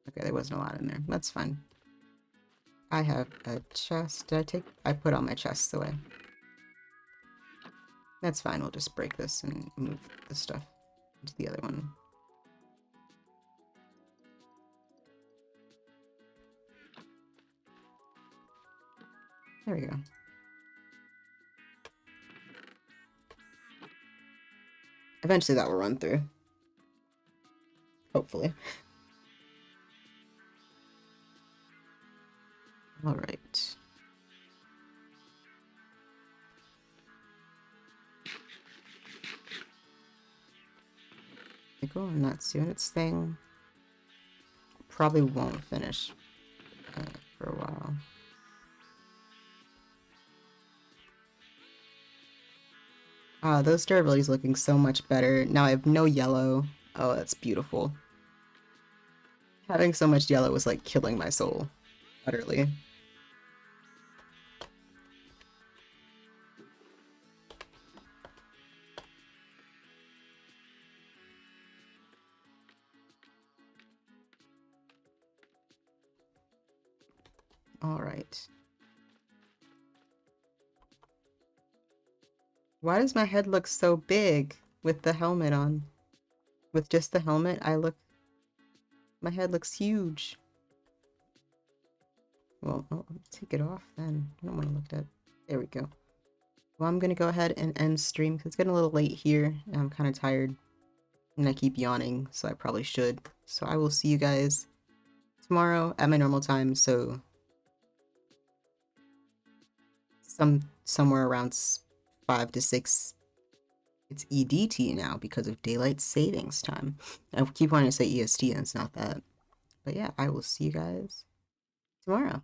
Okay, there wasn't a lot in there. That's fine. I have a chest. I put all my chests away. That's fine, we'll just break this and move the stuff into the other one. There we go. Eventually that will run through. Hopefully. Alright. Cool, and that's doing its thing. Probably won't finish for a while. Those durabilities looking so much better. Now I have no yellow. Oh, that's beautiful. Having so much yellow was like killing my soul. Utterly. Alright. Why does my head look so big with the helmet on? With just the helmet, my head looks huge. Well, I'll take it off then. I don't want to look at it. There we go. Well, I'm gonna go ahead and end stream because it's getting a little late here and I'm kind of tired and I keep yawning, so I probably should. So I will see you guys tomorrow at my normal time, so somewhere around 5 to 6. It's EDT now because of daylight savings time. I keep wanting to say EST and it's not that. But yeah, I will see you guys tomorrow.